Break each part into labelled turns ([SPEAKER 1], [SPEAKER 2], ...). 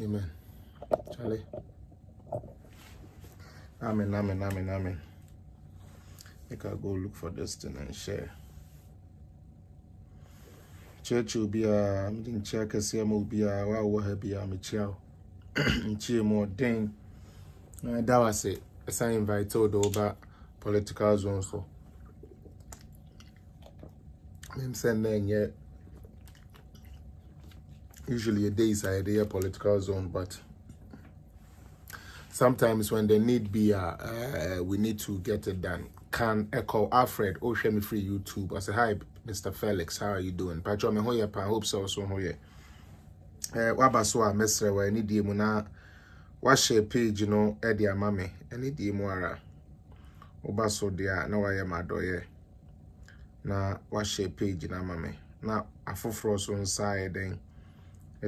[SPEAKER 1] Amen. Charlie. Amen. I can go look for this thing and share. Church will be a meeting check as CM will be a wow be a Michel. Cheer more ding. That was it. As I invited over political zones for. I'm saying yet. Usually a day is a political zone, but sometimes when the need be, we need to get it done. Can echo Alfred, show me free YouTube. I say, hi, Mr. Felix, how are you doing? Pacho, me hoye pa, hope so hoye. Wabaswa, mesre, wa, any di muna, wa share page, edi amame, any di muara. Obaso dia, na wa ye madoye. Na wa share page na mame. Na afofro so inside, then,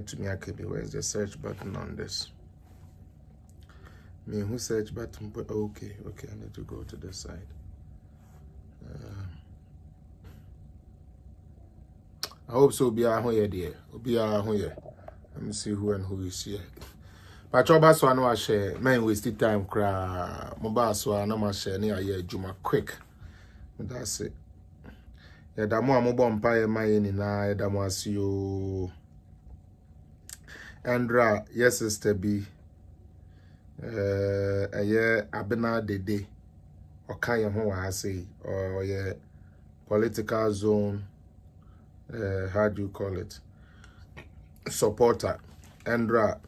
[SPEAKER 1] to me, where's the search button on this? Me who search button, but okay, I need to go to this side. I hope so. Be a hoye dear. Be a hoye. Let me see who and who is here. But your boss one was share. Man, wasted time. Cry. My boss one no more share. Near year Juma quick. That's it. Yeah, that more mobile empire my in na. That more see you. Andra, yes, sister B. Abena Dede. Or Kaya Ho, I say, or yeah, political zone. How do you call it? Supporter. Andra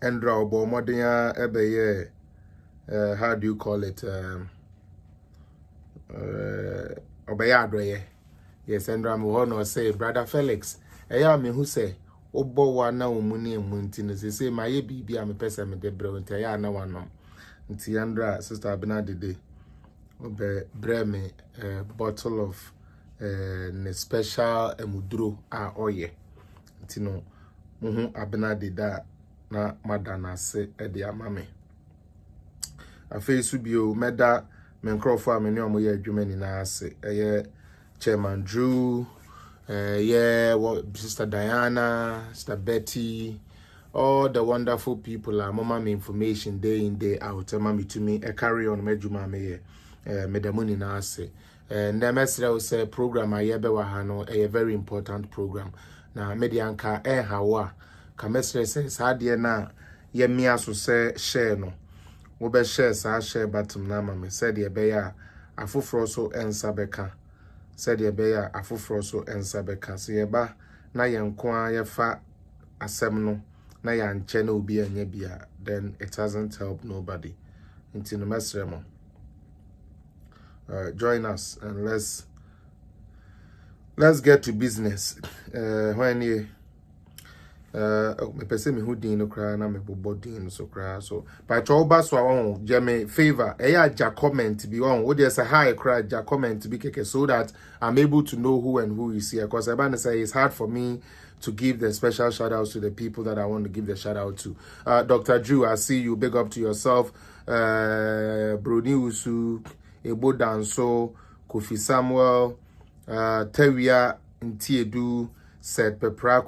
[SPEAKER 1] Obomodia Ebeye. How do you call it? Obeyadre. Yes, Andra Muhono say, Brother Felix. Eya me who say, Obo wana umuni muntin. They say, my baby, I'm a person with the bro, and Taya no one. Nti Andra, Sister Abena Dede. Breme bottle of special emudro oye ntino Abena Dede na madana se edi amame afi subio meda menkrofo amene omoye adwumani na ase Chairman Drew Sister Diana, Sister Betty, all the wonderful people are mama me information day in day out mama to me carry on medjuma me medamuni na ase and the message will say program ayebe wa hano a very important program na medianka hawa ka message says hadie na ye mia so say share no wo be share sa share button na mama said ye be ya afoforo so ensa beka said ye be ya afoforo so ensa beka so ye ba na ye nko a ye fa asem no na ya nche na obi anya bia then it hasn't helped nobody into the message mo. Join us and let's get to business. When you me pese me who din no kra na me bobo din so kra so but oba so won je me favor ja comment be on wo dey say hi kra ja comment be keke so that I'm able to know who and who is here because I say it's hard for me to give the special shout outs to the people that I want to give the shout out to. Dr. Drew, I see you. Big up to yourself. Bruni Usu, Ebo Danso, Kofi Samuel, Tewia Ntiedu, said Pepra,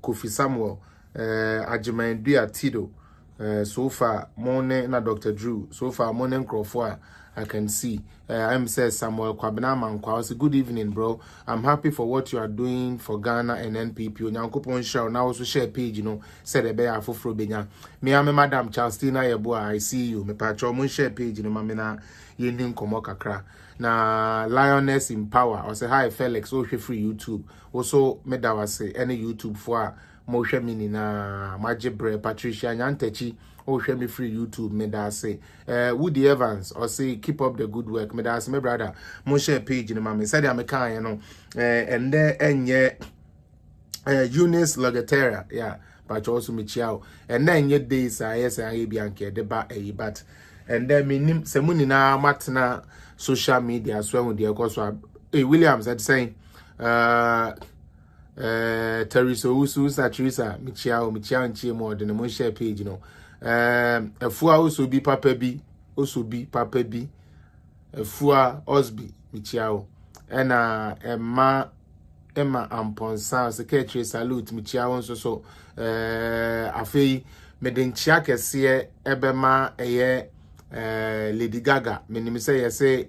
[SPEAKER 1] Kofi Samuel, Ajimandu Atido. So far, Mone na Dr. Drew. So far, Mone Crawford. I can see. I'm says Samuel Kwabena Mankwa. Good evening, bro. I'm happy for what you are doing for Ghana and NPP. Nyankopon show now also share page, said a bear for Frobenya. Me am Madam Charlestina Yeboa. I see you. Me patro mun share page, mamina yending komokakra. Na Lioness in Power. I say hi Felix. Free YouTube. Also medawa say any YouTube for Moshe Mini na Majebre Patricia Nyantechi. Me free YouTube me da say Woody Evans or say keep up the good work me da say my brother mo share page ni mama said am kan and there enye Eunice Logetera yeah but also me chiao and then ye days yes I be anke de ba but and then me nim se muni na matna social media so when dey cause Williams said saying Teresa Usu Teresa me chiao nchie more than mo share page Efua also be papa bi Efua Osby michiao ena Emma Emma Amponsa secretary salute michia won so afei medenchia kese ebema eye Lady Gaga menim say yese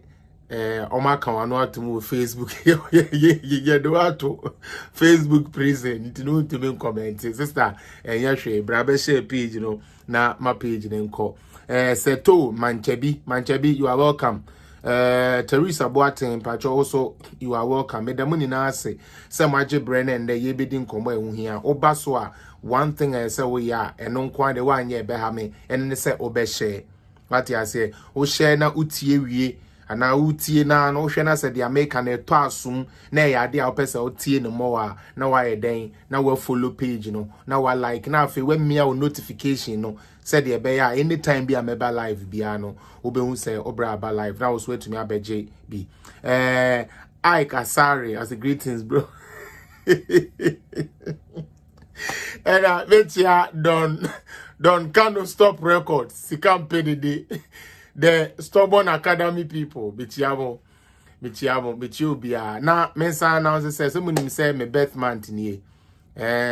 [SPEAKER 1] oma kan wano atum Facebook ye do ato Facebook prison ntinu ntimi comment sister enya hwe bra be share page no na ma page ne nko seto manchebi you are welcome. Teresa Boateng Pacho also you are welcome. Medamuni na ase se maje brene and ye bedi nkomo ehu hia oba so a one thing I say we ya eno nkwa de wan ye be ha me ene se obe share what ya say o share na utie wie ana utie na no hwe na se de America na eto asum na ya de a opese utie no mo a na wa ye den na wa follow page no na wa like na afi we mia o notification no said the be ya anytime be a member live bia no obehu say obra aba live now so to me abeje bi Ike Asari as the greetings bro and Vetia don't cannot stop records si campaign the stubborn academy people bitiabo bia na mensa now say someone say me birth month ni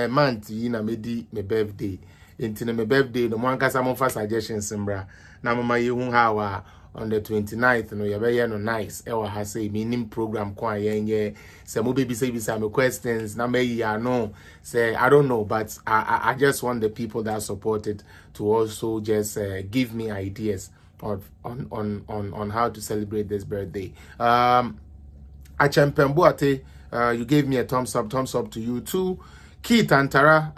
[SPEAKER 1] month yi na medi me birthday into my birthday no one kasa mo fa suggestions mbra na mama yehu hawa on the 29th no ye be no nice e wa ha say meaning program kwa yenye say mo baby say me questions na me ya no say I don't know but I just want the people that supported to also just give me ideas on how to celebrate this birthday. Achempemboate you gave me a thumbs up to you too. Keith Antara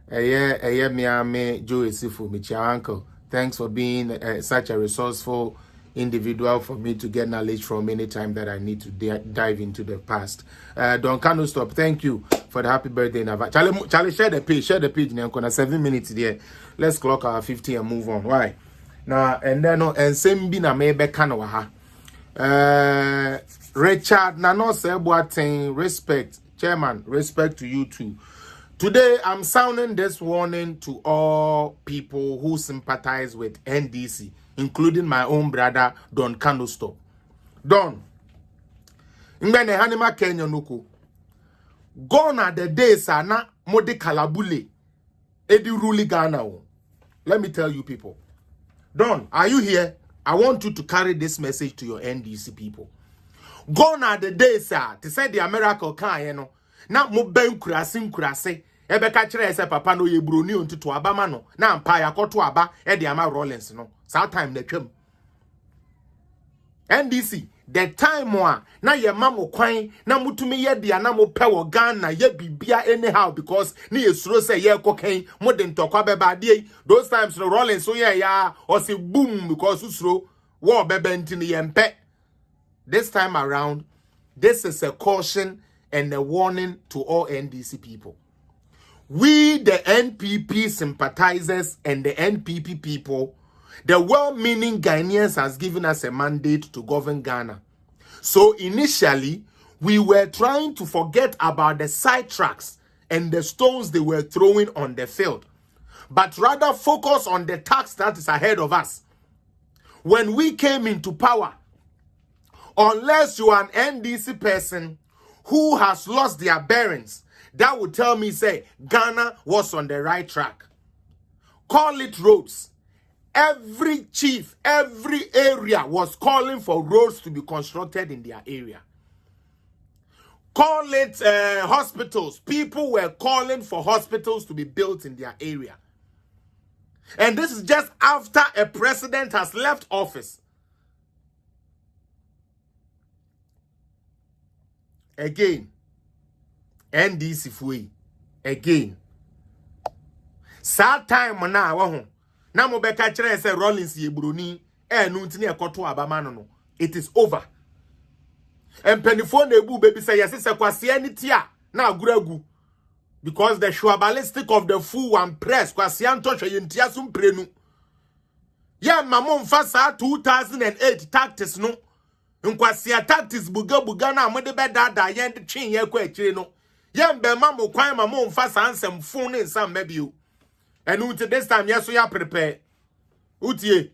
[SPEAKER 1] Miame Joe Sifu Michia uncle. Thanks for being such a resourceful individual for me to get knowledge from any time that I need to dive into the past. Don Kano Stop, thank you for the happy birthday. Charlie, share the page. Now, 7 minutes there. Let's clock our 50 and move on. Why? Now, and then, and same be na maybe Kanawaha. Richard Nano Seboateng, respect. Chairman, respect to you too. Today, I'm sounding this warning to all people who sympathize with NDC, including my own brother, Don Kanosto. Don, Ngene Hanima Kenya Nuku. Gone are the days are not mode kalabule. Edi ruli Ghana. Let me tell you people. Don, are you here? I want you to carry this message to your NDC people. Gone are the days, sir, to say the miracle can, you know. Na mo ben kurase ebe ka kire ese papa no ye broni ontutu abama no na mpa ya koto aba e de ama Rollins no sa time na twam NDC the time wa na ye mamo kwan na mutumi ye dia na mo pe wo Ghana ye bibia anyhow because ni ye suro say ye kokan mo de ntokwa beba de those times no Rollins so ye ya o say boom because usuro wo beba ntini ye mpe. This time around this is a caution and a warning to all NDC people. We, the NPP sympathizers and the NPP people, the well-meaning Ghanaians has given us a mandate to govern Ghana. So initially, we were trying to forget about the sidetracks and the stones they were throwing on the field, but rather focus on the task that is ahead of us. When we came into power, unless you are an NDC person who has lost their bearings, that would tell me, say, Ghana was on the right track. Call it roads. Every chief, every area was calling for roads to be constructed in their area. Call it hospitals. People were calling for hospitals to be built in their area. And this is just after a president has left office. Again, NDC fui again. Sad time na waho. Na mo beka kire say Rollins ye broni no ntini ekoto abama no. It is over. Empenifo na ebu baby say yes se kwase ani tia na aguragu. Because the shwabalistic of the fool and press kwase antotwe ye ntia so mprenu. Ya mamo mfa sa 2008 tactics no. Nkwasi tactics buga na amode be dada ye de twen ye kwa akire no. Yembe mamo kwan mamo mfa sansem fun ne nsam mabio. And until this time yes we are prepare. Utie.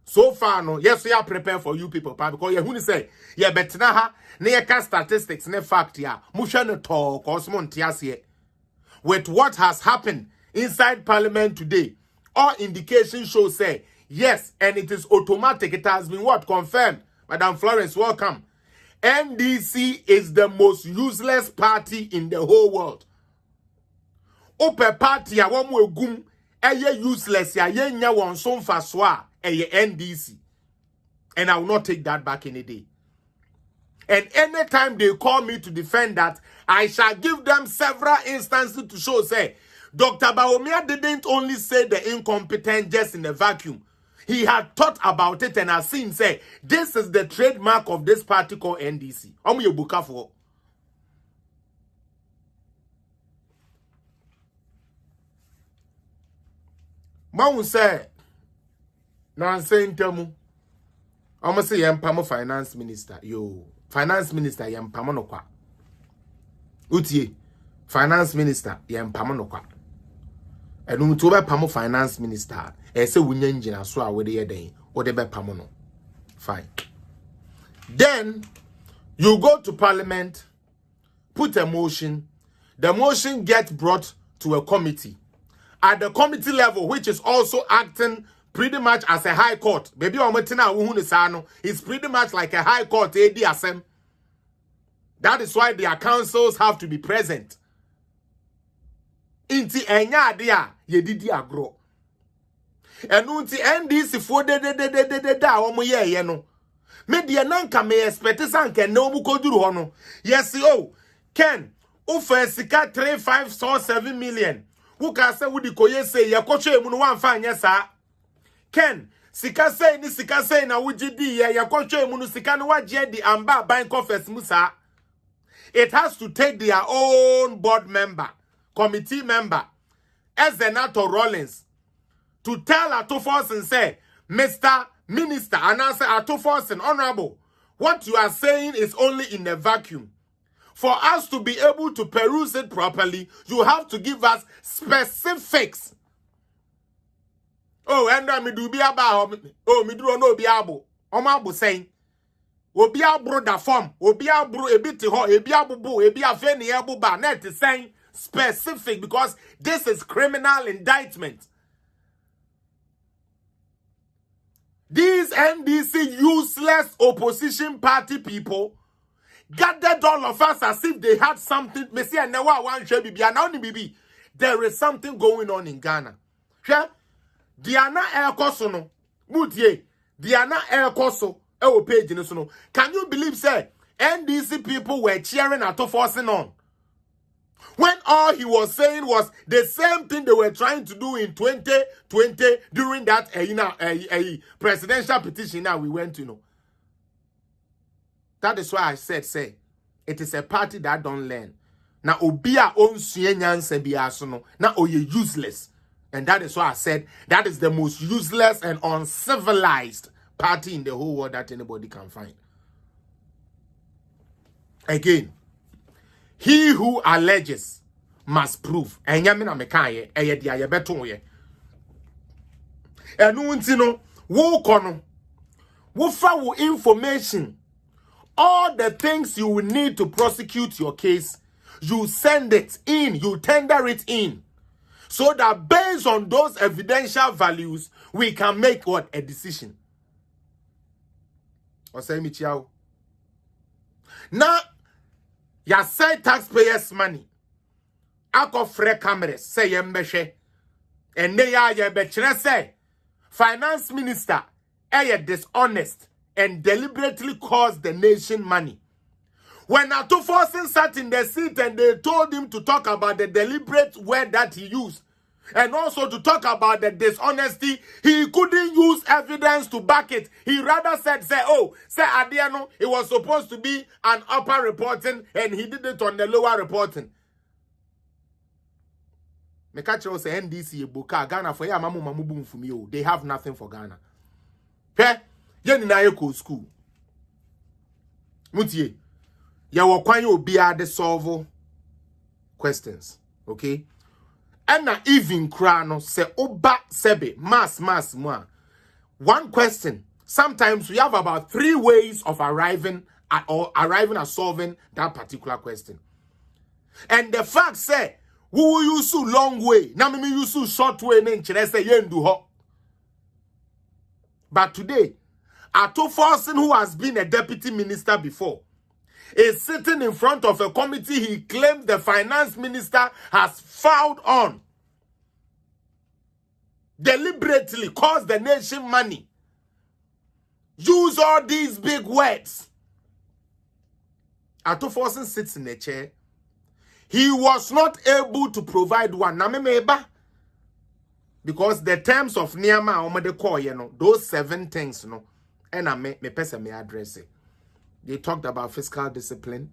[SPEAKER 1] So far, no, yes, we are prepared for you people, because you who say, yeah, but now, near statistics, ne fact, yeah, Mushan talk, Osmond Tiasie. With what has happened inside Parliament today, all indications show say, yes, and it is automatic. It has been what? Confirmed. Madam Florence, welcome. NDC is the most useless party in the whole world. Ope party a wamu egum, eye useless ya ye nya won so mfasoa eye NDC. And I will not take that back any day. And anytime they call me to defend that, I shall give them several instances to show, say, Dr. Bawumia didn't only say the incompetent just in a vacuum. He had thought about it and has seen, say, this is the trademark of this party called NDC. Omu yebuka for. Maun say, nan saying temu. Omu say yempamo finance minister. Yo, finance minister yempamo no kwa. Utie, finance minister yempamo no kwa. And untoba pamo finance minister. Ese wunyenjina so a wede yeden. Ode be pamo no. Fine. Then, you go to parliament, put a motion. The motion gets brought to a committee. At the committee level, which is also acting pretty much as a high court. Baby omotina wuhunisano is pretty much like a high court ADSM. That is why their councils have to be present. Inti enya dia yedidi agro. Enunti NDC for de omo ye no. Me dia nanka me expect sanke na omu koduru hono. Yes oh Ken ufa sika 3547 million. Who can say wudi koye say ya kocho emu no wamfa anya sa. Ken sika say na wujidi ya kocho emu no sika no waje di amba bank office musa. It has to take their own board member, committee member, as Senator Rollins, to tell Atufos and say, Mr. Minister, and I say Atufos and Honorable, what you are saying is only in a vacuum. For us to be able to peruse it properly, you have to give us specifics. Oh, and me do be about, oh, me do no be able. Omabu saying, Obi abro da form, obi abro ebiti ho, ebi abubu, ebi afeni ebuba, net is saying specific because this is criminal indictment. These NDC useless opposition party people gathered all of us as if they had something. There is something going on in Ghana. Diana El Kosono, Mutie, Diana El Koso. Page in can you believe, say, NDC people were cheering at forcing on? When all he was saying was the same thing they were trying to do in 2020 during that presidential petition now we went to know. That is why I said, say, it is a party that don't learn. Now, Obia own Sienyan Sebiasono, now oye useless. And that is why I said that is the most useless and uncivilized party in the whole world that anybody can find. Again, he who alleges must prove. And yamina mekaye eye dia ye beto ye. Enu ntino wo kono wo fa wo information, all the things you will need to prosecute your case, you send it in, you tender it in, so that based on those evidential values we can make what? A decision. Or say me chiao. Now, ya say taxpayers' money. Ako free cameras say yembeshe. And they are ye betchere say finance minister dishonest and deliberately cost the nation money. When Atuforsen sat in the seat and they told him to talk about the deliberate word that he used, and also to talk about the dishonesty, he couldn't use evidence to back it. He rather said, Adiano, it was supposed to be an upper reporting, and he did it on the lower reporting. Mekacho say NDC Buka Ghana for ya mamu mamu from you. They have nothing for Ghana. Hey, yen na yeko school. Mutie, ya wakwanyo biya de solve questions. Okay? And na even crano se oba sebe mass moi. one question. Sometimes we have about 3 ways of arriving at solving that particular question. And the fact say, we will use long way. Now me use short way. But today, Ato Forson, who has been a deputy minister before, is sitting in front of a committee he claims the finance minister has fouled on. Deliberately cost the nation money. Use all these big words. Ato Forson sits in a chair. He was not able to provide one. Because the terms of Niyama, those 7 things, and I me person me address it. They talked about fiscal discipline.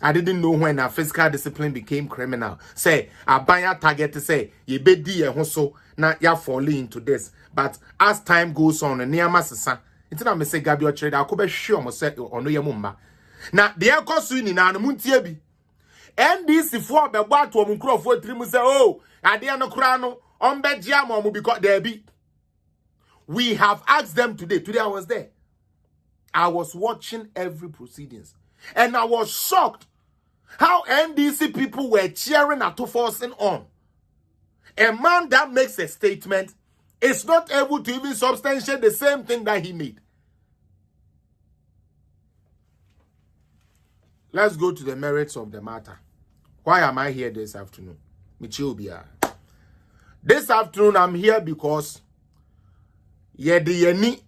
[SPEAKER 1] I didn't know when our fiscal discipline became criminal. Say, a buyer target to say, ye be di so na ya falling into this. But as time goes on, Niyama sisa, it's not me say Gabi trade. I could be sure mo say ono ye mumma. Na the ekosu ni na muntie bi. NDC for be bwa to mu krofo tiri mu say, oh, ade no kra no ombejia mo because there be. We have asked them today. Today I was there. I was watching every proceedings. And I was shocked how NDC people were cheering Ato Forson on. A man that makes a statement is not able to even substantiate the same thing that he made. Let's go to the merits of the matter. Why am I here this afternoon? Michiobia. This afternoon I'm here because yeni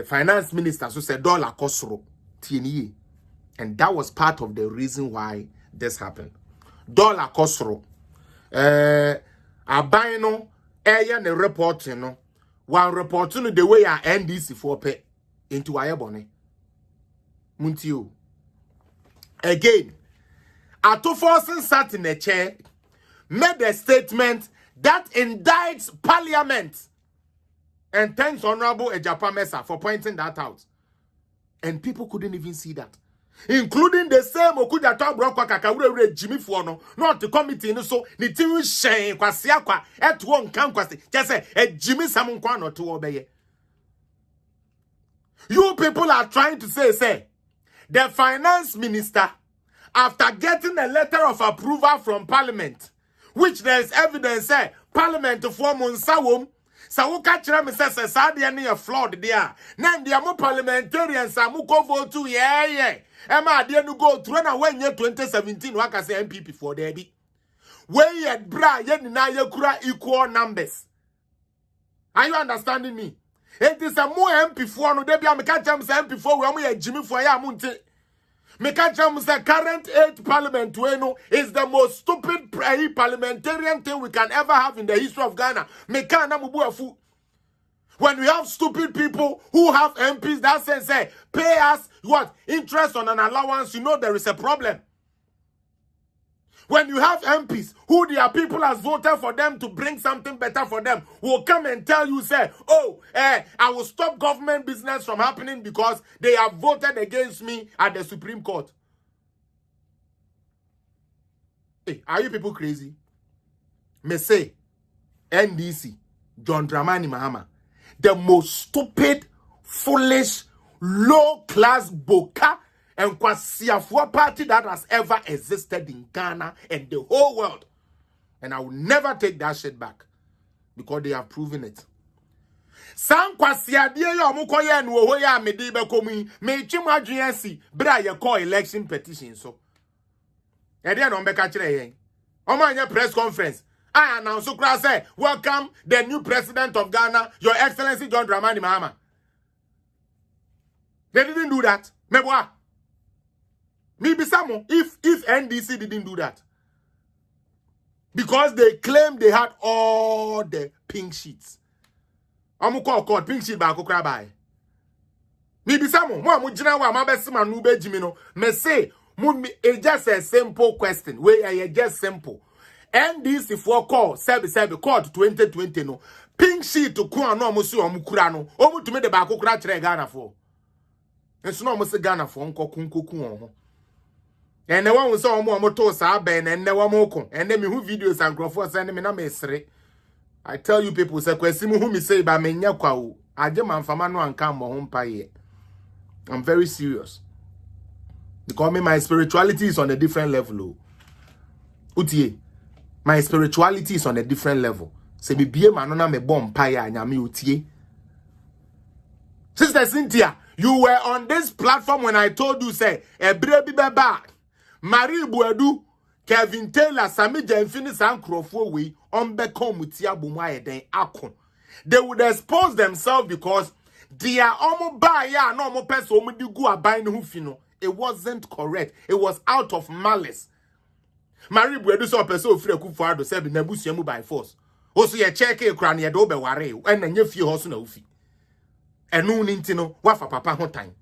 [SPEAKER 1] finance minister so said dollar kosro tieni, and that was part of the reason why this happened. Dollar kosro abino eya ne report no one report no the way our NDC for pay into ayebone muntio again. Ato Forson sat in a chair, made a statement that indicts parliament. And thanks Honorable Ejapa Mesa for pointing that out. And people couldn't even see that. Including the same Okuja Tobro Kakawure Jimmy Fuono, not the committee, so the team shame Kwasiakwa at one conquest. Just say a Jimmy Samunkwan or two obey. You people are trying to say, the finance minister, after getting a letter of approval from Parliament, which there is evidence, Parliament to form on Sawum. So catch them says Sadia near flawed there. Nan the amo parliamentarians amuko vote to yeah. Emma dear no go through na when year 2017 waka say MPP for Debbie. When yet bra yet na kura equal numbers. Are you understanding me? It is a more MP4 no Debbie am catch them say MP4 we am Jimmy for ya munte. Me catch them say current 8th parliament is the most stupid parliamentarian thing we can ever have in the history of Ghana. When we have stupid people who have MPs that say pay us what interest on an allowance, you know there is a problem. When you have MPs who their people has voted for them to bring something better for them, will come and tell you, say, oh, I will stop government business from happening because they have voted against me at the Supreme Court. Hey, are you people crazy? Me say, NDC, John Dramani Mahama, the most stupid, foolish, low-class boka and Kwasiafua party that has ever existed in Ghana and the whole world. And I will never take that shit back. Because they have proven it. San Kwasiadia yo mukoye nwo ya medibe komi me chima GNC bra ye call election petition so. E dey no mbeka kire yen. Omanye press conference. I announce so say welcome the new president of Ghana, Your Excellency John Dramani Mahama. They didn't do that. Meboa. Maybe someone, if NDC didn't do that. Because they claimed they had all the pink sheets. I'm call pink sheet ba kokra bai. Maybe someone, mo jina wa ma besi ma nu be jimi no. Me say, it's just a simple question. Where just simple. NDC for call, sebi call 2020 no. Pink sheet to ko no mo si omukura no. Omu to me de ba kokra kire Ghana for. Enso no mo se Ghana for nko kunkoku on. And the one we saw more motor saben and the one more and then me who videos and graph send me na mesre. I tell you people, say kwesimu who me say ba menya kwa o. Aje manfama no anka mo ho mpa ye. I'm very serious. Because my spirituality is on a different level. Utie. My spirituality is on a different level. Se me bie manona me bom pa ya nyame utie. Sister Cynthia, you were on this platform when I told you say ebre bi beba. Marie Buedu, Kevin Taylor, Sami Jenfini Sankrofo we onbeko mutia bumwa den akon. They would expose themselves because they are almost by ya no mo person omo di gu aban no fino. It wasn't correct. It was out of malice. Marie Buedu so person ofre Akufo-Addo say be nabusia mu by force. Also ye check e kra na ye do be ware e na nya fie ho so na ufi. Enu ni ntino wafa papa ho tan.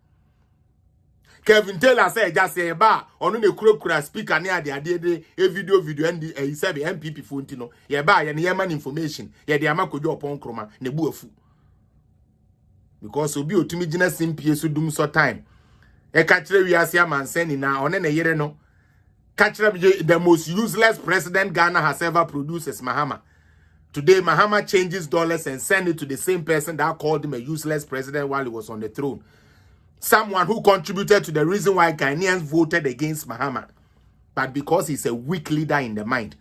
[SPEAKER 1] Kevin Taylor say just say ba onu ne kura speaker ne ade e video ND e say be MPP fo ntino ye ba ye ne man information ye de amakodwo opon kroma ne bu afu. Because obi otumi gina simpie so dum so time. E ka kire wiase amansani na one ne yere no ka kire the most useless president Ghana has ever produced is Mahama. Today Mahama changes dollars and send it to the same person that called him a useless president while he was on the throne. Someone who contributed to the reason why Ghanaians voted against Mahama. But because he's a weak leader in the mind.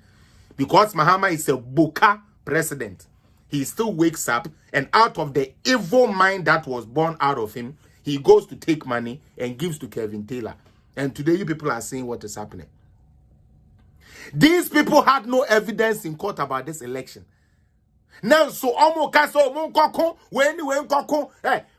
[SPEAKER 1] Because Mahama is a Boka president. He still wakes up and out of the evil mind that was born out of him, he goes to take money and gives to Kevin Taylor. And today you people are seeing what is happening. These people had no evidence in court about this election. Now, so when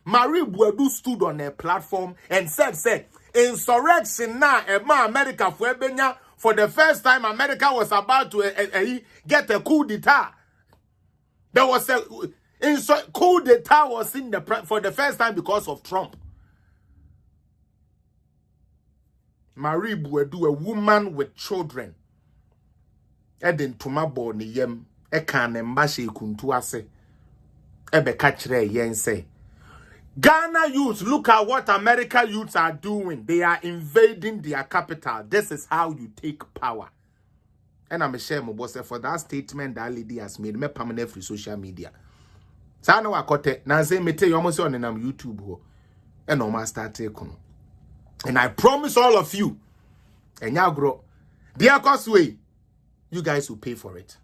[SPEAKER 1] Marie Buedu stood on a platform and said, insurrection now, America for the first time, America was about to get a coup d'etat. There was a coup d'etat was in for the first time because of Trump. Marie Buedu, a woman with children, Eden Tumabo ni yem. Ekane mbashe kuntu ase ebe kachire yen say Ghana youths, look at what America youths are doing. They are invading their capital. This is how you take power. And I'm a shame for that statement that lady has made me permanent free social media. So I know I got it. Now say me tell you almost on YouTube ho. And no man start taking. And I promise all of you, and y'all grow. Dear Cosway, you guys will pay for it.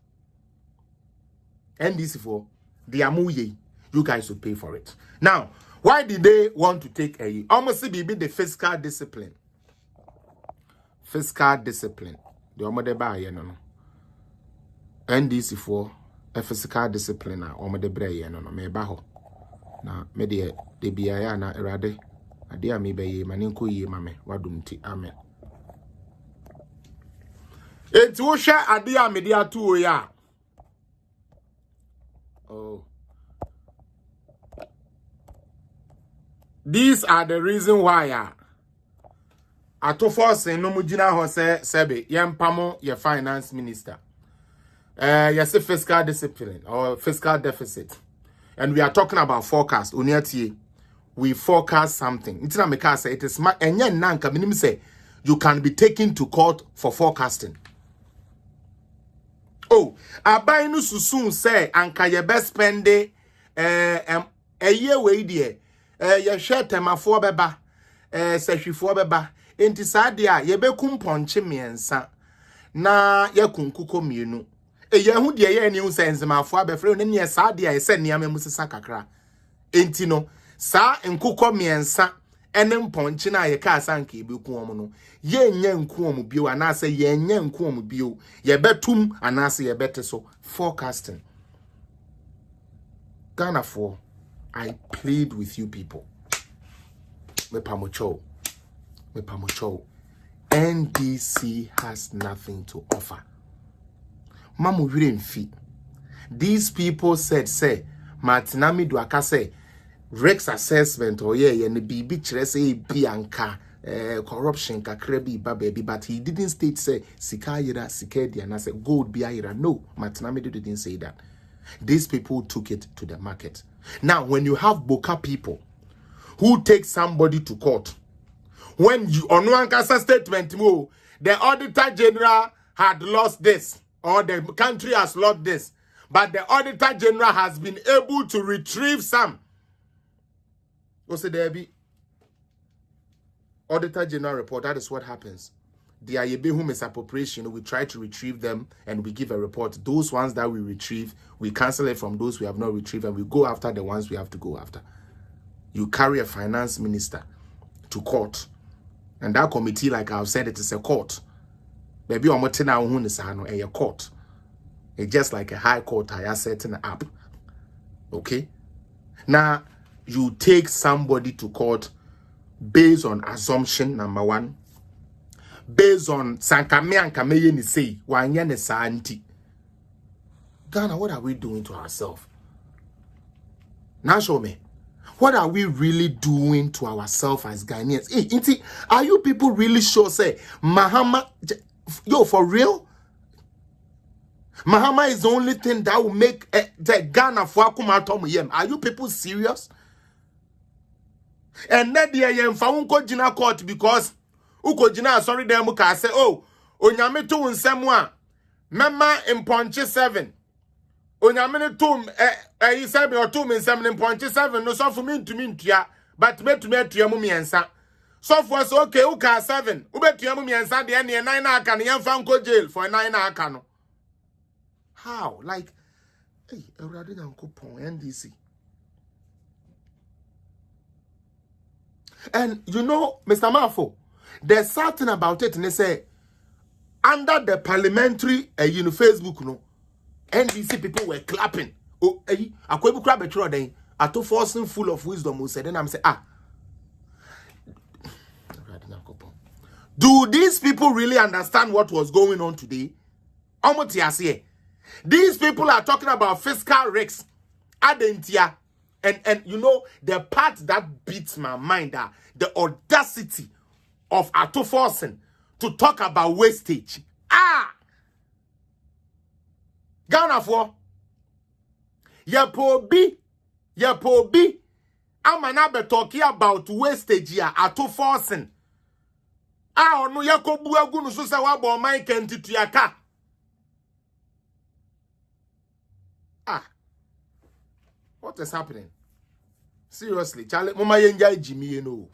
[SPEAKER 1] NDC for the amuye, you guys will pay for it. Now, why did they want to take a almost be the fiscal discipline? Fiscal discipline. The omode ba ye no. NDC for a fiscal discipline na omode bre ye no me ba ho. Na me de bia ya na erade ade a me be ye manenko ye mame wadum ti amen. Enti wo hwe ade a me de atu o ya. Oh. These are the reason why Atofo no mujina ho sebe yempamo ye finance minister. Yes, fiscal discipline or fiscal deficit. And we are talking about forecast. We forecast something. It's not make say it is enye nanka minim say you can be taken to court for forecasting. Oh, abai no susun say anka ye best spend a year we die ye hwe temafo beba sahwifo beba enti saade a ye bekum ponche miensa na ye kunkuko mienu ye hu de ye ani hu senzemafo abefre ne ne saade a ye se niam musisa kakra enti no sa nkuko miensa ene mponche na ye ka asanka ebeku omo no ye nya nku omo bio anase ye nya nku omo bio ye betum anase ye bete so forecasting. Ghana for I plead with you people. Me pamocho. NDC has nothing to offer. Mamu Yurenfi. These people said, say, Martinami Duaka say, Rex assessment or yeah, and the BB say Bianca corruption kakrebi baby, but he didn't state say Sikayira Sikedi and I said gold biaira. No, Martinami didn't say that. These people took it to the market. Now, when you have Boka people who take somebody to court, when you on one statement, the auditor general had lost this, or the country has lost this, but the Auditor General has been able to retrieve some. What's there be? Auditor General report, that is what happens. The Ayebehu misappropriation, we try to retrieve them and we give a report. Those ones that we retrieve, we cancel it from those we have not retrieved and we go after the ones we have to go after. You carry a finance minister to court. And that committee, like I've said, it is a court. Maybe I'm not a court. It's just like a high court I setting up. Okay? Now, you take somebody to court based on assumption, number one. Based on Sankame and Kameye ni say, Wanyane Santi. Ghana, what are we doing to ourselves? Now show me. What are we really doing to ourselves as Ghanaians? Hey, are you people really sure, say, Mahama, yo, for real? Mahama is the only thing that will make the Ghana for Akumatom yem. Are you people serious? And then the yem faunko jina court because uko jina sorry dem ka say oh onyame to nsemwa mema imponche 7 onyame to you say me or to me nsem imponche 7 no so for me to me ntua but me to me atua mu miensa so for so okay uka 7 ubetua mu miensa de ne 9 na aka ne yemfa nko jail for 9 na aka no. How? Like, hey, Eurade Yankopon, NDC. And you know, Mr. Mafo, there's something about it, and they say, under the parliamentary, Facebook, no, NDC people were clapping. Oh, Akwebu crab a day, I to forcing full of wisdom, who said, then I'm saying, do these people really understand what was going on today? These people are talking about fiscal risks, adentia, and you know the part that beats my mind are the audacity of Ato Forsen to talk about wastage. Ghana for Yapobi, I'm not talking about wastage here. Ato Forsen. No Yakobu agunu so say wa bo man kenti aka. What is happening? Seriously, Charlie, Mama Yenja Jimmy, you know.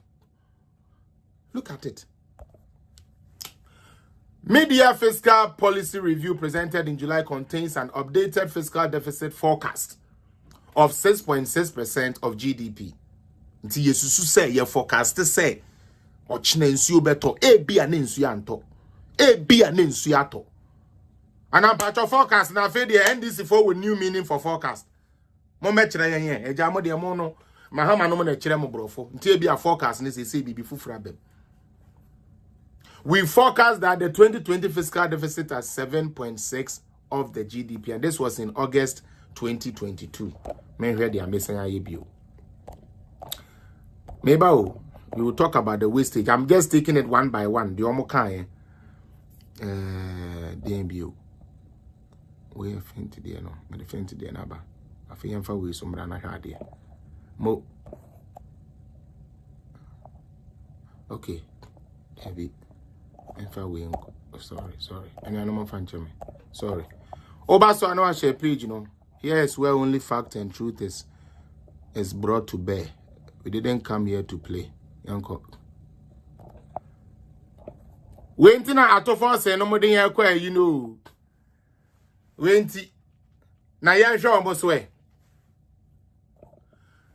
[SPEAKER 1] Look at it. Media fiscal policy review presented in July contains an updated fiscal deficit forecast of 6.6% of GDP. Nti Yesusu say your forecast say ochine nsuo beto ebi ane nsuo anto. Ebi ane nsuo ato. And I'm part of forecast na fe the NDC for with new meaning for forecast. Mo mechire yen eja mo de mo no mahama no mo na kire mo brofo nti e bia forecast ni say bibi fufura bem. We forecast that the 2020 fiscal deficit at 7.6 of the GDP, and this was in August 2022. Men hear the amazing IABO. Maybe we will talk about the wastage. I'm just taking it one by one. The omokai DMBO. We have fainted there no, but the fainted there naba. I feel for we some rana had mo. Okay, heavy. Sorry. And I know my fan me. Sorry. So I know I share page, you know. Here is where only fact and truth is brought to bear. We didn't come here to play. Yanko. Waiting at Atofo say no more than you know. Waiting. Now you show almost way.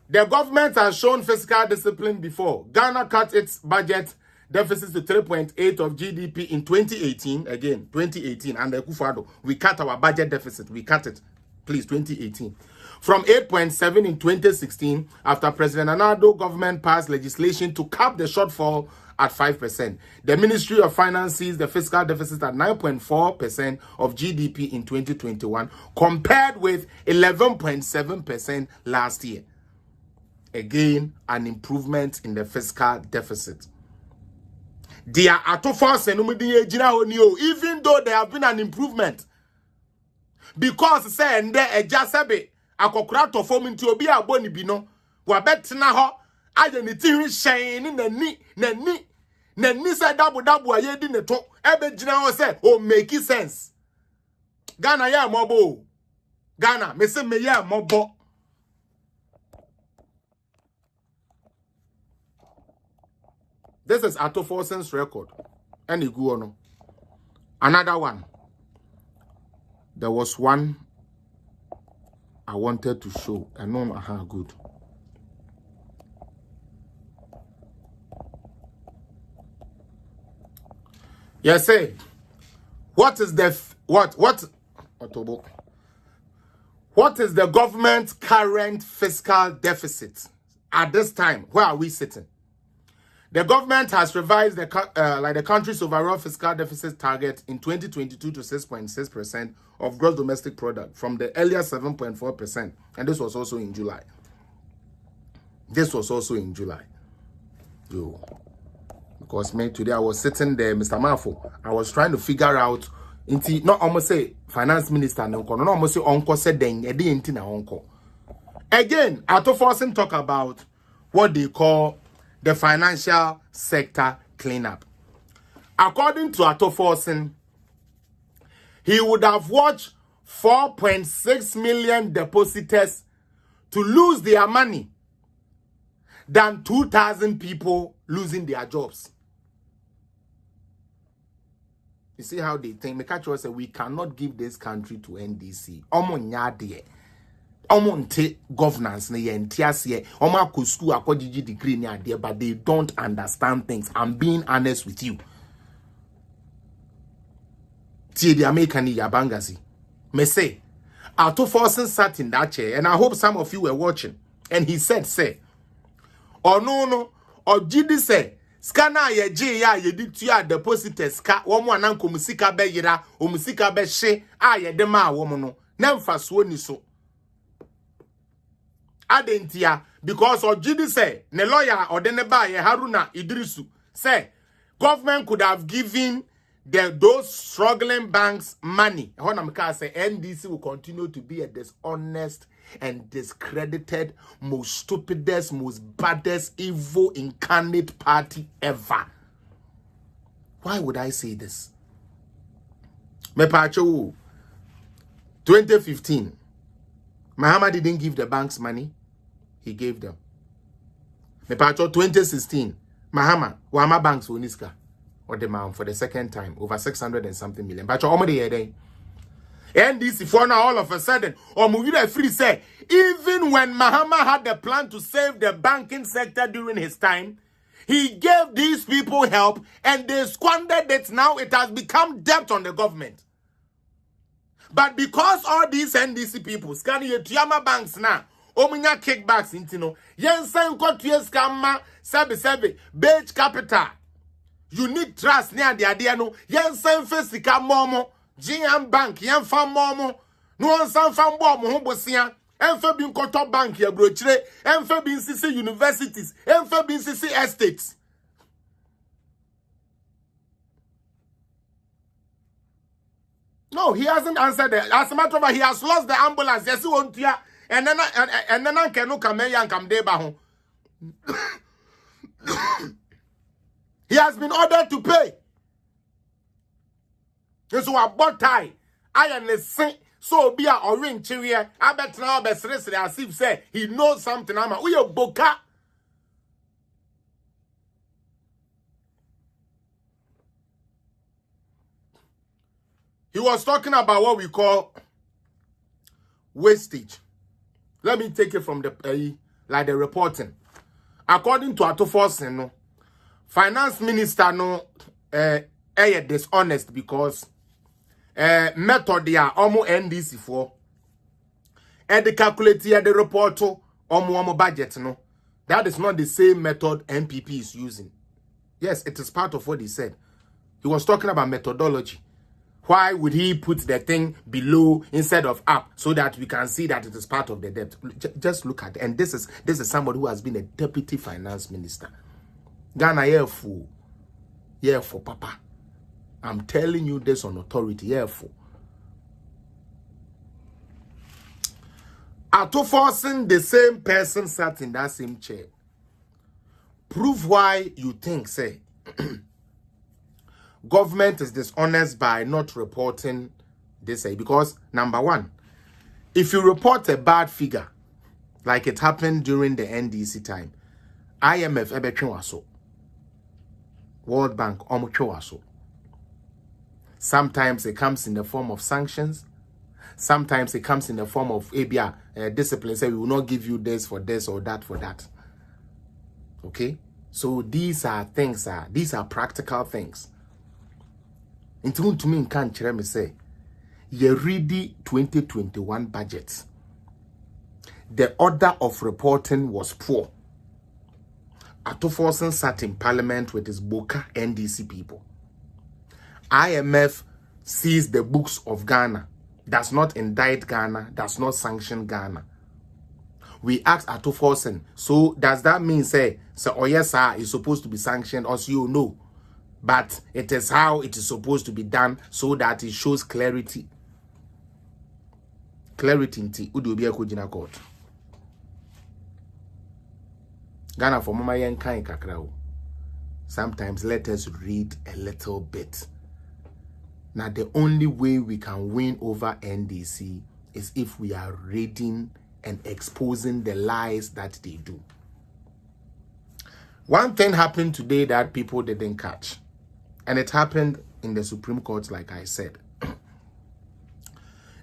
[SPEAKER 1] The government has shown fiscal discipline before. Ghana cut its budget deficit to 3.8 of GDP in 2018. Again, 2018. And the Kufado, we cut our budget deficit. We cut it. Please, 2018. From 8.7 in 2016, after President Anado government passed legislation to cap the shortfall at 5%. The Ministry of Finance sees the fiscal deficit at 9.4% of GDP in 2021, compared with 11.7% last year. Again, an improvement in the fiscal deficit. Even though there have been an improvement, because say and there a jasabe akokura to form into obi aboni bino wa betina ho aye ni tin hyen na ni say double aye di ne to ebe gina ho say o make sense. Ghana ya mobo Ghana, me say me yeah mobo. This is Ato Forson's record. And you go on. Another one. There was one I wanted to show. I know how good. Yes, say. What is the what is the government's current fiscal deficit at this time? Where are we sitting? The government has revised the country's overall fiscal deficit target in 2022 to 6.6% of gross domestic product from the earlier 7.4%, and this was also in July. Yo. Because today I was sitting there, Mr. Mafo, I was trying to figure out not almost say finance minister no almost say uncle said then na uncle. Again, Ato Forson talk about what they call the financial sector cleanup. According to Ato Forson, he would have watched 4.6 million depositors to lose their money than 2,000 people losing their jobs. You see how they think. Mekacho said we cannot give this country to NDC. Omo nyade. Omo nte governance ne ye ntiase. Omo akọ school akọ degree ne ade, but they don't understand things. I'm being honest with you. Tie the American yabangasi. Me say, Ato Forson sat in that chair, and I hope some of you were watching. And he said, say, or no, or GD say, Skana ye J ya ye di tuya depositors ka womo ananko musika be yira o musika be hye a ye de ma womo no na mfaso ni so adentia because Ojidi say ne lawyer odene ba ye Haruna Idrisu say government could have given those struggling banks money. Honamka say NDC will continue to be a dishonest and discredited, most stupidest, most baddest, evil incarnate party ever. Why would I say this? Mepacho 2015. Mahama didn't give the banks money. He gave them. Mepacho 2016. Mahama, Wama banks uniska. Or the man for the second time, over 600 and something million. But already here, NDC for now all of a sudden, or Muvida Free say, even when Mahama had the plan to save the banking sector during his time, he gave these people help and they squandered it. Now it has become debt on the government. But because all these NDC people scan your Tiama banks now, Omunya kickbacks intino, Yensen Kotues Kama, Sabi, Beige Capital. Unique trust near the idea no yen san fesika momo GM bank yen fan momo no san fan bo mo ho bosia enfa bi nkoto bank ya brochire enfa bi nsisi universities enfa bi nsisi estates. No, he hasn't answered it. As a matter of fact, he has lost the ambulance. Yes, he won't hear. And then I can come here and come there. He has been ordered to pay. So I bought tie. I am the same. So be a orange cherry. I bet now best as if say he knows something. I'm a boka. He was talking about what we call wastage. Let me take it from the like the reporting. According to Ato Forson, no. Finance minister no dishonest because method they are almost NDC for the calculate the report to almost budget no. That is not the same method MPP is using. Yes, it is part of what he said. He was talking about methodology. Why would he put the thing below instead of up so that we can see that it is part of the debt? Just look at it. And this is somebody who has been a deputy finance minister. Ghana here for papa. I'm telling you this on authority here for. Ato Forson, the same person sat in that same chair. Prove why you think, say, government is dishonest by not reporting this, because number one, if you report a bad figure, like it happened during the NDC time, IMF ebetwewaso, World Bank omutwewaso. Sometimes it comes in the form of sanctions. Sometimes it comes in the form of ABR discipline. Say we will not give you this for this or that for that. Okay, so these are things. These are practical things. Into to me can't me say, you ready 2021 budget. The order of reporting was poor. Atoforsen sat in parliament with his Boka NDC people. IMF sees the books of Ghana, does not indict Ghana, does not sanction Ghana. We asked Atoforsen, so does that mean say, oh yes sir, it's supposed to be sanctioned, or so you know, but it is how it is supposed to be done so that it shows clarity. Clarity in Udobia Kujina court. Ghana for mama yen kind kakrao. Sometimes let us read a little bit. Now the only way we can win over NDC is if we are reading and exposing the lies that they do. One thing happened today that people didn't catch, and it happened in the Supreme Court, like I said.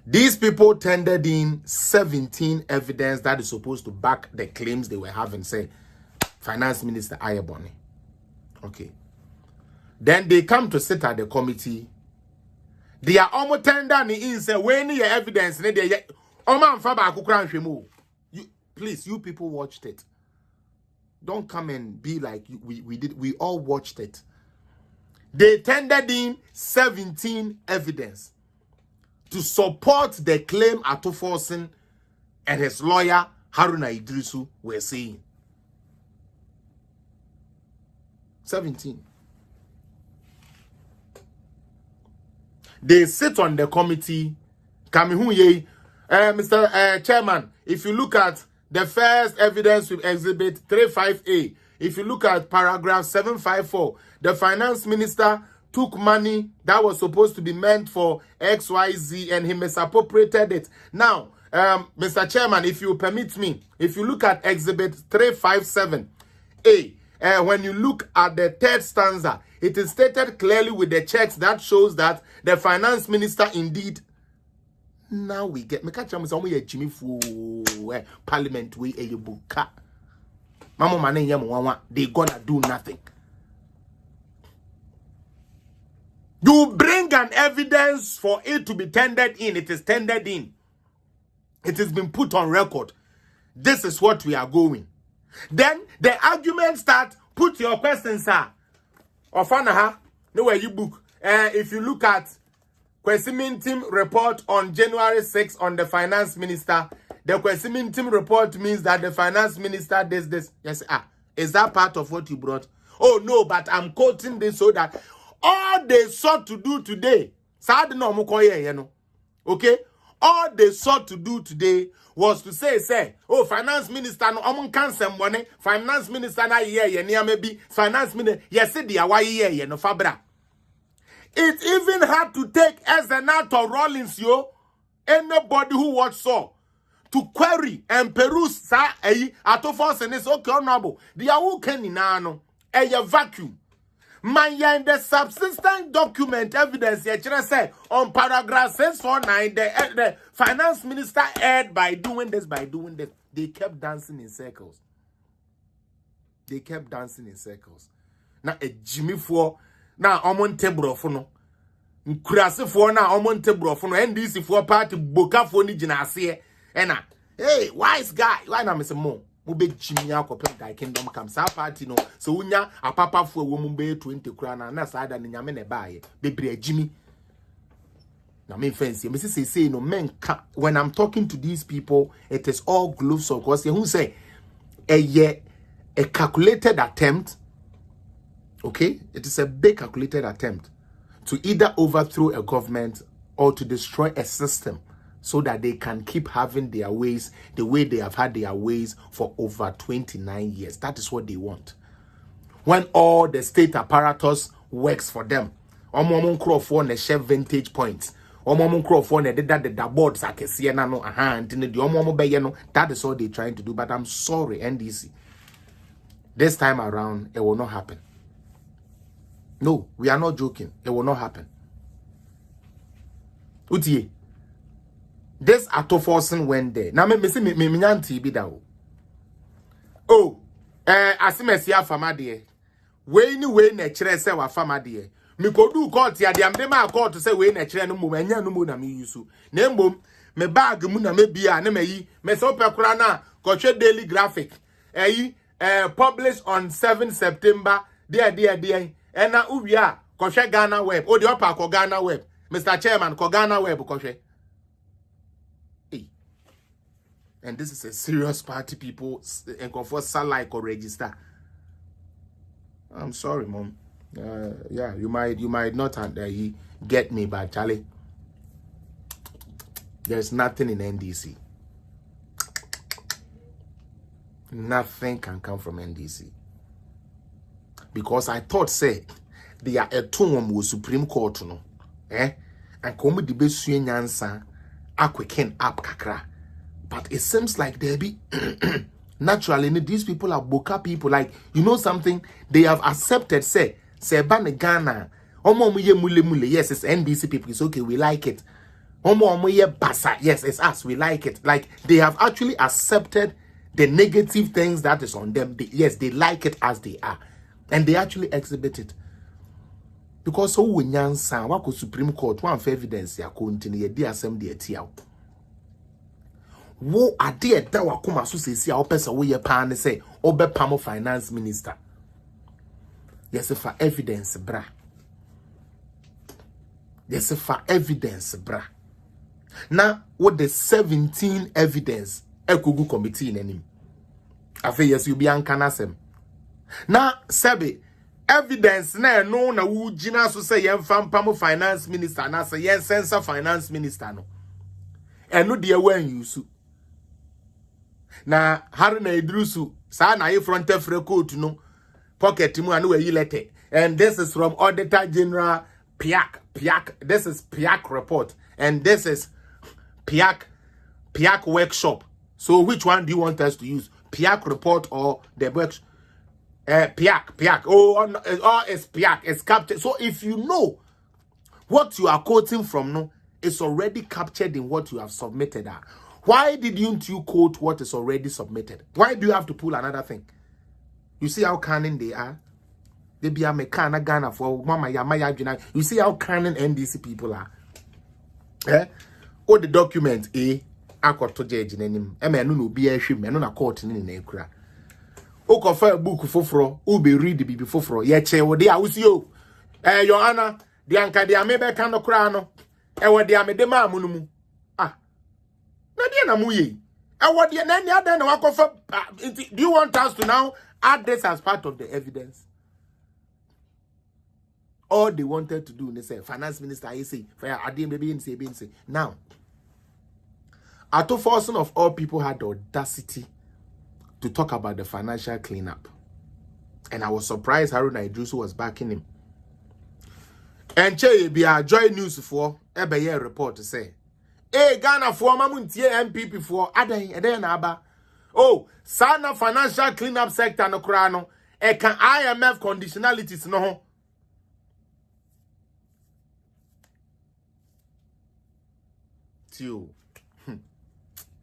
[SPEAKER 1] These people tendered in 17 evidence that is supposed to back the claims they were having, say, Finance Minister Ayeboni. Okay. Then they come to sit at the committee. They are almost tender in say when your evidence you please, you people watched it. Don't come and be like we all watched it. They tendered in 17 evidence to support the claim Atoforsen and his lawyer Haruna Idrisu were saying. 17. They sit on the committee. Mr. Chairman, if you look at the first evidence with exhibit 35A, if you look at paragraph 754, the finance minister took money that was supposed to be meant for XYZ and he misappropriated it. Now, Mr. Chairman, if you permit me, if you look at exhibit 357A, when you look at the third stanza, it is stated clearly with the checks that shows that the finance minister indeed. Now we get me catch some Jimmy Fu parliament way a buka. Mama mane yamu they gonna do nothing. You bring an evidence for it to be tendered in. It is tendered in. It has been put on record. This is what we are going. Then the argument start. Put your questions, sir. Ofanaha, no way you book. If you look at Kwesimin team report on January 6 on the finance minister, the Kwesimin team report means that the finance minister does this. Yes, is that part of what you brought? Oh no, but I'm quoting this so that all they sought to do today, okay? All they sought to do today was to say, oh, finance minister no amon can some money, finance minister na ye maybe finance minister yes dia why ye no fabra. It even had to take Ezenato Rollins anybody who watch so to query and peruse sa Atoforsen is okay honorable. Dia who can inano a vacuum. Man, the subsistent document evidence say on paragraph 649, the finance minister erred by doing this, They kept dancing in circles. Now a Jimmy for now on table for no. Nkurase for now on table for no. NDC for party boka for ni jinase. And hey, wise guy, why not Mr. Mo? Mube Jimmy Akopem Guy Kingdom comes our party no. So unya a papa for woman be 20 krana na sada ni nyamene baye. Bebre Jimmy. Now me fancy. Me say no men when I'm talking to these people, it is all gloves of course. Who say a calculated attempt. Okay? It is a big calculated attempt to either overthrow a government or to destroy a system, so that they can keep having their ways the way they have had their ways for over 29 years. That is what they want. When all the state apparatus works for them. They share vantage points. Omo microphone e that the boards akese na no aha ntine de omo be ye no. That is all they trying to do, but I'm sorry NDC. This time around it will not happen. No, we are not joking. It will not happen. Utie. This Atoforsen went there. Now me say me nyanti bi da o. Oh, asimesi afama de. We na kire se wa afama de. Me kodu court ya de am de ma court say we na kire no mo anya no mo na me yusu. Na mbom me bag mu na me bia na me yi me so pekura na ko hwe daily graphic. Published on 7 September. There. And na ubia ko hwe Ghana web. O de opa ko Ghana web. Mr. Chairman ko Ghana web ko hwe. And this is a serious party, people, and confirm salary or register. I'm sorry, Mom. Yeah, you might not get me, but Charlie, there's nothing in NDC. Nothing can come from NDC. Because I thought, say, they are a tomb with Supreme Court, no, and come the best answer, quicken up kakra. But it seems like they be naturally these people are boca people. Like, you know something, they have accepted. Say ban Ghana. Mule. Yes, it's NDC people. It's okay. We like it. Basa. Yes, it's us. We like it. Like they have actually accepted the negative things that is on them. Yes, they like it as they are, and they actually exhibit it. Because so when Yansan, what could Supreme Court one for evidence ya continue the assembly tia. Wo ade da wakoma so sesi a opesa wo ye pa ne say obepamo finance minister. Yes, for evidence bra. Yes, for evidence bra. Now what the 17 evidence ekugu committee in him. Afa yes you be ankanasem. Na sebe evidence na no na wo gina so say ye mfampamo finance minister na say ye censor finance minister no. Eno de wan yusu. Na Haruna Idrusu sa na ye fronte frecoat no pocket mu anu we letter, and this is from Auditor General Piak. This is Piak report, and this is Piak workshop. So which one do you want us to use, Piak report or the workshop? Piak. Oh, it's Piak. It's captured. So if you know what you are quoting from, no, it's already captured in what you have submitted. Why didn't you quote what is already submitted? Why do you have to pull another thing? You see how cunning they are? They be a mekana Ghana for mama ya. You see how cunning NDC people are? All the document akọ to judge nanim. No no be ehwem, no na court ni na ekura. O kofa book foforo, o be read the bibi foforo. Ye che wo de a wusi o. Your Honor, the anka de amebe kan no kura no. Wo de amede ma amu no mu. Do you want us to now add this as part of the evidence? All they wanted to do, they say, finance minister, I say, now, Atoforsen of all people had the audacity to talk about the financial cleanup. And I was surprised Haruna Idrusu was backing him. And Che be a joy news for a report to say, Ghana for mamuntie MPP for aden na aba. Oh, sana financial cleanup sector no kra no. Can IMF conditionalities no ho. Tio.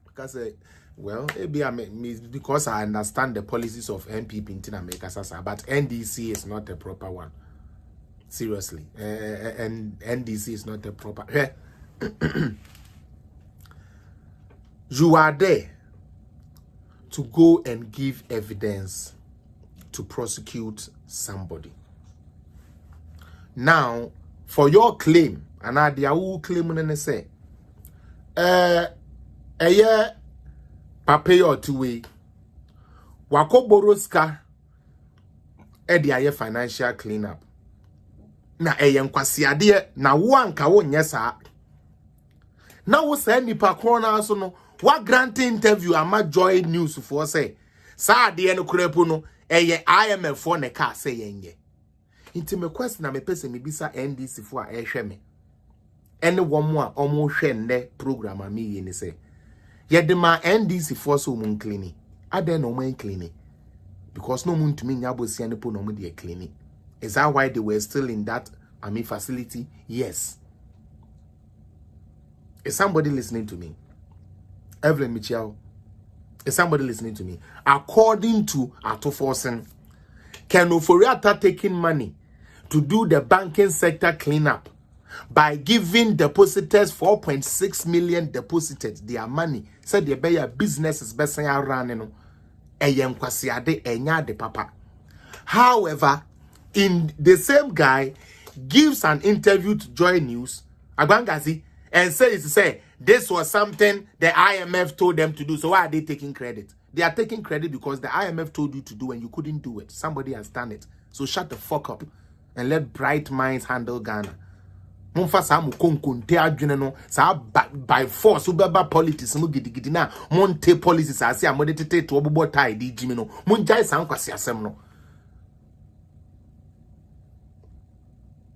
[SPEAKER 1] Because well, because I understand the policies of MPP in America, but NDC is not the proper one. Seriously. And NDC is not the proper. You are there to go and give evidence to prosecute somebody. Now, for your claim, and I will claim and say, a year pay or 2 way, wako boroska, a financial cleanup. Na kwasi ade na wo anka wo nyesa. Na wo say nipa corner so no. What grant interview ama Joy News for say sa de no krepo no IMF for ne ka say yenye. Inti me question na me pese me bisa NDC for a ehwe me. Any one more almost shende program a me in say. Yet the ma NDC for so moon cleaning. I then no man cleaning. Because no moon to me nyabo si anipo no media cleaning. Is that why they were still in that facility? Yes. Is somebody listening to me? Evelyn Michelle. Is somebody listening to me? According to Atoforsen, Ken Oforiatta taking money to do the banking sector cleanup by giving depositors 4.6 million deposited their money. Said the bear business is best running. De papa. However, in the same guy gives an interview to Joy News, Agbangazi, and say this was something the IMF told them to do. So why are they taking credit? They are taking credit because the IMF told you to do and you couldn't do it. Somebody has done it. So shut the fuck up and let bright minds handle Ghana. Monfa sa mu konkonte adwene no sa by force ubeba politics mu gidigidi na monte policies ase amode tete to obobo tie di jimi no monjai san kwase asem no.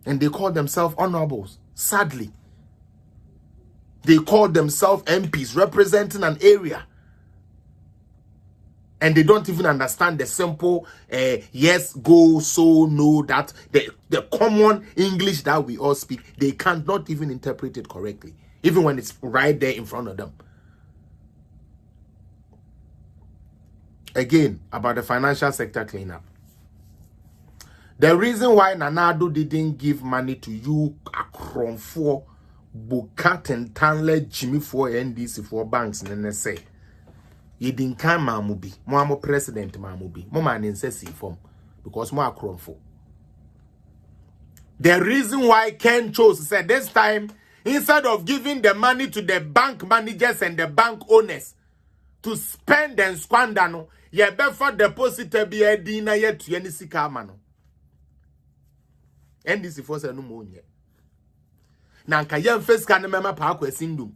[SPEAKER 1] And they call themselves honorables. Sadly, they call themselves MPs representing an area. And they don't even understand the simple yes, go, so, no, that the common English that we all speak. They cannot even interpret it correctly, even when it's right there in front of them. Again, about the financial sector cleanup. The reason why Nanado didn't give money to you, Akron for Bukat and Tanle, Jimmy for NDC for banks, and then say, you didn't come, Mamubi, Mamo President Mamubi, Mama and Incessi form, because more Akron for. The reason why Ken chose said this time, instead of giving the money to the bank managers and the bank owners to spend and squander, no, ye better deposit be a dinner yet to any sikamano. NDC force no more yet. Nanka yam face can mema park sindum.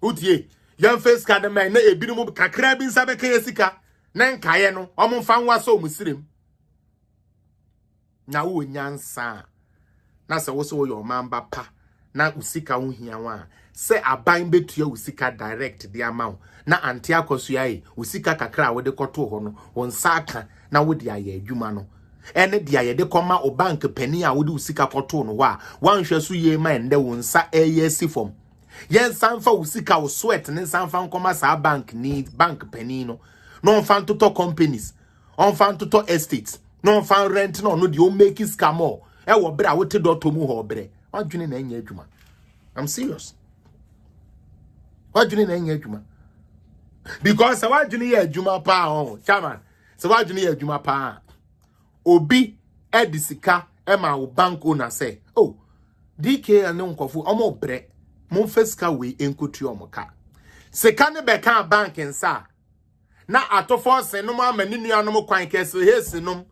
[SPEAKER 1] Utie, yam face can man na ebinumu kakra bin sabe sika. Nanka ye no, omo fanwa so muslim. Na wo nyansa. Na se wo so your mamba pa. Na usika wo hia wa. Se aban betua usika direct the amount. Na anti akosua yi, usika kakra wo de koto ho no, won saka na wo de aye adwuma no. Ene dia ye de koma o bank penny a wodi usika koto no wa wanhwe so ye ma ende wonsa ASC form yen sanfa usika o sweat ne sanfa nkoma sa bank need bank penny no no fan to companies on fan to estates no fan rent no de o make scam o e wo bra wote dot mu ho bre wadwene na anya adwuma. I'm serious. Wadwene na anya adwuma because wadwene ye adwuma pa o chairman so wadwene ye adwuma pa Obi edisika ema wo bank owner say, oh, DK ane nkofu omo bre mon feska we enkotu omoka. Seka ne beka bank nsa na atofo se no ma mani nuanom kwan kese hesi nom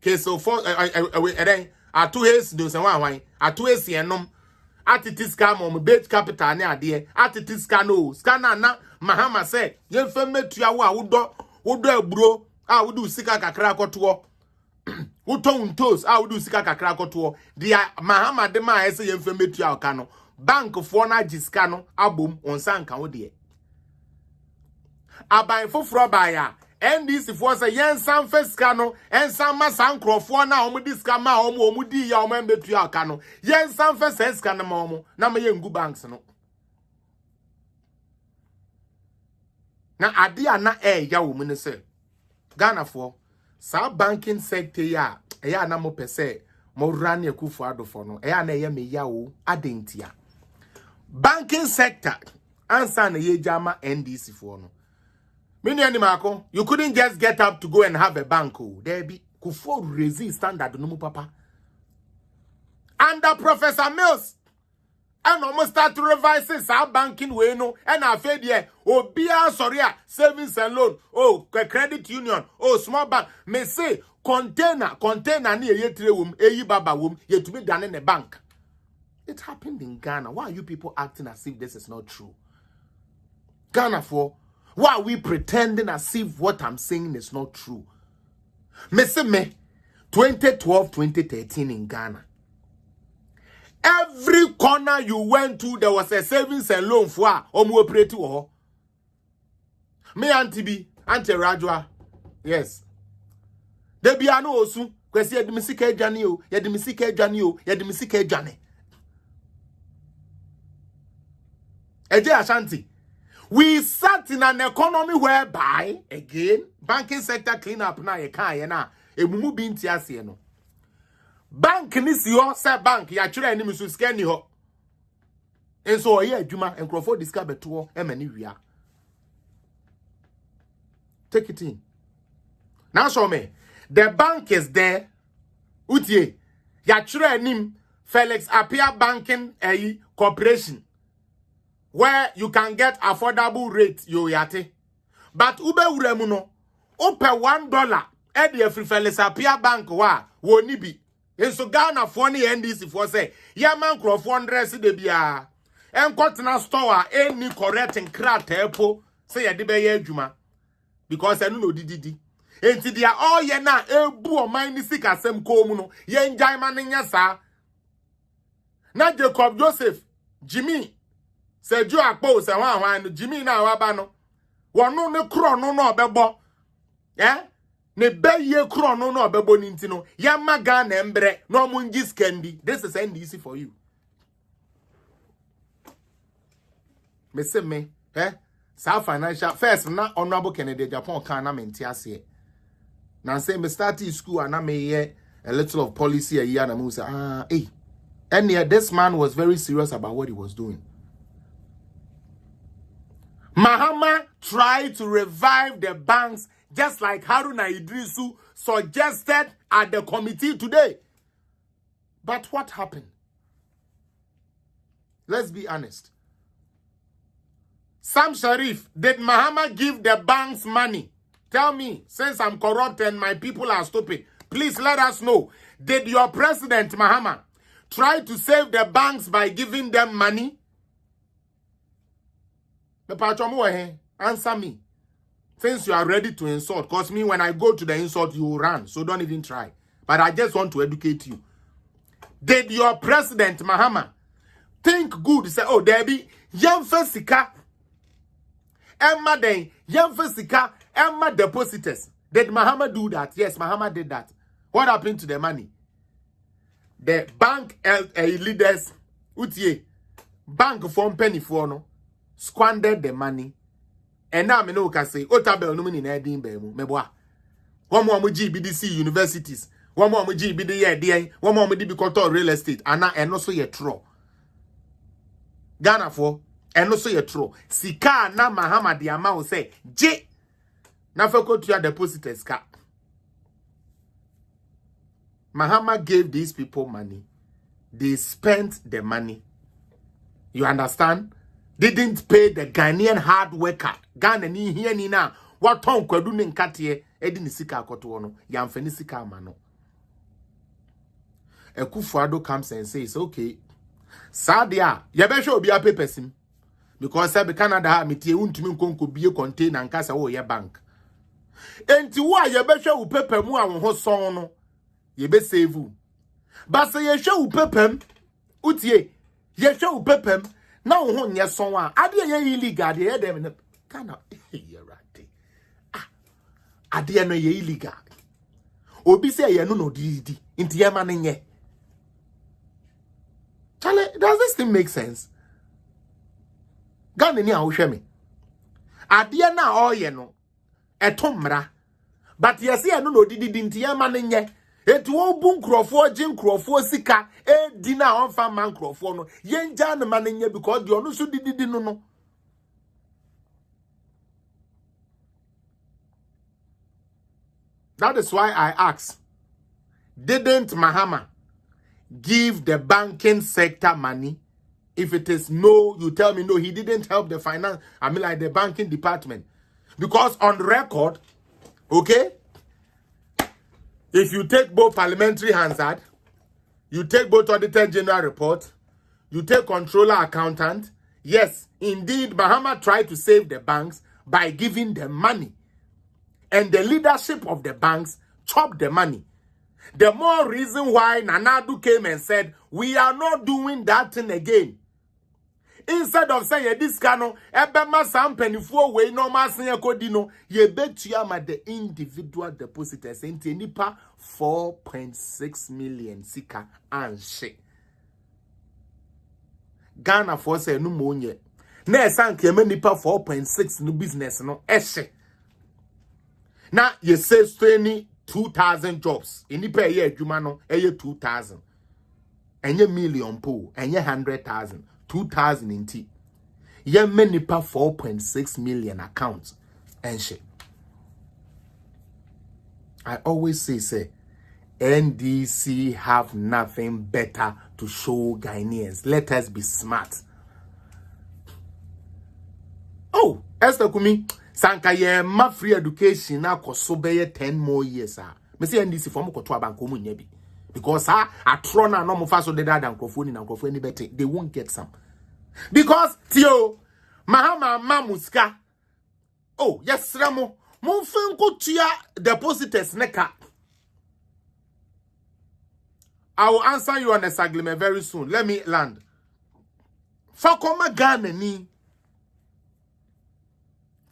[SPEAKER 1] kese fo eden atu hesi do se wan atu hesi enom atitiska mo base capital ne ade atitiska no scanner na mahama say yemfa metua wo a wodo aburo a wodu sika kakra koto Uton toes, I would do sika kakra koto. Dia Mahama de ma ese yemfe metua okano. Bank for na jiskano abum on sanka wo de. Aban foforo baya. NDC for say yen san feska no, en san ma san krofo na omu diska ma omu di ya omu metua okano. Yen san feska na ma omu na ma yengu banks no. Na adia na ya wo mu ne se. Ghana for sa banking sector ya na mo pese mo run Akufo Addo for no na me ya o adentia banking sector answer na ye jama NDC for no me ni animako you couldn't just get up to go and have a bank o there be Kufo resist standard no mu papa under Professor Mills and almost start to revise our banking way no and I fed ye obia sorry savings and loan credit union small bank may say container near ye wom baba wom ye to be done in a bank. It happened in Ghana. Why are you people acting as if this is not true? Ghana for why are we pretending as if what I'm saying is not true? Me say me 2012 2013 in Ghana. Every corner you went to, there was a savings and loan for operate to. Me Auntie B, Auntie Rajwa. Yes. They be ano osu. Kwesi yedimisike jani o. Yedimisike jani o. Yedimisike jani. Eje Ashanti. We sat in an economy whereby, again, banking sector clean up na ye kan ye na. Emumu binti asiye no. Bank ni si yo, se bank, ya chure ni misu ske ni ho. En so ye adwuma, enkrofo discover to emani wia. Take it in. Now show me. The bank is there. Utie. Ya chure nim Felix Apia Banking Corporation. Where you can get affordable rate yo yate. But ube uremuno. Ope $1. Edi free Felix Apia Bank wa nibi. En so Ghana for ni NDC for say. Ya man crofon dress de biya. En na store any correct and crat epo. Say ya dibe ye juma. Because I know didi. Enti dia all ye na ebu o man ni sika sem ko mu no. Ye njai man nya sa. Na Jacob Joseph, Jimmy. Se ju akpo se wan Jimmy na waba no. Wono ne kro no no obebo. Ne beye kro no no obebo ni ntino. Ya maga na embre no munji skendi. This is NDC for you. Me se me, South financial first na honorable Kennedy Japan can na menti ase. Na say me started school and I may a little of policy a year and I say and yeah, this man was very serious about what he was doing. Mahama tried to revive the banks just like Haruna Idrisu suggested at the committee today. But what happened? Let's be honest. Sam Sharif, did Mahama give the banks money? Tell me, since I'm corrupt and my people are stupid, please let us know. Did your president, Mahama, try to save the banks by giving them money? Answer me. Since you are ready to insult, because me, when I go to the insult, you will run. So don't even try. But I just want to educate you. Did your president, Mahama, think good? Say, oh, Debbie, young Fesika, Emma Day, young Fesika, Emma depositors. Did Mahama do that? Yes, Mahama did that. What happened to the money? The bank leaders, Utie, bank from penny for no, squandered the money. And now me no can say, Otabel no money na edin be mu meboa. One more GBDC universities, one more GBD ye one more be control real estate, and also ye tro. Ghana for and also ye tro. Sika na Mahama di amount say J. Na feko to your depositors ka. Mahama gave these people money. They spent the money. You understand? They didn't pay the Ghanaian hard worker. Ghana ni here ni na. What ton kwadu ni nkatiye. Edi ni sika akoto ono. Yamfeni sika amano. Ekufuado comes and says, okay. Sadia. Yabesho obi a pepesim. Because sabi Canada ha mitie untumi nkonko biye container nkasa wo ye bank. Enti wa yabesho u pepe mu a wo ho son no. Yebe save. But say ye show pepem. Utie. Ye show pepem. Now ho nye son a ade ye illegal de dem kana ye rate ade no ye illegal obi say ye no didi nti ye ma nye Charlie, does this thing make sense? Gane ni a wo hwe me ade na o ye no etomra but ye say no didi nti ye ma nye etu obu nkrofo agin nkrofo sika di na onfa man nkrofo no yenja na manenya because the onu so didi no. That is why I ask, didn't Mahama give the banking sector money? If it is no, you tell me no, he didn't help the finance, I mean like the banking department. Because on record, okay, if you take both parliamentary Hansard, you take both Auditor General report, you take Controller Accountant, yes, indeed, Mahama tried to save the banks by giving them money. And the leadership of the banks chopped the money. The more reason why Nanadu came and said, we are not doing that thing again. Instead of saying this cano, ebema sam penifo way no massinya kodino, ye bet you am at the individual depositors in nipa 4.6 million sika and shit. Ghana for say no money. Na sank ye nipa 4.6 no business no eshe. Na ye say 22,000 jobs. In nipa ye adwuma no eye 2,000. Enye million po, enye 100,000. 2,000 in T. Ye menipa 4.6 million accounts. And shit. I always say, NDC have nothing better to show Ghanaians. Let us be smart. Oh, Esther Kumi, Sanka ye ma free education na kosobeye 10 more years. Me say NDC for mo koto abanko mu nyabi. Because a trona no mo faso de dada nkrofoni na nkrofoni bete, they won't get some. Because tio mahama mamuska. Oh, yes ramo. Mon fenko tia depositors neka. I will answer you on a segment very soon. Let me land. Fakoma Ghana ni.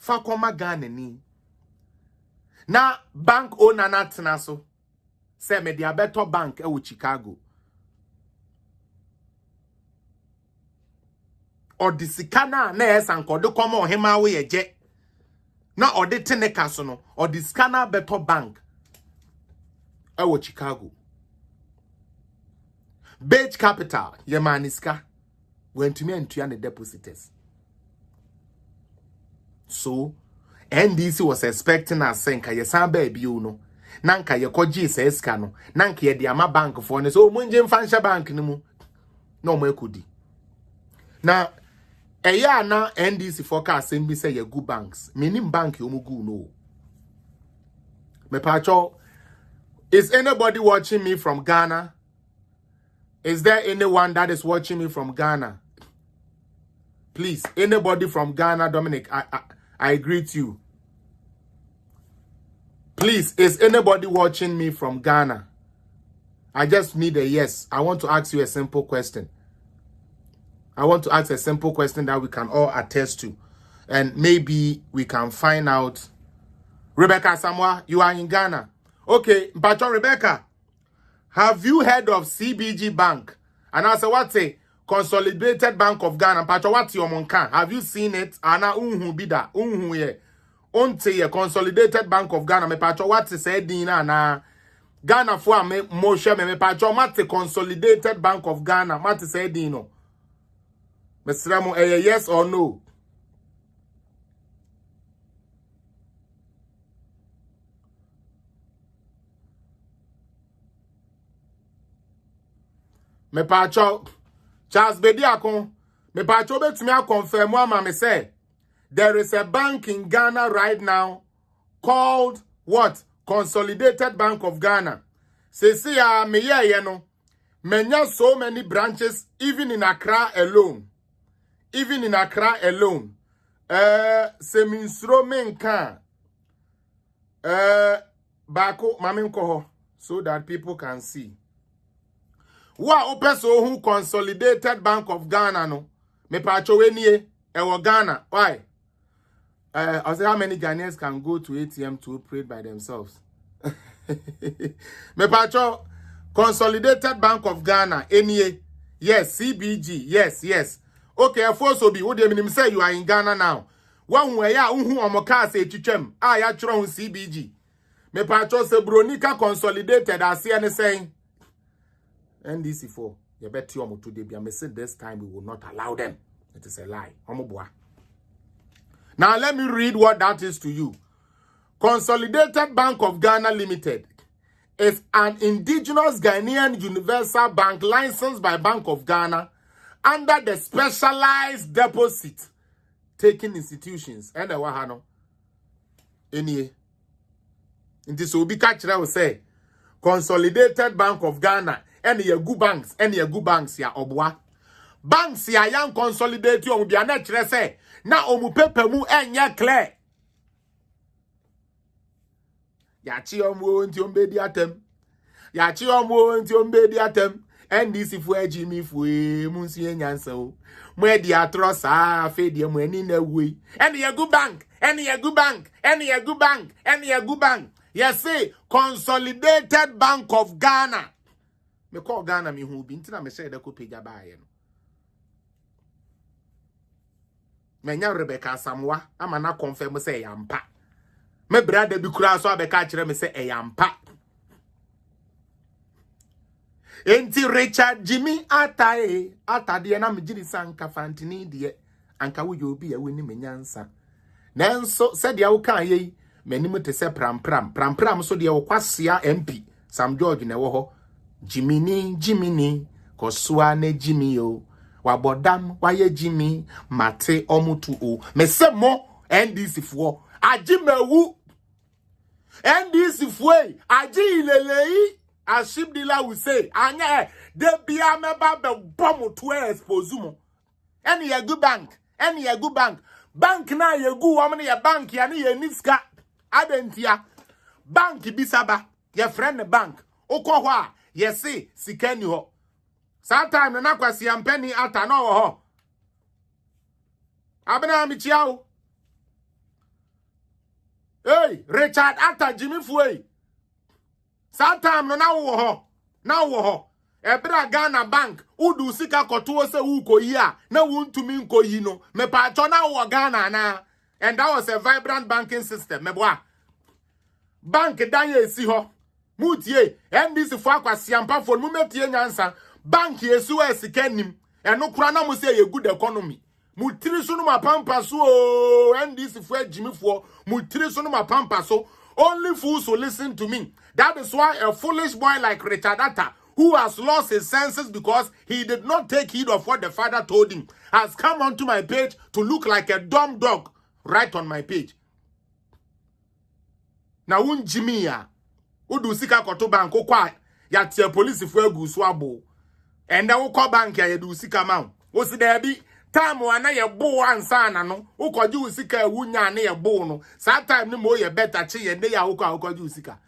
[SPEAKER 1] Fakoma Ghana ni. Na bank owner na tinaso. Say me dia better bank e Chicago. Or the scanner na esanko do komo hema we eje. Na or the teneka so no or the scanner better bank e Chicago. Beige capital ye maniska went to me and the depositors. So NDC was expecting us saying ka ye san baby you know. Nanka ye koji se no nanka ye diama bank for ne so munje mfansha bank ni mu no mo ekudi na eya na NDC forecast bi say ye good banks minim bank yo mu gu no me pacho. Is anybody watching me from Ghana? Is there anyone that is watching me from Ghana? Please, anybody from Ghana, Dominic, I greet you. Please, is anybody watching me from Ghana? I just need a yes. I want to ask you a simple question. I want to ask a simple question that we can all attest to. And maybe we can find out. Rebecca Samoa, you are in Ghana. Okay, Mpacho Rebecca, have you heard of CBG Bank? And I said, what's a Consolidated Bank of Ghana? Mpacho, what's your monkan? Have you seen it? Ana unhu bida, unhu ye. Onte ye Consolidated Bank of Ghana. Me pacho, what's a say dina na Ghana for me moshe me pacho, what's a Consolidated Bank of Ghana? What's a say dino? Mr. Ramo, yes or no? Me pacho Charles Bediakon, me pacho bet me a confirm one me say there is a bank in Ghana right now called what? Consolidated Bank of Ghana. See ya me ye no. Menya so many branches even in Accra alone. Even in Accra alone. Seminsro menka. Bako maminko so that people can see. Wa opeso who Consolidated Bank of Ghana no. Me pacho wenye ewo Ghana. Why? I say how many Ghanaians can go to ATM to operate by themselves? Me pacho Consolidated Bank of Ghana. NA. Yes, CBG. Yes. Okay, so be what they say you are in Ghana now. One way ya unhu omoka say chichem. Ya chron CBG. Me pacho se bronika Consolidated as saying NDC4, you bet you to be a message this time we will not allow them. It is a lie. Now let me read what that is to you. Consolidated Bank of Ghana Limited is an indigenous Ghanaian universal bank licensed by Bank of Ghana under the specialized deposit taking institutions. And wahano. Any. In this will be catcher will say Consolidated Bank of Ghana. Any good banks, ya obwa. Banks ya yang consolidate you be an say. Na omu pepe mu enye clear. Ya chi omu nti ombedi atem. ya chi omo nti ombe di atem NDC fu eji mi fu munsi enyansa o mo e di atro sa afi di mo ani na wui ene ye good bank ene ye good bank ene ye good bank ene ye good bank yes say Consolidated Bank of Ghana me call Ghana me hu bi ntina me say da ko page abaye no me nya Rebecca Samwa ama na confirm say yampa me brother bi kura so abeka kire me say yampa enti Richard Jimmy atae atade na me giri sanka fantini de anka wo obi a woni menyansa nanso se de wo kan ye manim te se pram so de wo kwasea MP Sam George na wo ho Jimmy kosua na Jimmy yo wabodam waye Jimmy mate omutu o me se mo NDC fo ajimawu NDC fo aji ilelei Ashibdila will say, Anya, de bia meba be bomb to expose mo. Any a good bank, any a good bank. Bank na ye good woman, ya bank, ya ni ye niska. Adentia. Bank bisaba, your friend the bank. Okwa, ye see, sikeni ho. Sometime na kwa si ampeni ata no ho. Abena michiao. Hey, Richard ata Jimmy Fue. Sometime no now wo ho ebra Ghana bank udu sika koto se uko yi a na wuntumi nko yi no me pa cho na wo Ghana na and that was a vibrant banking system me boa bank dan ye si ho mutie NDC fo akwasiampa fo mu metie nyansa bank yesu esika nim eno kura na mo se ye good economy mutiri so no mapampa so NDC fo agimi fo mutiri so no mapampa so only fools will listen to me. That is why a foolish boy like Richard Atta, who has lost his senses because he did not take heed of what the father told him, has come onto my page to look like a dumb dog right on my page. Now, Jimmy ya, udu sika koto banko kwa ya tia police fwe gu swabo. And then uko bank ya yedu sika mau. Osi debi, time wana ye bo ansana no ukoji usika wunya ne ye bo no sa time ni mo ye better chi ye ne ya ukoji usika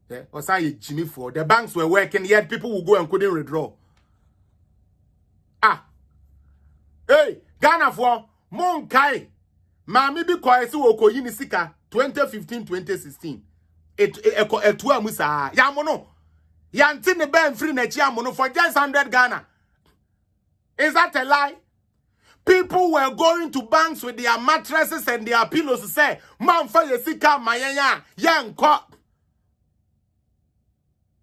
[SPEAKER 1] yeah osa ye Jimmy for the banks were working yet people will go and couldn't withdraw hey Ghana for mon kai mami bi ko ese wo koyi ni sika 2015 2016 etu amusa ya mono ya ntine ben free na chi amono for just 100 Ghana. Is that a lie? People were going to banks with their mattresses and their pillows to say, man, for your sika, mayanya, young cock.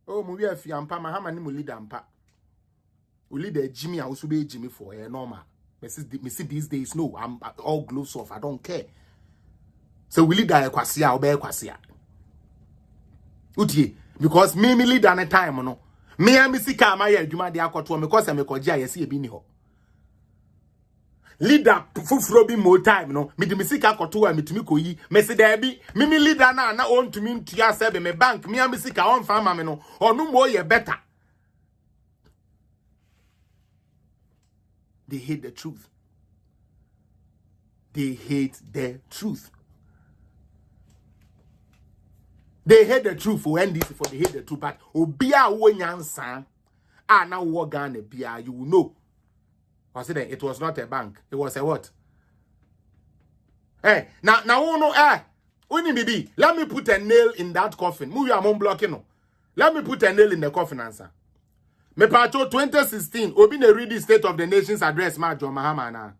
[SPEAKER 1] Oh, movie if yampa, my hammer, ni leader ampa. We lead a Jimmy, I also be Jimmy for a normal. Me see these days, no, I'm all gloves off, I don't care. So we lead a kwasia, obey kwasia. Uti, because me lead an a time, no. Me and Missika, my Juma de Aquatua, because I'm a Koja, I see a bini ho. Leader, Fufrobi more time, no. Me the Missika Kotua, me to me koi, Messi Debbie, Mimi leader na own to me to yourself, me bank, me and Missika on farm, no, or no more, ye better. They hate the truth. They hate the truth. They hate the truth for NDC for they hate the truth, but obia wenyansa now wo Ghana bia you will know. Was it was not a bank, it was a what? Hey, now Bibi, let me put a nail in that coffin. Move your mom blocking no. Let me put a nail in the coffin answer. Me pato 2016, obi ne read the State of the Nation's address, Majo Mahamana.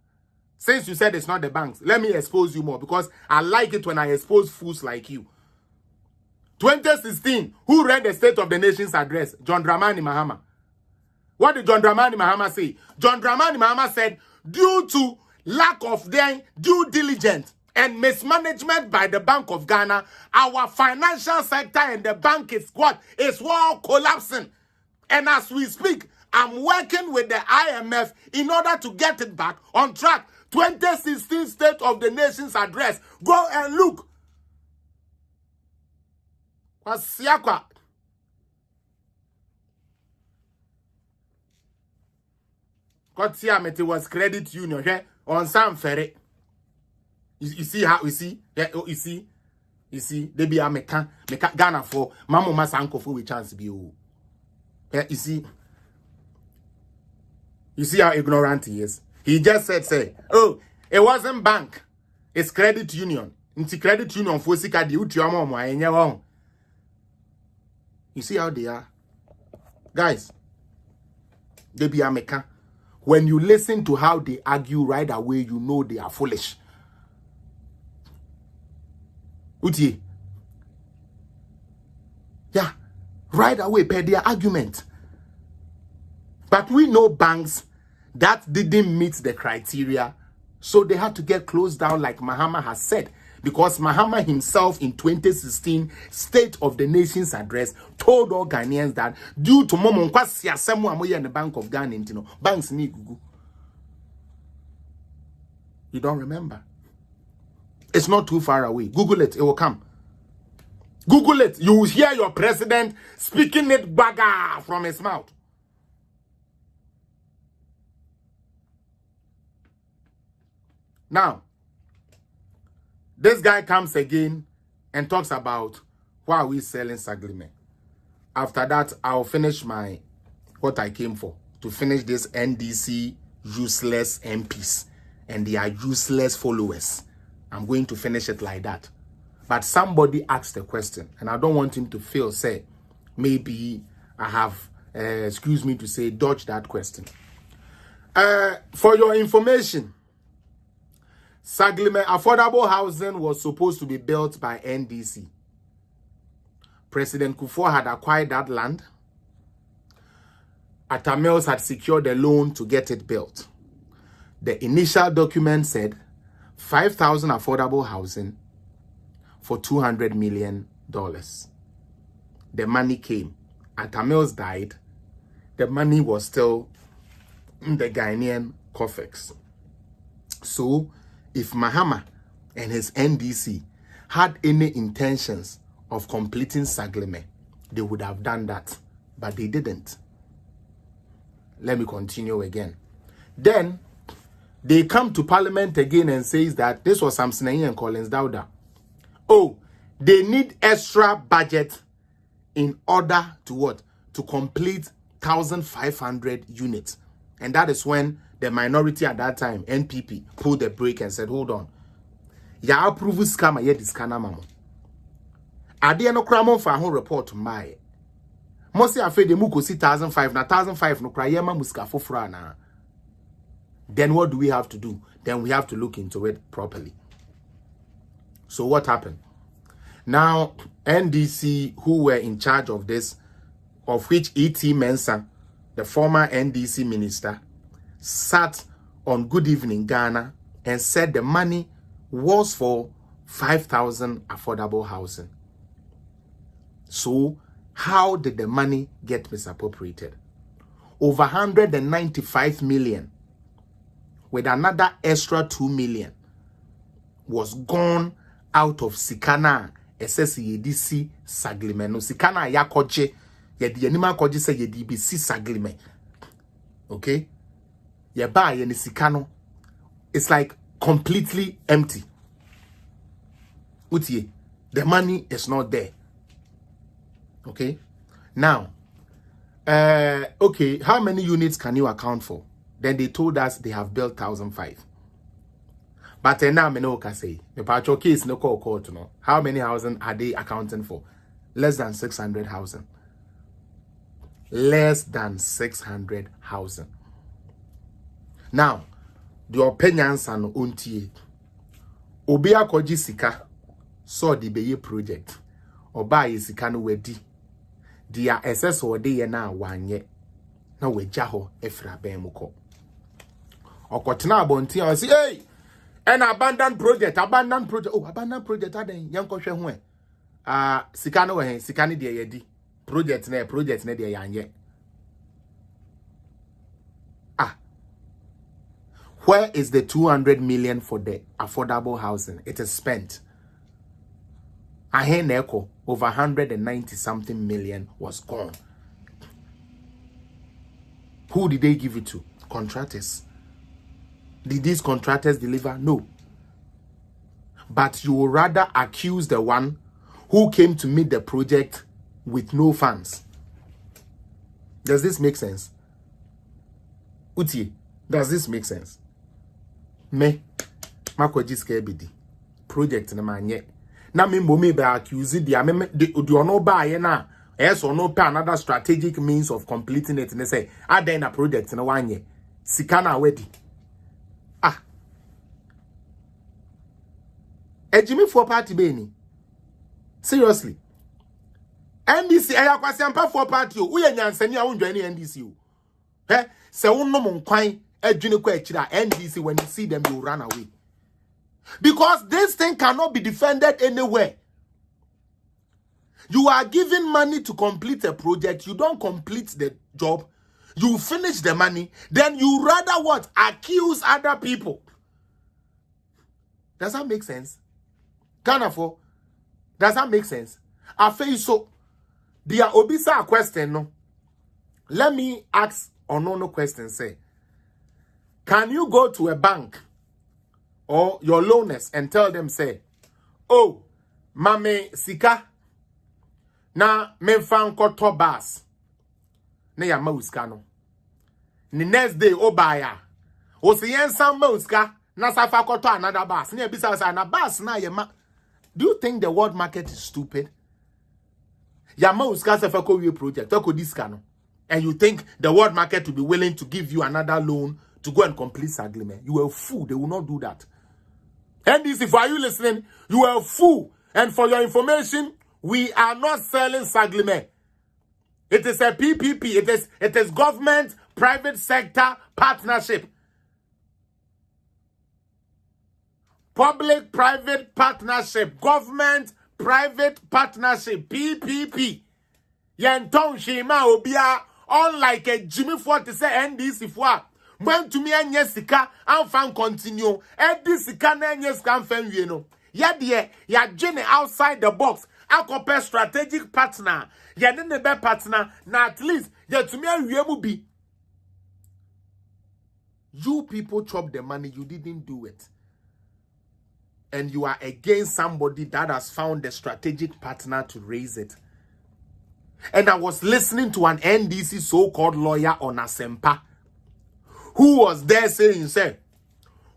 [SPEAKER 1] Since you said it's not the banks, let me expose you more because I like it when I expose fools like you. 2016, who read the State of the Nation's address? John Dramani Mahama. What did John Dramani Mahama say? John Dramani Mahama said, due to lack of their due diligence and mismanagement by the Bank of Ghana, our financial sector and the bank is what? Is all collapsing. And as we speak, I'm working with the IMF in order to get it back on track. 2016 State of the Nation's address. Go and look. Kwasiakwa. Kotiamete was credit union here on Sam Ferry. You see how we see? Yeah, you see? You see, they be a meka Ghana for Mamo Masanko for we chance be you. You see how ignorant he is. He just said, say, oh, it wasn't bank, it's credit union. It's credit union for sika di uti omo enye won. You see how they are, guys. They be a meka. When you listen to how they argue right away, you know they are foolish. Uti. Yeah, right away, per their argument. But we know banks that didn't meet the criteria, so they had to get closed down, like Mahama has said, because Mahama himself in 2016 State of the Nation's address told all Ghanaians that due to Momo Nkwasi Asemu Amoye and the Bank of Ghana, banks need Google. You don't remember? It's not too far away. Google it, it will come. Google it. You will hear your president speaking it baga from his mouth. Now, this guy comes again and talks about why are we selling Saglime. After that, I'll finish what I came for, to finish this NDC useless MPs and their useless followers. I'm going to finish it like that. But somebody asked a question, and I don't want him to feel, say, maybe I have, excuse me to say, dodged that question. For your information, Saglime affordable housing was supposed to be built by NDC. President Kufuor had acquired that land. Atamils had secured a loan to get it built. The initial document said 5,000 affordable housing for $200 million. The money came. Atamils died. The money was still in the Ghanaian coffers. So, if Mahama and his NDC had any intentions of completing Saglime, they would have done that, but they didn't. Let me continue again. Then, they come to Parliament again and says that this was Samson and Collins Dauda. Oh, they need extra budget in order to what? To complete 1,500 units. And that is when the minority at that time, NPP, pulled the brake and said, hold on. Ya approve scammer yet this kana mamo. Ade no kramon for a report to my. Most afraid the muko see 1,500 na 1,500 no cry yema muska for na. Then what do we have to do? Then we have to look into it properly. So what happened? Now, NDC, who were in charge of this, of which E.T. Mensah, the former NDC minister, sat on Good Evening Ghana and said the money was for 5,000 affordable housing. So, how did the money get misappropriated? Over 195 million, with another extra 2 million, was gone out of Sikana SSEDC Saglime. No, Sikana Yakoje, Yedi Anima Koje say Yedi BC Saglime. Okay? Yeba Yeni Sikano. It's like completely empty. Utie, the money is not there. Okay? Now, okay, how many units can you account for? Then they told us they have built 1,005. But now me no can say the patrol case no call court no. How many housing are they accounting for? Less than 600 housing. Less than 600 housing. Now, the opinions and untie. Obia koji sika saw the Beye project. Oba is sika no wedi. Dia SS or de na wanye. Na we jaho efra ben muko. Okotena abonti I say hey. An abandoned project. Oh, abandoned project. Aden yanko hwe ho. Sika no we sika ne de yedi. Project ne de yanye. Where is the 200 million for the affordable housing? It is spent. Aheneko over 190 something million was gone. Who did they give it to? Contractors. Did these contractors deliver? No. But you will rather accuse the one who came to meet the project with no funds. Does this make sense? Uti, does this make sense? Me, makwaji skebidi. Project na manye. Na me be accuse the ono ba ye na. Yes or no pay another strategic means of completing it. And they say, then a project in 1 year. Sikana wedi. Jimmy for party beni. Seriously. NDC aya kwasempa for party o. Uye nyansani a unjo any NDC o. Se unno mo nkwan adwene kwa akira NDC when you see them you run away. Because this thing cannot be defended anywhere. You are giving money to complete a project, you don't complete the job, you finish the money, then you rather what? Accuse other people. Does that make sense? Kanafo, does that make sense? I feel so. There obisa a question, no? Let me ask no question, say. Can you go to a bank or your loaners and tell them, say, oh, mame sika, na me fan koto bas, na ya mauska no. The next day, obaya, o si yen san mauska, na safa koto another bas, na bisa sa na bas na ye ma. Do you think the world market is stupid? Yamauska Safako project, no? And you think the world market will be willing to give you another loan to go and complete agreement? You are a fool. They will not do that. NDC, for you listening, you are a fool. And for your information, we are not selling agreement. It is a PPP. It is government private sector partnership. Public-private partnership, government-private partnership, PPP. Yenton shima obia, unlike a Jimmy Ford to say NDC for. When to me and yesika, and fan continue. Edisika na yesika and fan you know. Yadie, ya journey outside the box. I compare strategic partner. Ya nene be partner. Na at least, ya to me and you be. You people chop the money, you didn't do it. And you are against somebody that has found a strategic partner to raise it. And I was listening to an NDC so-called lawyer on Asempa, who was there saying, say,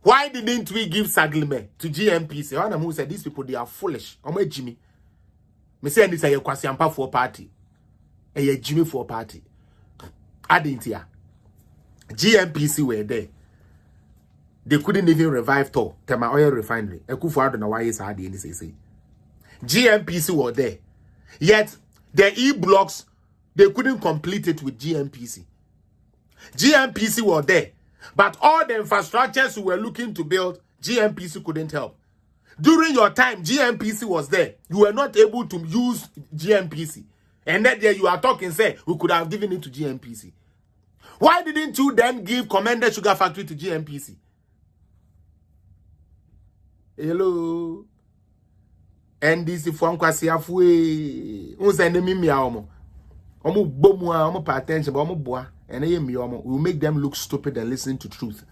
[SPEAKER 1] why didn't we give Saglime to GMPC? One of who said, these people, they are foolish. I'm a Jimmy. Me say, this is a Kwasiampa for party. A Jimmy for party. I didn't hear. GMPC were there. They couldn't even revive Tema Oil Refinery. Ekufuado na why is hard in NDC. GMPC were there. Yet, the E-blocks, they couldn't complete it with GMPC. GMPC were there. But all the infrastructures we were looking to build, GMPC couldn't help. During your time, GMPC was there. You were not able to use GMPC. And that day you are talking, say, we could have given it to GMPC. Why didn't you then give Commander Sugar Factory to GMPC? Hello. NDC for Kwasi Afwe. Unse mi aomo. Omo bomu a omo pay attention but omo boa. And mi omo. We will make them look stupid and listen to truth.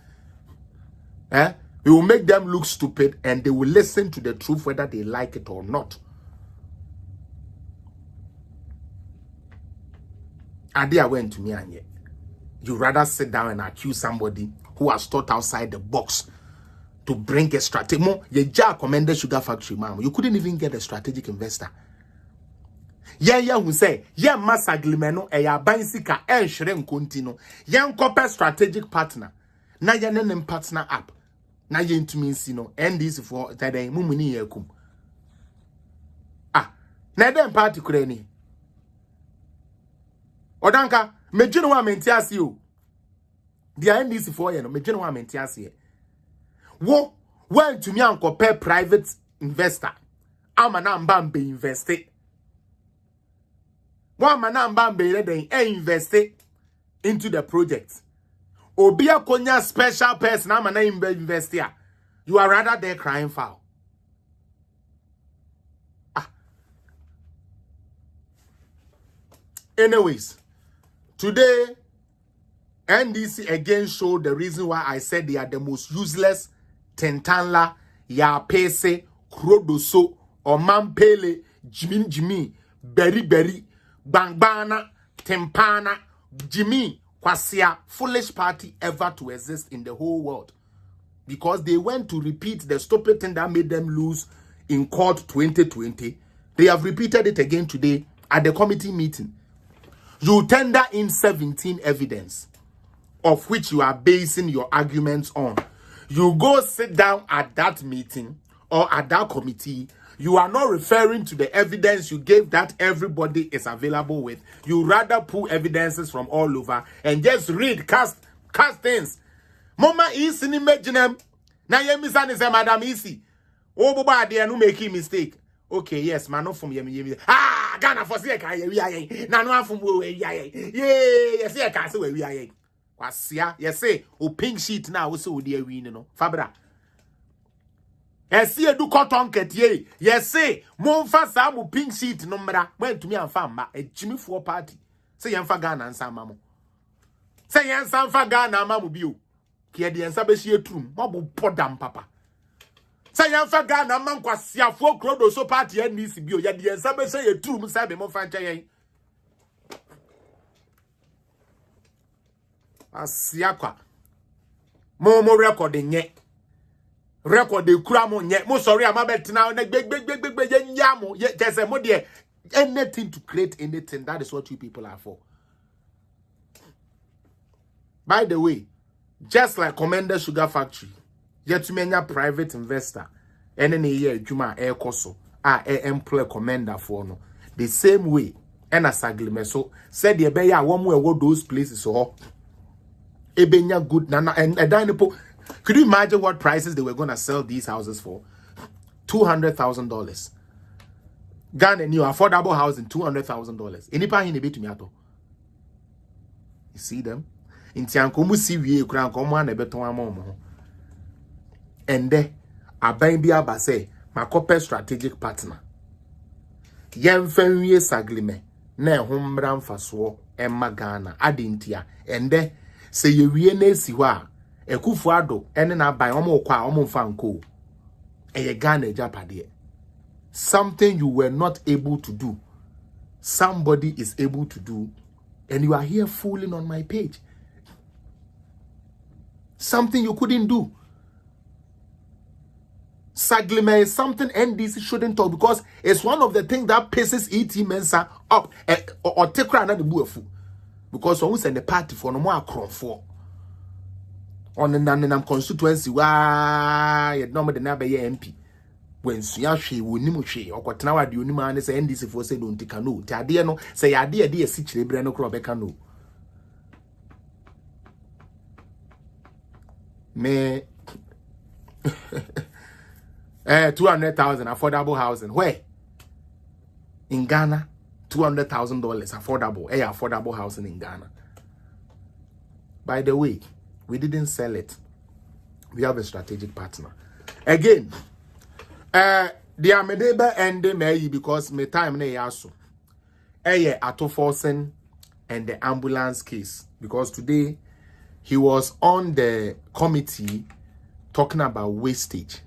[SPEAKER 1] We will make them look stupid and they will listen to the truth whether they like it or not. Adia went to me and yet. You rather sit down and accuse somebody who has thought outside the box to bring a strategy. You just commended Sugar Factory, ma'am. You couldn't even get a strategic investor. Who say, massa glimeno, ya bansika, shrem continue. Corporate strategic partner. Na name partner up. Na into me, and this for today, mumuni yakum. Na dem party kureni. Odanka, mejino wa mentiasi you. The NDC for you, mejino wa mentiasi. Wo went to me and compare private investor. I'm an ambambe invested. One man ambambe then invested into the project. Obia konya special person. I'm an investor. You are rather there crying foul. Anyways, today NDC again showed the reason why I said they are the most useless. Tentanla, ya pese, krodoso, or mampele, Jimmy, Berry, Bangbana, Tempana, Jimmy, Kwasia, foolish party ever to exist in the whole world. Because they went to repeat the stupid thing that made them lose in court 2020. They have repeated it again today at the committee meeting. You tender in 17 evidence of which you are basing your arguments on. You go sit down at that meeting or at that committee. You are not referring to the evidence you gave that everybody is available with. You rather pull evidences from all over and just read, cast things. Mama is in imagine. Now you miss Madam Easy. Oh, Boba, they are no making mistake. Okay, yes, man, not from Yemi. Ah, Ghana for say, Nano from Yay, yes, I can't say where we are. Kwasia, yes, say, oh, pink sheet now, so dear, we know. Fabra. Yes, do cotton cat, ye, yes, say, more fast, I'm pink sheet, no matter. Went to me and found a Jimmy for party. Say, I'm for Ghana and some mamma. Say, I'm some for Ghana, mamma, you. Kia the Sabashi true, Mabu Podam, papa. Say, I'm for Ghana, man, Kwasia, 4 crowd so party, NDC, you, yet the Sabashi true, Musabe, more fancy. Asiakwa mo recording ye record the kramo ye mo sorry am abet now na big yamo ye just mo there anything to create anything. That is what you people are for. By the way, just like Commander Sugar Factory, yet to many private investor any year juma air koso employ commander for no the same way and as agreement said the beya one way what those places so Ebenya good nana and could you imagine what prices they were gonna sell these houses for? $200,000. Ghana new affordable housing, $200,000. Any in a bit to me. You see them? In Tiankomu CV, Kran Command a beton among. And there, a baby abase, my corporate strategic partner. Yen Fenye Saglime, ne Humbram Faswo, Emma Ghana, Adintia, and there. Say you really see wa Ekufuado and na by omo fanko e Ghana japade. Something you were not able to do, somebody is able to do, and you are here fooling on my page. Something you couldn't do. Saglime is something NDC shouldn't talk because it's one of the things that pisses ET Mensa up or take her another buafu. Because when we send the party for no more crop for on the Nanam constituency, why you know the Nabe MP when Suyashi will Nimushi or what now do you man is NDC for say don't take a no. Tadiano say idea dear sitch Breno Crobecano. Me 200,000 affordable housing. Where? In Ghana. $200,000 affordable housing in Ghana. By the way, we didn't sell it. We have a strategic partner. Again, the Amedeba and me because my time ne yaso. Ato Forsen and the ambulance case because today he was on the committee talking about wastage.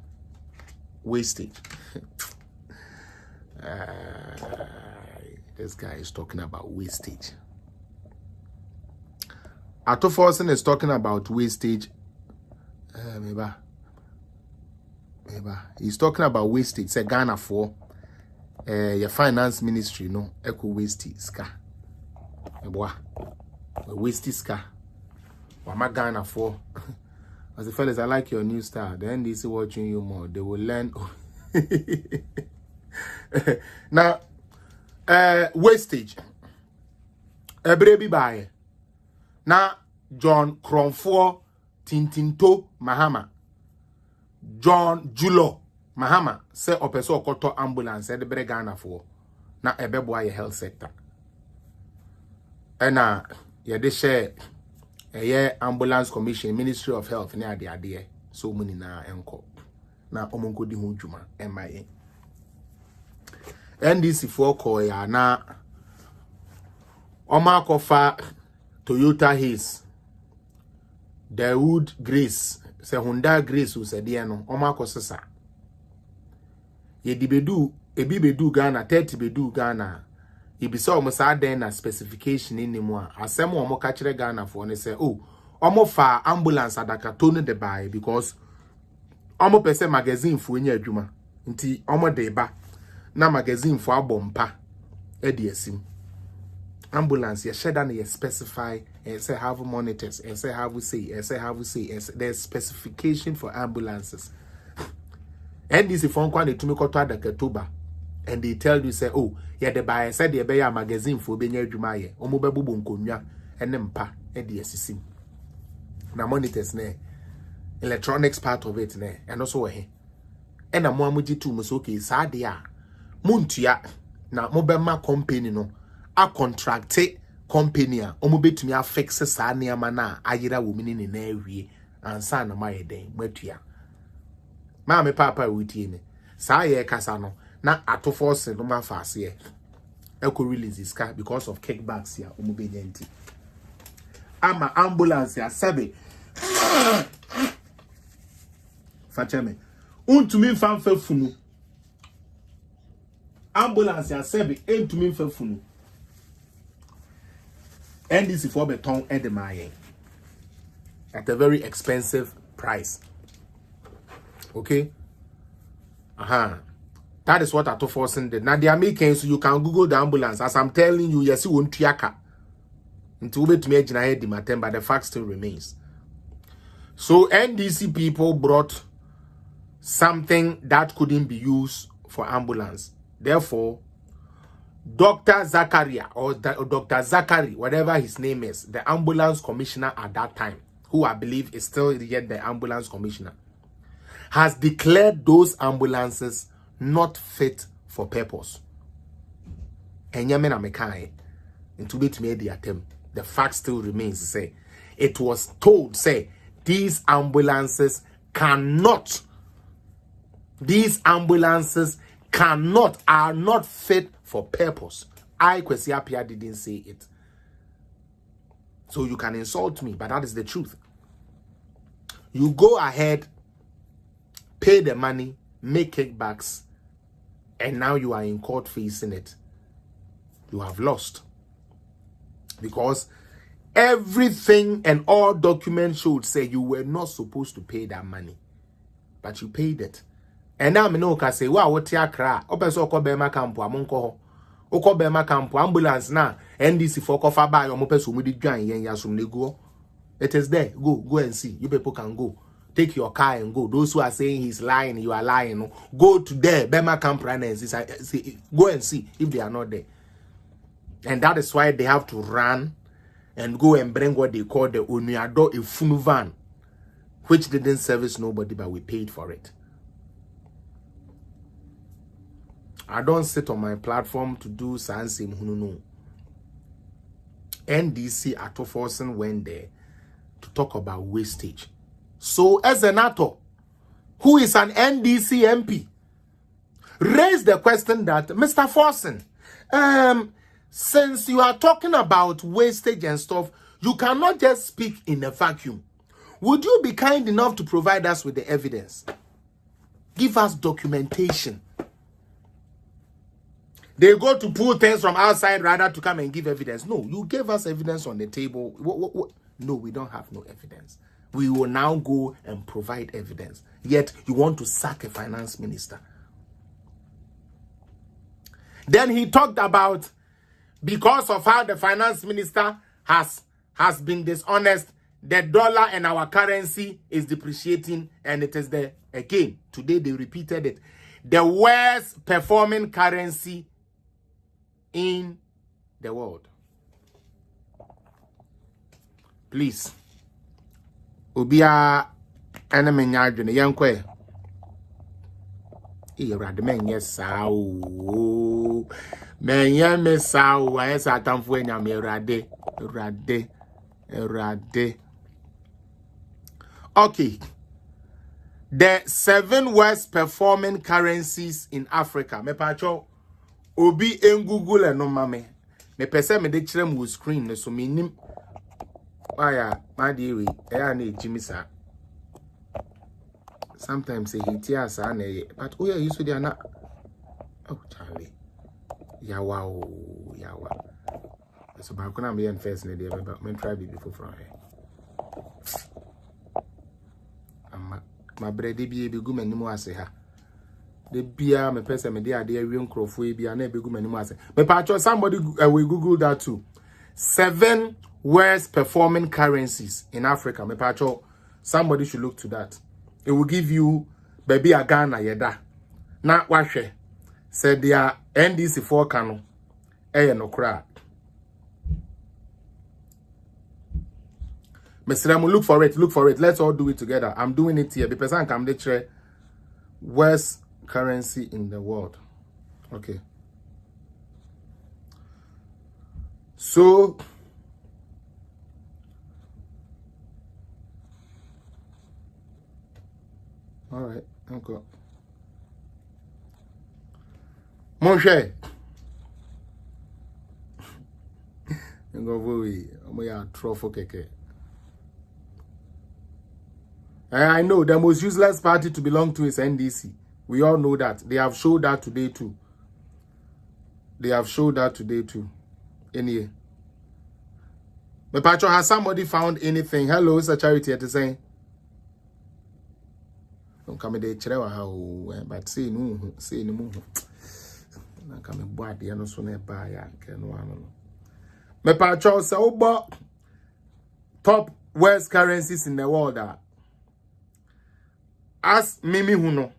[SPEAKER 1] This guy is talking about wastage. Ato Forsen is talking about wastage. Maybe. He's talking about wastage. Say Ghana for your finance ministry, no, echo wastage ska. Wastage ska. Wama Ghana for. As the fellas, I like your new style. The NDC watching you more. They will learn. Now. Wastage. Baby by now John Cronfor Tintinto Mahama John Julo Mahama say opeso koto ambulance e de Ghana for na ebeboa ye health sector na ye de share ambulance commission Ministry of Health na ade so muni na enko na omonko di ho dwuma MIA NDC for koya na Oma kofa Toyota Hills Dawood Grace se Honda Grace usede no Oma kosesa ye dibedu ebi be do Ghana 30 be do Ghana ibi say omo sa den na specification ni mu a asem omo ka kire Ghana for ne say oh omo fa ambulance adaka to no de buy because omo pese magazine fu nya adwuma nti omo de ba na magazine fu abompa e de asim ambulance ye sheda na ye specify and say have monitors and say have we say and say have we say and there's specification for ambulances. NDC phone kwa to me koto adakatoba and they tell you say oh yeah the buy said the be magazine for benya adwuma ye omo be bubu nkonwa ene mpa e de asisim na monitors ne electronics part of it ne and also he and na mo amuji tu mo so okay sa de a muntua na mo be ma company no a contracte company a omo betumi a fix sa ne ama na ayira wo mini ne na awie ansa na ma yeden matua ma me papa wutie ne sa ye kasa no na ato force no ma fa ase e ko release iska because of kickbacks ya omo be nyanti ama ambulance ya sabe facheme untumi mfa funu ambulance ya sabe entumi mfa funu NDC for beton edemaye at a very expensive price. Okay? That is what Ato Forcing did. Now they are making so you can Google the ambulance. As I'm telling you, yes, you won't tiaka. Until we to make the but the fact still remains. So NDC people brought something that couldn't be used for ambulance. Therefore, Dr. Zakaria or Dr. Zakari, whatever his name is, the ambulance commissioner at that time, who I believe is still yet the ambulance commissioner, has declared those ambulances not fit for purpose. And Yamena Mekai, and to it made the attempt. The fact still remains to say it was told, say, these ambulances cannot, are not fit for purpose. I Kwesi Appiah didn't say it. So you can insult me, but that is the truth. You go ahead, pay the money, make kickbacks, and now you are in court facing it. You have lost. Because everything and all documents should say you were not supposed to pay that money. But you paid it. And now me no can say, wow, what ya cry? Open so call Bema Campo, Amonco. Oko Bema Campo, ambulance now. NDC for cover by your mopes who did join yen yasum go. It is there. Go and see. You people can go. Take your car and go. Those who are saying he's lying, you are lying. Go to there. Bema Campo and go and see if they are not there. And that is why they have to run and go and bring what they call the Oniado a funu van, which didn't service nobody, but we paid for it. I don't sit on my platform to do Sansim Hununu. NDC Ato Forcing went there to talk about wastage. So as an Ato, who is an NDC MP, raised the question that, Mr. Forcing, since you are talking about wastage and stuff, you cannot just speak in a vacuum. Would you be kind enough to provide us with the evidence? Give us documentation. They go to pull things from outside rather to come and give evidence. No, you gave us evidence on the table. What? No, we don't have no evidence. We will now go and provide evidence. Yet you want to sack a finance minister. Then he talked about because of how the finance minister has been dishonest, the dollar and our currency is depreciating, and it is the again today they repeated it, the worst performing currency in the world. Please, Ubia enemy nyadwene yankwe. Radman yes sao. Men yame sao yes atamfu enyame rade. Okay. The 7 worst performing currencies in Africa. Me pacho obi en Google e no mame. Me pese me de kire mu screen so me nim. Aya, my dear, e na Jimmy sir. Sometimes he tears and but oh yeah, you so they are not. Oh, Charlie. Yawa, yawa. So, I'm going to be in first in the day, but I'm try before Friday. My bread, be good and no say her. The beer, my person, my dear, real crowfoy be an able good and but patch somebody will Google that too. 7 worst performing currencies in Africa. My patch somebody should look to that. It will give you baby a Ghana yeda. Not washe. Said they are NDC 4 cano. No cry. Mr. Ramo, look for it. Let's all do it together. I'm doing it here. Because I come the worst currency in the world. Okay. So all right, okay. Mon cher. I know the most useless party to belong to is NDC. We all know that. They have showed that today too. Anyway. But Pacho, has somebody found anything? Hello, it's a charity at the saying. Don't come de cherewa how but say no na come board ya no so na ba ya ke no ano. Me Pacho say obo top worst currencies in the world as mimi hu no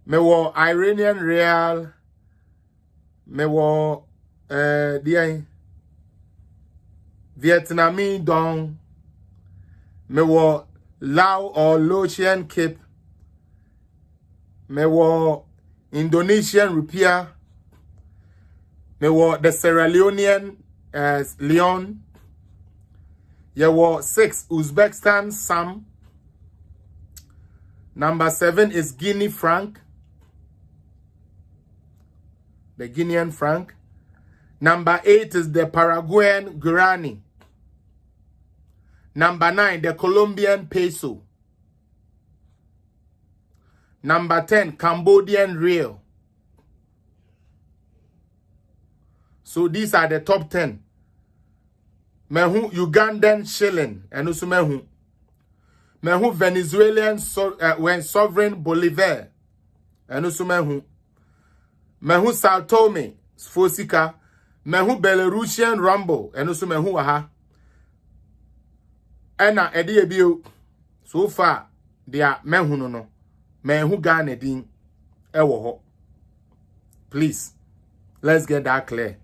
[SPEAKER 1] me wo Iranian real, me wo Vietnamese dong, me wo Lao or Laotian kip, me wo Indonesian rupiah, me wo the Sierra Leonean leon, ye wo 6 Uzbekistan sam. Number 7 is Guinea franc. The Guinean franc. Number 8 is the Paraguayan guarani. Number 9, the Colombian peso. Number 10, Cambodian riel. So these are the top 10. Mehu Ugandan shilling. And also mehu Venezuelan sovereign Bolivar. And also mehu Sao Tome Fosika. Mehu Belarusian rumble. And also mehu aha. Ena edi ebio. So far they are mehu no. Mehu Ghana din ewo ho. Please, let's get that clear.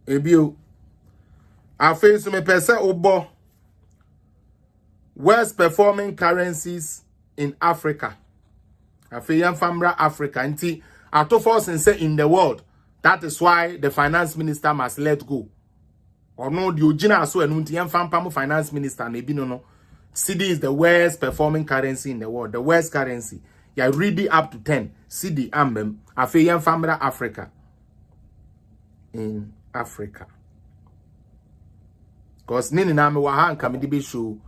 [SPEAKER 1] Ebio. Afe so me pese obo. Worst performing currencies in Africa. African Famra Africa. Nti atofos and say in the world. That is why the finance minister must let go. Or no, the original so and Unti finance minister maybe no. CD is the worst performing currency in the world. The worst currency. Yeah, read it up to 10. CD ambem. African Famra Africa. In Africa. Because nini na me waha nka me show.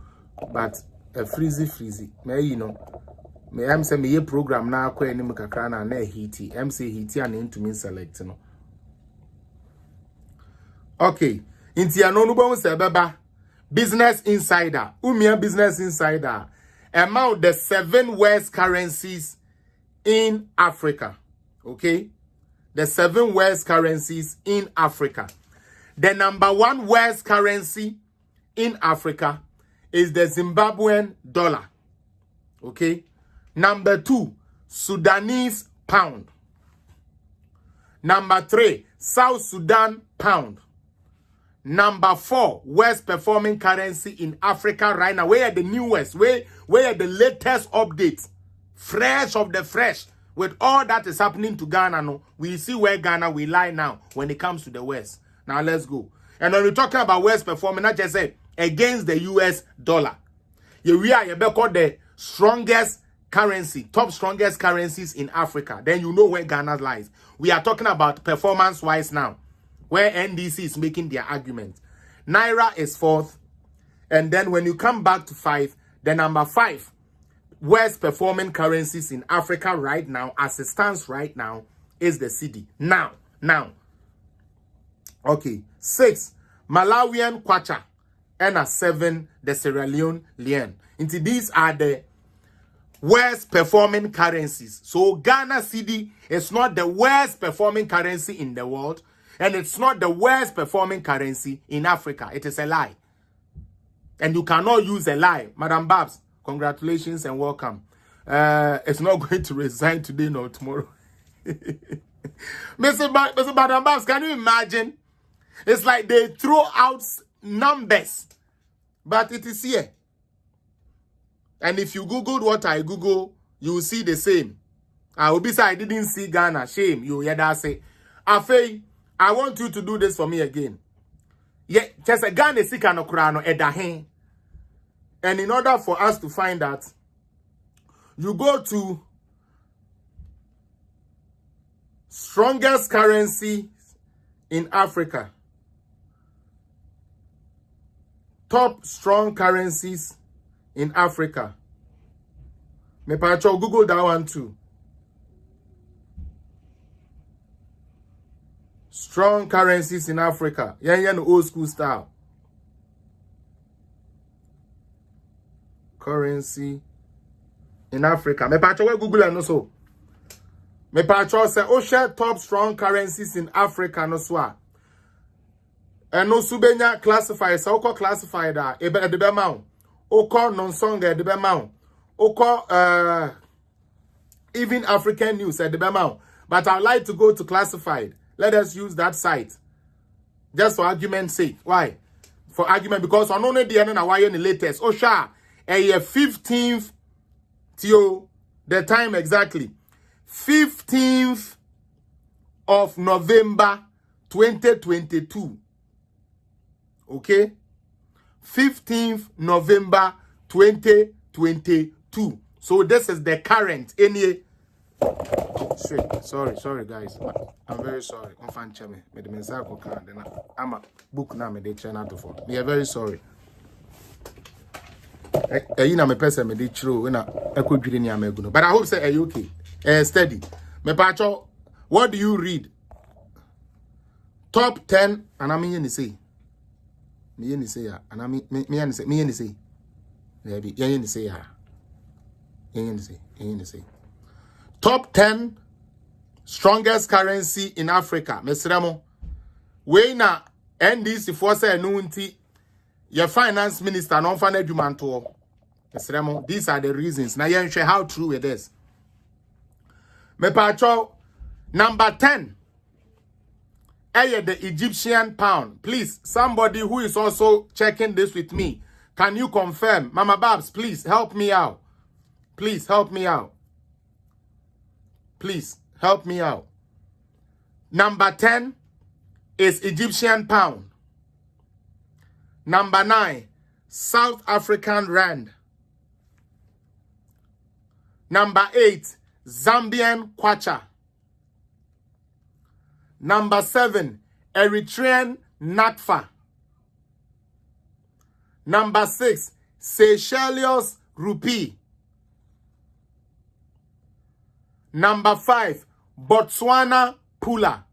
[SPEAKER 1] But freezy me me am say me ye program na akwa anim kakra na hiti am say hiti and into me select no. Okay, inti ano no bon say beba Business Insider, Umia Business Insider, among the 7 worst currencies in Africa. Okay, the 7 worst currencies in Africa. The number 1 worst currency in Africa is the Zimbabwean dollar. Okay. Number 2, Sudanese pound. Number 3, South Sudan pound. Number 4, worst performing currency in Africa right now. Where are the newest? Where are the latest updates? Fresh of the fresh. With all that is happening to Ghana, no, we see where Ghana will lie now when it comes to the West. Now let's go. And when we're talking about worst performing, not just say against the US dollar. We are called the strongest currency, top strongest currencies in Africa. Then you know where Ghana lies. We are talking about performance-wise now, where NDC is making their argument. Naira is 4th. And then when you come back to 5, the number 5 worst performing currencies in Africa right now, as it stands right now, is the cedi. Now. Okay. 6, Malawian kwacha. And 7, the Sierra Leone lien. Into these are the worst performing currencies. So Ghana cedi is not the worst performing currency in the world, and it's not the worst performing currency in Africa. It is a lie. And you cannot use a lie. Madam Babs, congratulations and welcome. It's not going to resign today nor tomorrow. Mr. Madam Babs, can you imagine? It's like they throw out numbers, but it is here. And if you Googled what I Google, you will see the same. I will be say I didn't see Ghana. Shame. You hear that say. Afei, I want you to do this for me again. Yeah, just a Ghana sika no krano edahen. And in order for us to find that, you go to strongest currency in Africa. Top strong currencies in Africa. Me pacho Google that one too. Strong currencies in Africa. Yeah, no old school style. Currency in Africa. Me pacho we Google and so. Me pacho say Osha top strong currencies in Africa no so. And no subenya classified, so called classified that ebe de be ma. Oko non-songa de be ma. Oko even African news at the be ma. But I'd like to go to classified. Let us use that site. Just for argument's sake. Why? For argument, because on only the end of the latest. Osha, a 15th till the time exactly. 15th of November 2022. Okay? 15th November 2022. So this is the current. Any sorry guys. I'm very sorry. I'm a book now. We are very sorry. But I hope say are you okay? Steady. What do you read? Top 10 and I mean say. Me say ya. And I mean say. Maybe you say ya. You say. Top 10 strongest currency in Africa. Mesremo. We na NDC for say no nti your finance minister non fan edumanto. Mesremo. These are the reasons. Now you share how true it is. Me pacho number 10. The Egyptian pound. Please, somebody who is also checking this with me, can you confirm? Mama Babs, please help me out. Please help me out. Please help me out. Number 10 is Egyptian pound. Number 9, South African rand. Number 8, Zambian kwacha. Number 7, Eritrean nakfa. Number 6, Seychelles rupee. Number 5, Botswana pula.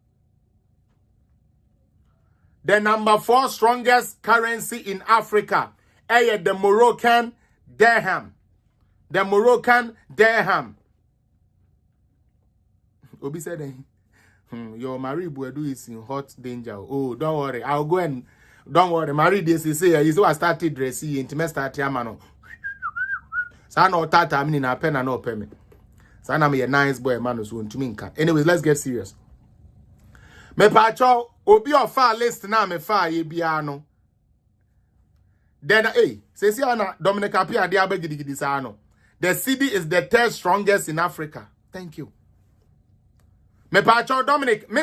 [SPEAKER 1] The number 4 strongest currency in Africa is the Moroccan dirham. The Moroccan dirham. Obi said, your Marie Buedu is in hot danger. Oh, don't worry. I'll go and don't worry. Marie this is say you I started dressing intimate start yamano. Sa no tata meaning na pen and no payment. Sa na me a nice boy man so to minka. Anyways, let's get serious. Me pacho obi of far list na me far ye biano. Then say na Dominica Pia dia begidi sa no. The cedi is the 3rd strongest in Africa. Thank you. Me pacho Dominic, me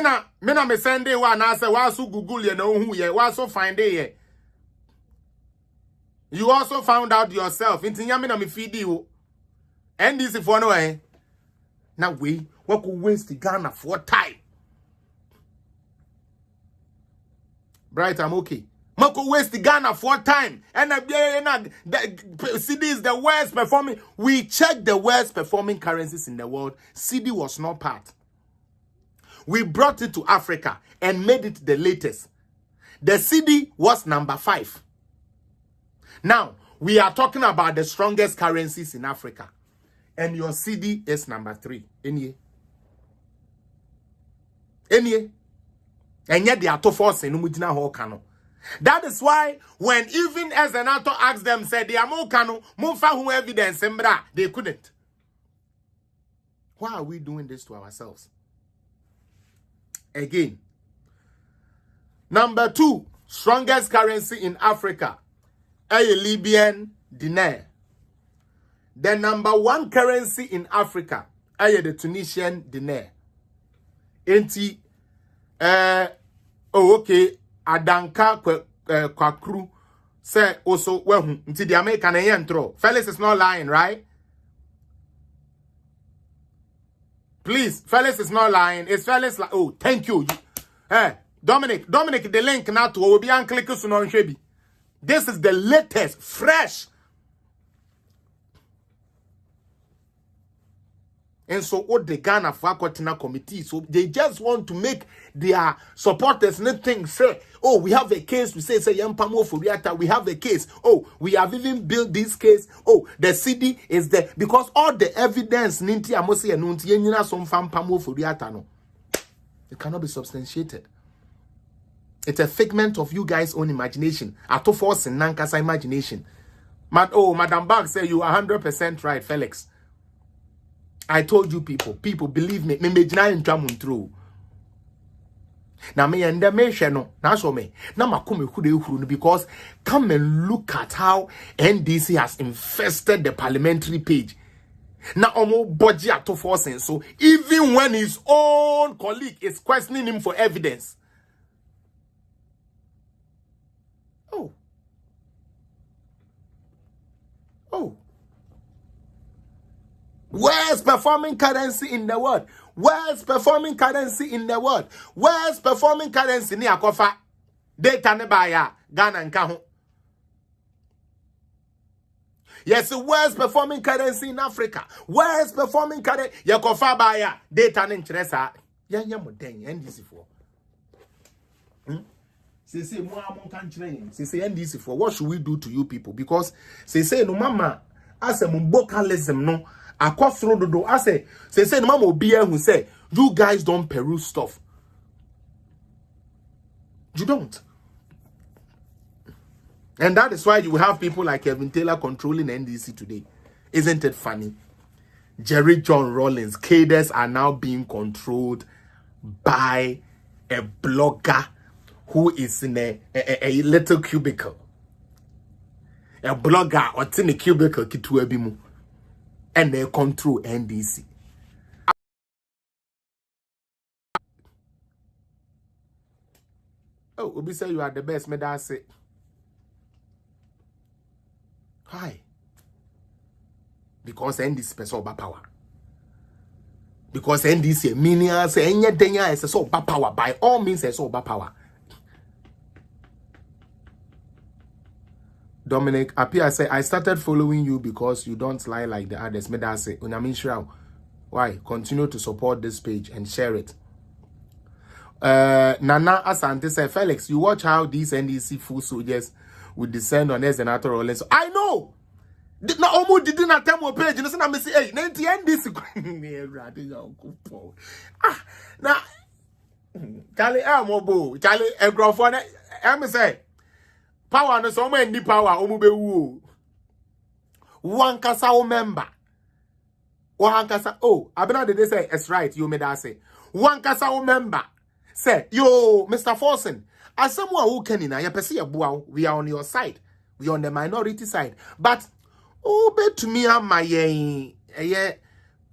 [SPEAKER 1] send it one answer wasu Google you know who ye wasu find it ye. You also found out yourself. Inti nyame na me feed you. NDC for no eh. Now we what could waste the Ghana for time. Bright, I'm okay. Mako waste the Ghana for time. And the CD is the worst performing. We checked the worst performing currencies in the world. CD was not part. We brought it to Africa and made it the latest. The CD was number 5. Now, we are talking about the strongest currencies in Africa. And your CD is number 3. Any? And yet they are to force in Umujina Hokano. That is why when even as an actor asked them, said they are more cano, more who evidence, they couldn't. Why are we doing this to ourselves? Again, number 2, strongest currency in Africa, a Libyan dinar. The number 1 currency in Africa, the Tunisian dinar. Enti, okay, Adanka Kwakru say also well, nti the American entro. Felix is not lying, right? Please, Felix is not lying. It's Felix like, oh, thank you. Dominic, the link now to Obian click on Shebi. This is the latest, fresh. And so what the Ghana Fakotina committee, so they just want to make their supporters nothing say, oh, we have a case, we say Yampamo Furiata, we have a case. Oh, we have even built this case. Oh, the CD is there. Because all the evidence Ninti Amosi and Nunti Yenina some fam Pamo Furiata no. It cannot be substantiated. It's a figment of you guys' own imagination. Ato force in Nankasa imagination. Madam Bag say you are 100% right, Felix. I told you people believe me. Me mejina ntwamun through. Na me and me no. Na so me. Na makome huru no because come and look at how NDC has infested the parliamentary page. Na omo budget ato forcing so even when his own colleague is questioning him for evidence. Oh. Worst performing currency in the world. Worst performing currency in the world. Worst performing currency ni akofa. Data ne baya Ghana nka. Yes, worst performing currency in Africa. Worst performing currency yakofa baya data ne nkyeresa. Yanya moden NDC for. Say mo amon kan kyerɛ. Say NDC for. What should we do to you people? Because say no mama as a vocalism no akofro dodo I say no mama obi who say you guys don't peruse stuff. You don't. And that is why you have people like Kevin Taylor controlling NDC today. Isn't it funny? Jerry John Rawlings, cadres are now being controlled by a blogger who is in a little cubicle. A blogger or in a cubicle kituebimu. And they control NDC. Oh, Obi say you are the best, me that say. Why? Because NDC is over power. Because NDC meaning say anything is so over power. By all means, is over power. Dominic, Apia say I started following you because you don't lie like the others. Me that say, why? Continue to support this page and share it. Nana Asante say, Felix, you watch how these NDC full soldiers would descend on us and after all. I know. Na omo didn't attempt mo page. No say na me say, hey, na NDC. Na Charlie Amobo, Charlie Egrofone. I say. Power no so many power omubewu. One kasa o member. One kasa abena they say it's right you made that say. One kasa o member. Say, yo, Mr. Forsen, as someone who can in a we are on your side. We are on the minority side. But bet to me my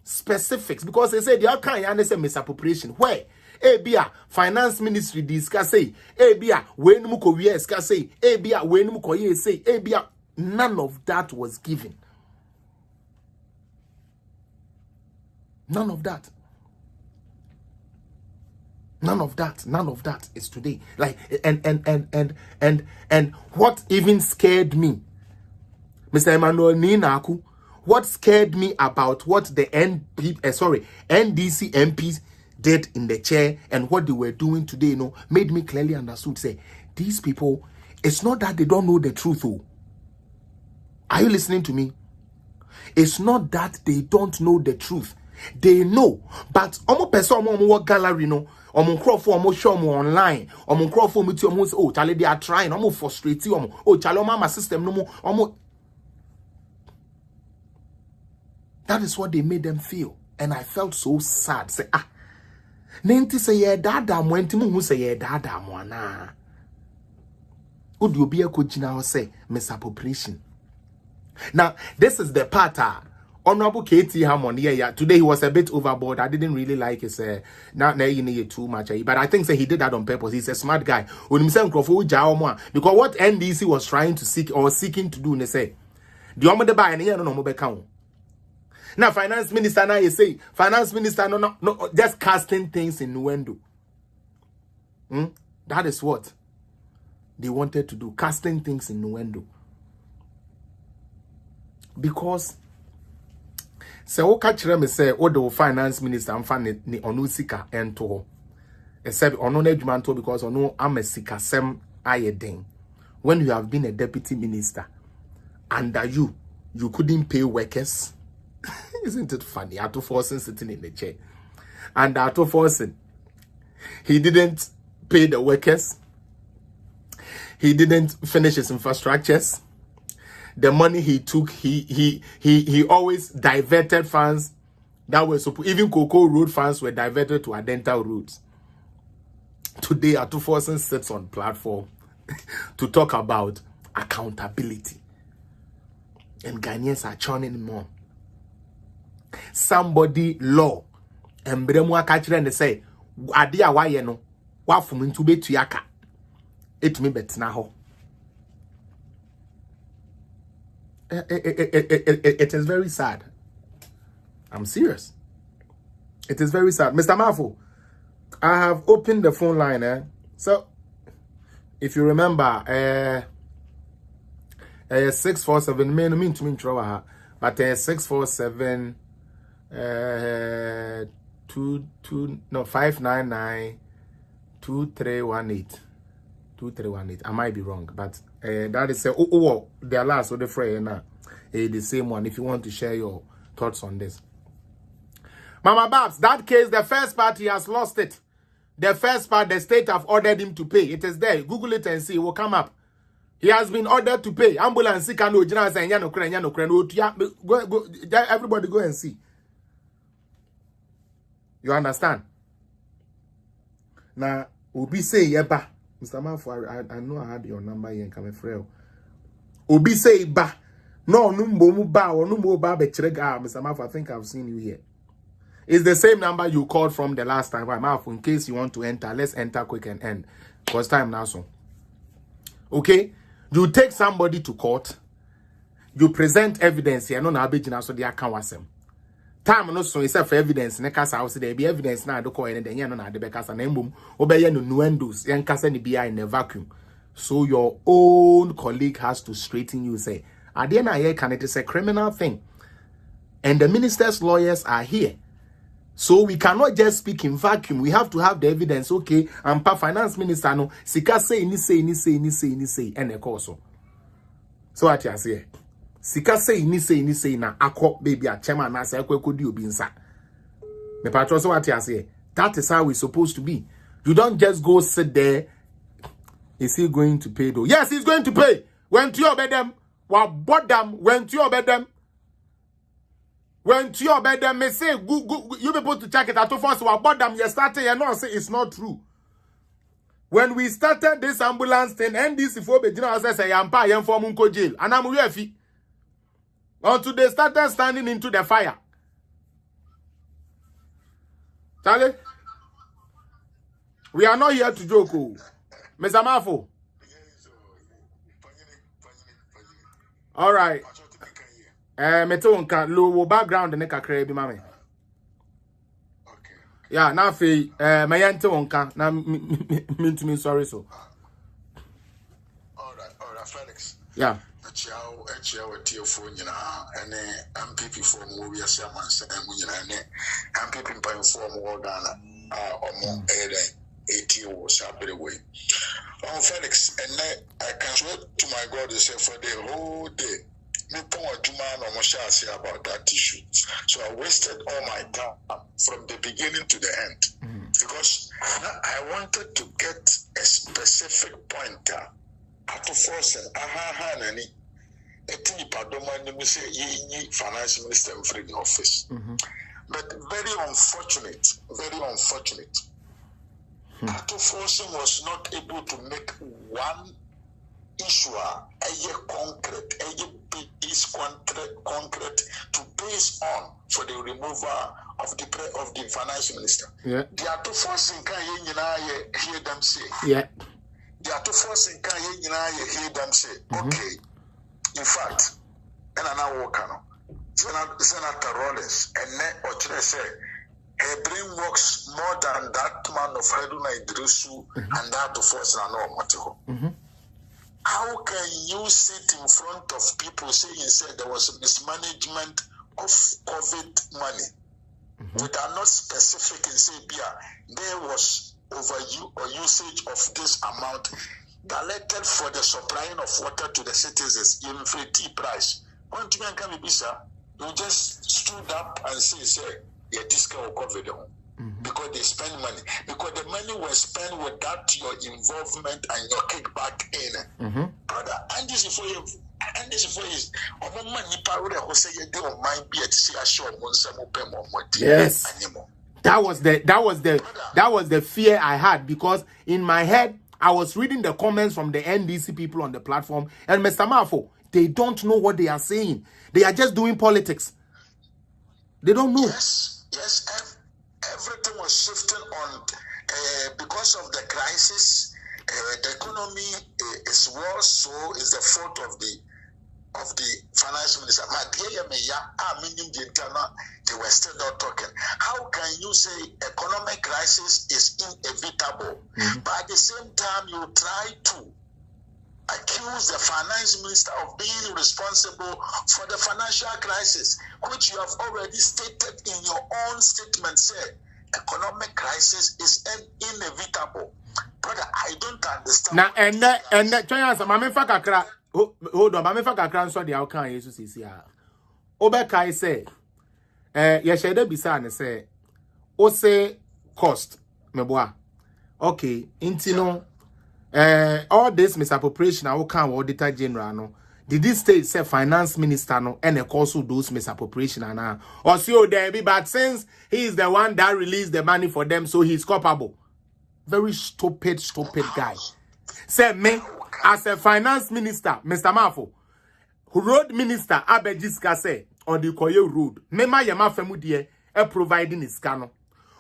[SPEAKER 1] specifics because they say they are kind of misappropriation. Where? Ebia finance ministry discuss say ebia when muko we discuss say ebia when muko ye say ebia none of that was given. None of that. None of that. None of that is today. Like, and what even scared me, Mr. Emmanuel Ninaku, what scared me about what the NDC MPs did in the chair and what they were doing today, you know, made me clearly understood. Say, these people, it's not that they don't know the truth. Oh, are you listening to me? It's not that they don't know the truth. They know, but omo person omo gallery no, omo crofo omo show omo online, omo crofo meet omo say, oh Charlie, they are trying, omo frustrate omo, oh Charlie, mama system no more, omo. That is what they made them feel, and I felt so sad. Say nenti say ye dada mo, enti mu say ye dada mo na. Udi obi ekojina say misappropriation. Now this is the part. Honorable KT Hammond, yeah. Today he was a bit overboard. I didn't really like his not too much. But I think he did that on purpose. He's a smart guy. When himself because what NDC was trying to seeking to do, they say the omode buy and no more account. Now finance minister now you say finance minister no just casting things in innuendo. That is what they wanted to do, casting things in innuendo. Because so what catch them say oh the finance minister am fan ni onu sika ento except ono na adwumanto because ono am a sika sem ayeden. When you have been a deputy minister under you couldn't pay workers. Isn't it funny? Ato Forsen sitting in the chair, and Ato Forsen, he didn't pay the workers, he didn't finish his infrastructures. The money he took, he always diverted funds that were supposed, even Cocoa Road funds were diverted to Adental roads. Today, Ato Forsen sits on platform to talk about accountability. And Ghanaians are churning more. Somebody law and Bremwa catcher and they say, Adia Wayeno, Wafum into Betuyaka. It me bet now. It is very sad. I'm serious. It is very sad. Mr. Mafo, I have opened the phone line. So, if you remember, 647, mean to me, but 647, 599, 2318. 2318. I might be wrong, but that is their last or the fray now. The same one. If you want to share your thoughts on this, Mama Babs, that case, the first part he has lost it. The first part, the state have ordered him to pay. It is there. Google it and see. It will come up. He has been ordered to pay. Ambulance, everybody go and see. You understand? Now, Obi say yeba. Mr. Mafo, I know I had your number here in Kamefreo. Obi say ba. No, numbo ba or numbo ba betrega. Mr. Mafo, I think I've seen you here. It's the same number you called from the last time. Mafo, in case you want to enter, let's enter quick and end. Because time now so. Okay? You take somebody to court. You present evidence here. No, na abejina so they can wasem. Time no so except for evidence. Ne kasa house there be evidence na do call and then no na de be kasa na mbum. Obeye no nuendos. Yan kasa ni be in a vacuum. So your own colleague has to straighten you. Say, at the end of here, can it is a criminal thing, and the minister's lawyers are here. So we cannot just speak in vacuum. We have to have the evidence. Okay, I'm pa finance minister no. Sika say ni say, and a course. So what you say? Sika say ni say na akọ baby a chairman na say akọ di obi nsa. Me patro so what you say? That is how we supposed to be. You don't just go sit there. Is he going to pay though? Yes, he's going to pay. When to your bedem, wa bodam, when to your bedem. When to your bedem, me say go, you people to check it out first. Wa bodam, you started, you know, say it's not true. When we started this ambulance thing, NDC for Bejina say yampa yam for munko jail. And I'm refi. Until they started standing into the fire. Charlie, we are not here to joke. Mr. Mafo. All right. Metonka low background and neka krebi mame. Yeah, now fe my yente wonka na me sorry so.
[SPEAKER 2] All right, Felix.
[SPEAKER 1] Yeah.
[SPEAKER 2] Achia with your phone, and MPP form movie as a man said, and MPP by form more than or more 80 or Saturday way. Oh, Felix, and I can swear to my God, say for the whole day. Me point to man almost say about that issue. So I wasted all my time from the beginning to the end because I wanted to get a specific pointer. To force and nani. A thing padomani me say ye finance minister in the office. But very unfortunate. Ato Forsen was not able to make one issue a concrete, base concrete to base on for the removal of the finance minister.
[SPEAKER 1] Yeah.
[SPEAKER 2] The Ato Forsen can hear them say.
[SPEAKER 1] Yeah.
[SPEAKER 2] The Ato Forsen can hear them say. Okay. In fact, and I now work on Senator Rollins and then Ochre say her brain works more than that man of Heduna Idrisu and that of us and all Matiho. How can you sit in front of people saying said there was a mismanagement of COVID money without not specific and say there was usage of this amount directed for the supplying of water to the citizens in free tea price? One thing can be sir, you just stood up and say, yeah, this guy will cover them. Because they spend money. Because the money was spent without your involvement and your kickback in. Brother, and this is for you. And this is for you.
[SPEAKER 1] Yes. That was the fear I had, because in my head I was reading the comments from the NDC people on the platform, and Mr. Mafo, they don't know what they are saying. They are just doing politics. They don't know.
[SPEAKER 2] Yes. Everything was shifting on because of the crisis. The economy is worse, so is the fault of the finance minister. They were still not talking. How can you say economic crisis is inevitable, but at the same time you try to accuse the finance minister of being responsible for the financial crisis, which you have already stated in your own statement, said economic crisis is inevitable. Brother, I don't understand.
[SPEAKER 1] Now, and Mame hold on, Mame Fakakran saw the outcome. Jesus is here. Obekai say, Yeshede Bisa and say, O say cost, meboa. Okay, intino. All this misappropriation, I will come auditor general no. Did this state say finance minister no and also those misappropriation and or so there be, but since he is the one that released the money for them, so he's culpable. Very stupid guy. Say me as a finance minister, Mr. Mafo, road minister Abejiska say on the Koye road. Mema yema femudie providing his scanner.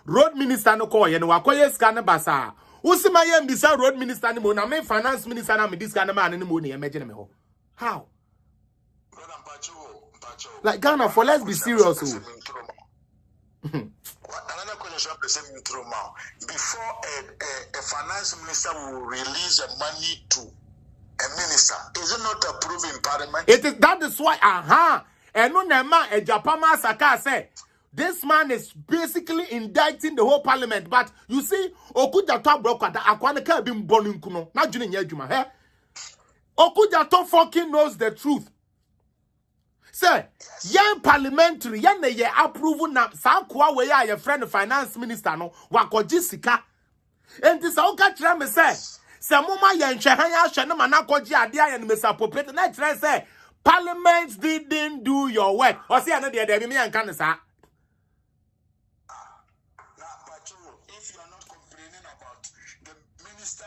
[SPEAKER 1] Road minister no call no Koye scanner basa. Usima yem bisa road minister ni mo na me finance minister na me this kind of man ni mo ni imagine me ho. How? Like Ghana, for let's be serious.
[SPEAKER 2] Another question before a finance minister will release the money to a minister, is it not approved in parliament?
[SPEAKER 1] It is, that is why and no nema a Japama Saka say this man is basically indicting the whole parliament. But you see, Okujato broker that Akwanaka been born in Kuno, not Junior Yajuma, eh? Okujato fucking knows the truth. Sir, young parliamentary, young ye approve na Sakwa way your friend finance minister no wako Jessica. And this all catch me say, Samuma yan Shahaya Shanama Nakoji Adia and misappropriate. Next say, Parliament didn't do your work. Or see another day, me and Canasa.
[SPEAKER 2] If you are not complaining about the minister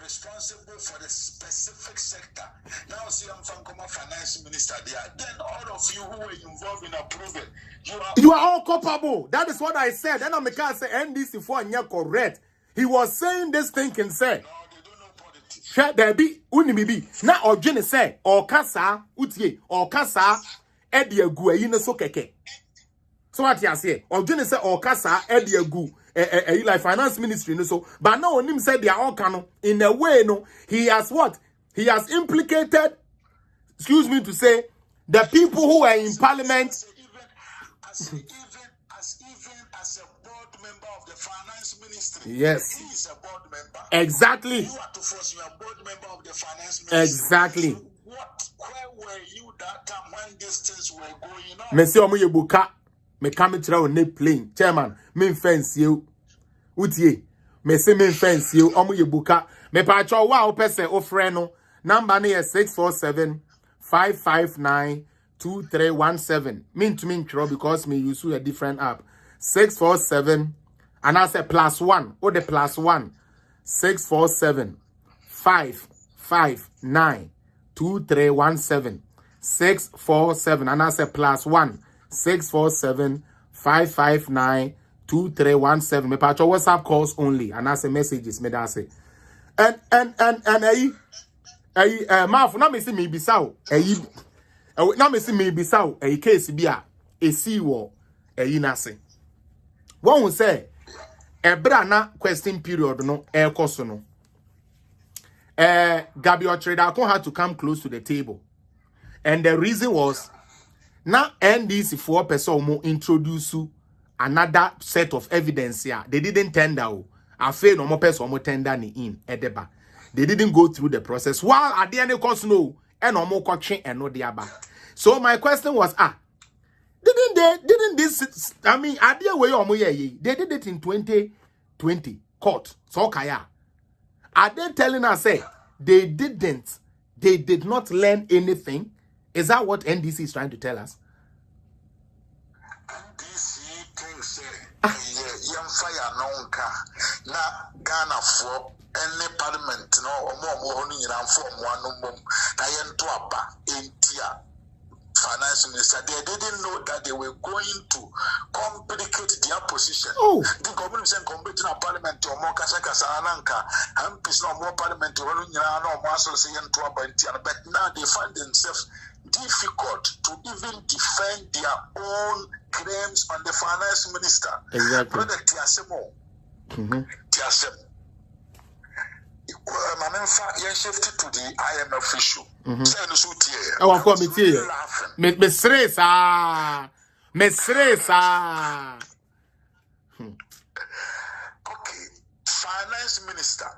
[SPEAKER 2] responsible for the specific sector, now see I'm from finance minister there, then all of you who were involved in approving, you are
[SPEAKER 1] all culpable. That is what I said. Then I'm going to say NDC for and correct. He was saying this thing can say.
[SPEAKER 2] No, they don't know politics.
[SPEAKER 1] Share there be unimibi. Now or Jenny say or kasa utie or kasa edia guayina so keke. So what you say? Or Jenny say or Kasa Eddie Gu like finance ministry no so but now on him said they are all canon in a way no he has what? He has implicated excuse me to say the people who are in parliament
[SPEAKER 2] even as a board member of the finance ministry.
[SPEAKER 1] Yes.
[SPEAKER 2] He is a board member.
[SPEAKER 1] Exactly.
[SPEAKER 2] You are to force you a board member of the finance ministry.
[SPEAKER 1] Exactly.
[SPEAKER 2] So where were you that time when these things were going on?
[SPEAKER 1] Me say omo ye buka me come try on plane chairman me fence you utie me say me fence you omo ye buka me pa cho wa o person o frɛ no number na 647 559 2317 mean to me because me use a different app 647 and I say +1 or the +1 647 559 2317 647 and I say +1 647 559 2317 me patch WhatsApp calls only and I say messages me that say and mafu na me see me bisaw na me see me bisaw case bia esi wo na se won say ebra na question period no koso no Gabriel Trader had to come close to the table and the reason was now NDC 4% more introduce another set of evidence here. They didn't tender. I feel no more person more tender ni in edeba. They didn't go through the process. While at the end of course no and no more coaching and no diaba. So my question was didn't this I mean idea way or they did it in 2020 court. So kaya. Are they telling us say they did not learn anything? Is that what NDC is trying to tell us?
[SPEAKER 2] NDC thinks young fire nonka na Ghana for any parliament no more form one na yen to aba entia finance minister. They didn't know that they were going to complicate their position.
[SPEAKER 1] Oh.
[SPEAKER 2] The government saying competing a parliament or more kasaka ananka and peace no more parliament or no more so say to aba entia. But now they find themselves difficult to even defend their own claims on the finance minister.
[SPEAKER 1] Exactly.
[SPEAKER 2] Brother Tiasemo. Tiasemo. You shifted to the IMF issue.
[SPEAKER 1] Oh, of course, me stress.
[SPEAKER 2] Okay, finance minister.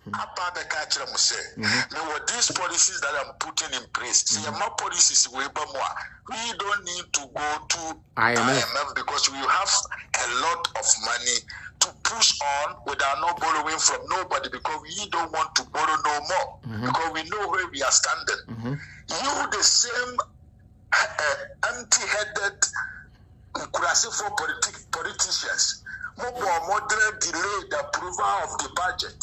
[SPEAKER 2] About the catcher, there were these policies that I'm putting in place. See, more policies we don't need to go to IMF because we have a lot of money to push on without not borrowing from nobody because we don't want to borrow no more because we know where we are standing. You, the same empty-headed, for politicians. Moderate delay the approval of the budget.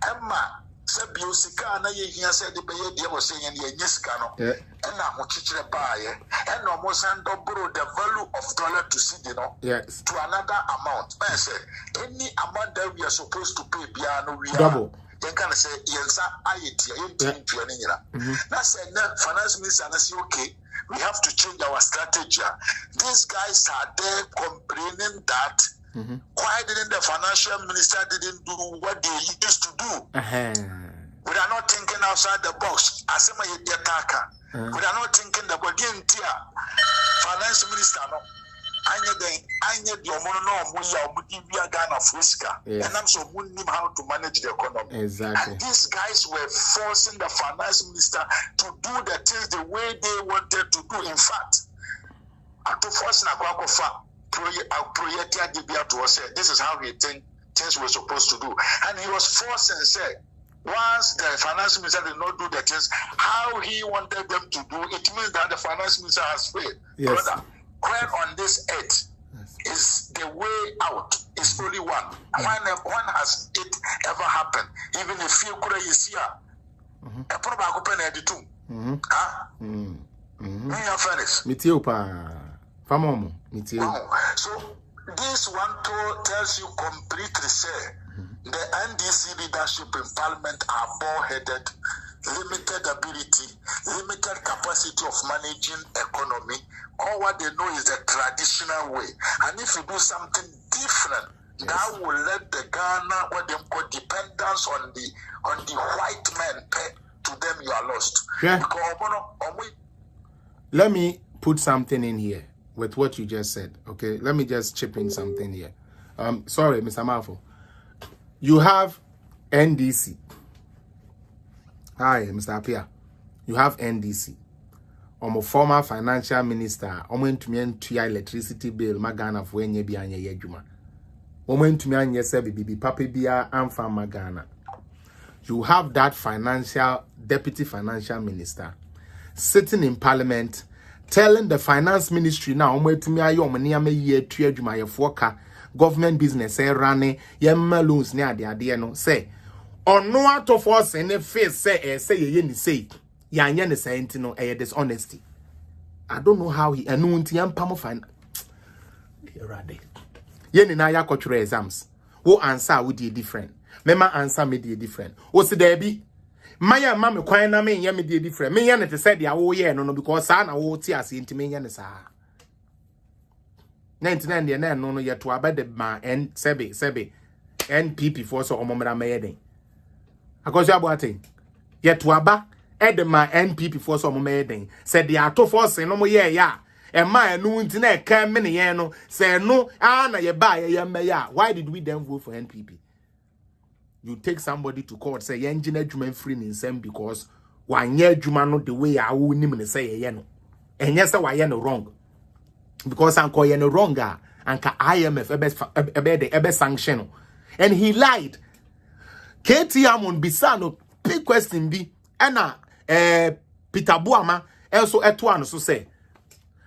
[SPEAKER 2] Emma said, "Biosika na ye here said the baye they were saying ye nyiska no." And na mo chichire baye. And no mo send borrow the value of dollar to cedi no.
[SPEAKER 1] Yes.
[SPEAKER 2] To another amount. I say any amount that we are supposed to pay bia no we are.
[SPEAKER 1] Double.
[SPEAKER 2] Then can say yensa ayeti yentin tuani nyina. Na say na finance minister na say okay. We have to change our strategy. These guys are there complaining that why didn't the financial minister didn't do what they used to do? We are not thinking outside the box. Asema yetaka. We are not thinking the body finance minister no. Anya the omono no omuya omudi Ghana Frisca. And I'm so wouldn't know how to manage the economy.
[SPEAKER 1] Exactly.
[SPEAKER 2] And these guys were forcing the finance minister to do the things the way they wanted to do. In fact, to force na this is how he think things were supposed to do. And he was forced and said, once the finance minister did not do the things how he wanted them to do, it means that the finance minister has failed.
[SPEAKER 1] Yes.
[SPEAKER 2] Brother, where on this earth is the way out is only one. When has it ever happened? Even if you could see a probable open editum. So this one tells you completely say the NDC leadership in parliament are bald-headed, limited ability, limited capacity of managing economy. All what they know is the traditional way. And if you do something different, that will let the Ghana, what they call dependence on the white men pay to them, you are lost.
[SPEAKER 1] Yeah.
[SPEAKER 2] Because,
[SPEAKER 1] let me put something in here with what you just said. Okay, let me just chip in something here. Sorry, Mr. Mafo. You have NDC. Hi, Mr. Apia. You have NDC. I'm former financial minister. I'm going to electricity bill. Magana for any be anya yejuma. I'm going to anya sebi bibi papi biya amfa magana. You have that deputy financial minister sitting in parliament telling the finance ministry now I'm going to me ayo money am ye tue adwuma ye foka government business running ye loans ne ade no say ono ato for say ne face say ye ni say ya anya ne say no dishonesty. I don't know how he enu nti yampam fine erade ye ni na ya kotwere exams wo answer wo dey different mema answer me dey different wo se there be Maya mama kwan na me nya me dey different. Me nya ne te said dia wo ye no because sa na wo ti ase ntime nya ne sa. 99 de na no ye to aba de ma n sebe NPP for so omomra me yeden. Akoso aboaten. Ye to aba e de ma NPP for so omomra yeden. Said dia to for se no mo ye ya. E ma enu nti na e kan me ne ye no. Se no na ye ba ye me ya. Why did we then vote for NPP? You take somebody to court, say, engineer Juman free in sem because one year Jumano the way I will name and say, no. And yes, why you no wrong. Because I'm calling no wronger and IMF ebe sanction. And he lied. KT Amon Bisano, big question be, Anna, Peter Buama, also Etuano, so say,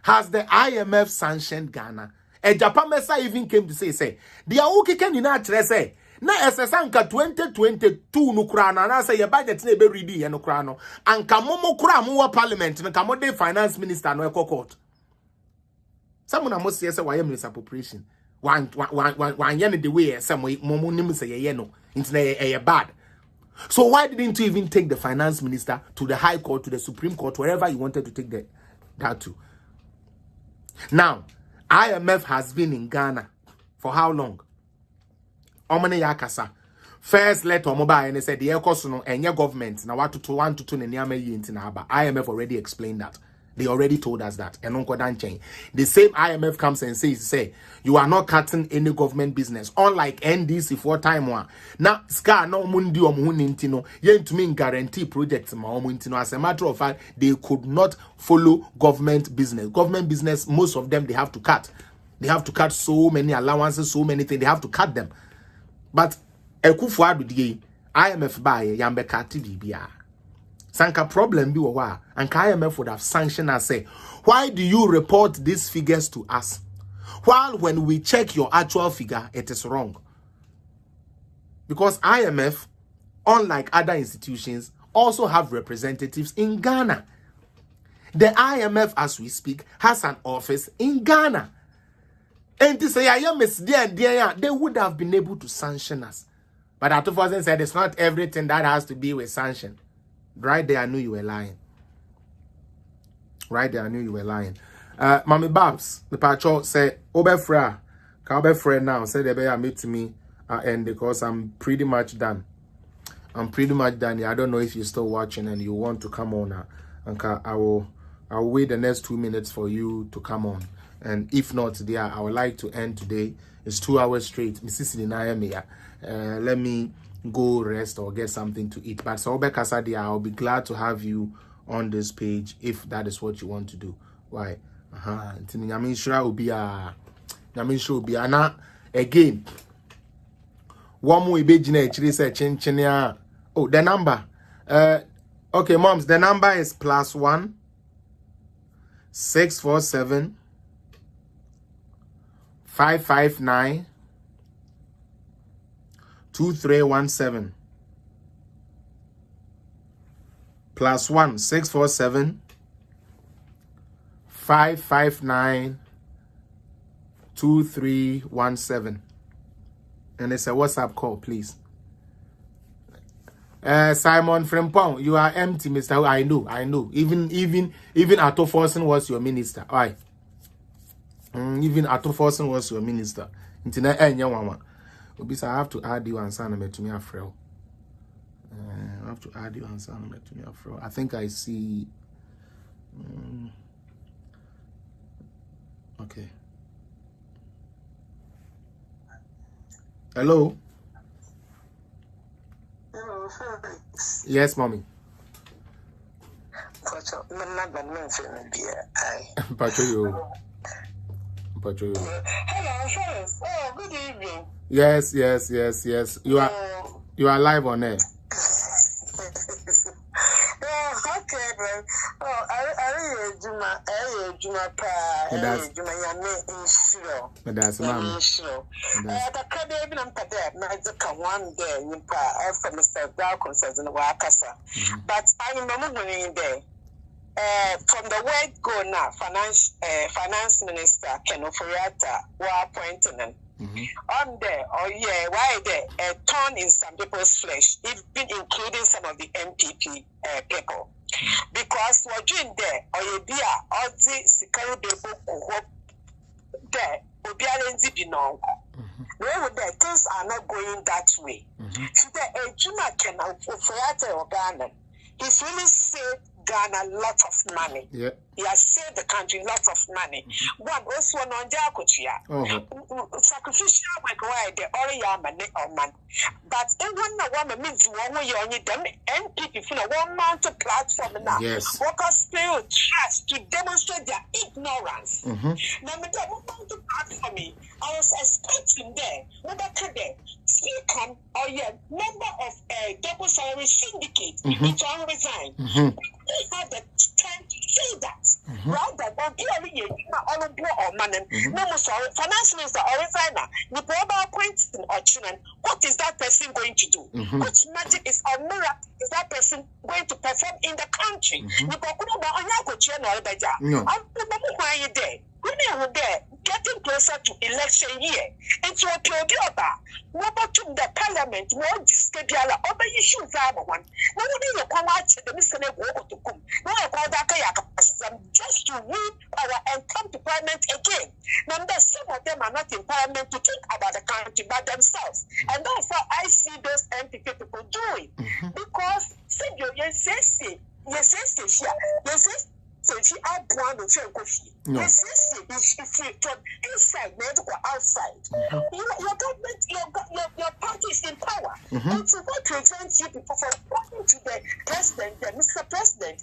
[SPEAKER 1] has the IMF sanctioned Ghana? And Japan Mesa even came to say, the Aoki can you not say, na SSanka 2022 no kra na say your budget na be ready no kra no anka momo kra mo parliament no ka mo de finance minister no e court someone am say why minister appropriation one yen the way say momo nim say ye no into na bad. So why didn't you even take the finance minister to the high court, to the Supreme Court, wherever you wanted to take that to? Now IMF has been in Ghana for how long? Omane yakasa. First let Omoba and they said the Ecosono and your government now what to 1 to 2 and IMF already explained that. They already told us that. And Uncle Dan change. The same IMF comes and says, you are not cutting any government business. Unlike NDC for time one. Now, Ska no mundi omunintino, yen to mean guarantee projects ma omuntino. As a matter of fact, they could not follow government business. Government business, most of them they have to cut. They have to cut so many allowances, so many things. They have to cut them. But Ekufuadu die IMF buy yambe kati bibia. Sanka problem be wa and IMF would have sanctioned and say, why do you report these figures to us? While when we check your actual figure, it is wrong. Because IMF, unlike other institutions, also have representatives in Ghana. The IMF, as we speak, has an office in Ghana. And to say, they would have been able to sanction us. But Atufo said it's not everything that has to be with sanction. Right there, I knew you were lying. Right there, I knew you were lying. Mommy Babs, the patrol said, Obefra, Calbefra now, said they better meet me and because I'm pretty much done. I'm pretty much done. Yeah, I don't know if you're still watching and you want to come on. I'll wait the next 2 minutes for you to come on. And if not, there, I would like to end today. It's 2 hours straight. Mrs. Linaya, let me go rest or get something to eat. But so Kasadia, I'll be glad to have you on this page if that is what you want to do. Why? I'm sure will be now again. One more ibejina actually say chin. Oh, the number. Okay, moms, the number is +1 647 559 2317. +1 647 559 2317. And it's a WhatsApp call, please. Simon Frimpong, you are empty, Mr. I know. Even Ato Forsen was your minister. Why? Even Ato Forsen was your minister. Internet mama. Obisa, I have to add you and Sana to me afraid. I have to add you and Sana to me afraid. I think I see. Okay. Hello. Yes, mommy.
[SPEAKER 2] Pacho
[SPEAKER 1] you.
[SPEAKER 2] Hello, friends. Oh, good evening.
[SPEAKER 1] Yes. You are live on air.
[SPEAKER 2] Okay, then. Oh, I Juma pa. Juma yame insure.
[SPEAKER 1] That's mama.
[SPEAKER 2] The Canadian and Padet, Naika one day, you pa, from Mr. Dalcon says in Wakasa. But I remember when there. From the word go now, finance minister Ken Oforiatta were appointing him. On there, why there? A thorn in some people's flesh, even including some of the MPP people. Because we're doing there, or you be all the Sikari people there, will be arranged in no. Where things are not going that way. Today, a Juma Ken Oforiatta or Ghana, he's really saved Ghana lots of money.
[SPEAKER 1] Yeah.
[SPEAKER 2] He has saved the country lots of money. One also on sacrificial work why the money or man. But one means one way on them NPP for a 1 month platform now.
[SPEAKER 1] Yes.
[SPEAKER 2] Workers spirit trust to demonstrate their ignorance. Now me that 1 month platform me. I was expecting there, speaker or member of a double salary syndicate, it's all resign. They have the time to say that. Right? That all or money. No, sorry, finance minister or resigner. The proper appointing or children. What is that person going to do? Which magic is or miracle is that person going to perform in the country? When there, getting closer to election year, and to appeal to the parliament, more discredia, over issues. One. Nobody come out to the Mr. to come. No, I call that just to win power and come to parliament again. Now, some of them are not in parliament to think about the country by themselves. And therefore, I see those MPP people doing. Because, so she had one of your coffee. Yes, if you from inside, medical outside. Your government, your party is in power. And so what prevents you people from talking to the president, Mr. President?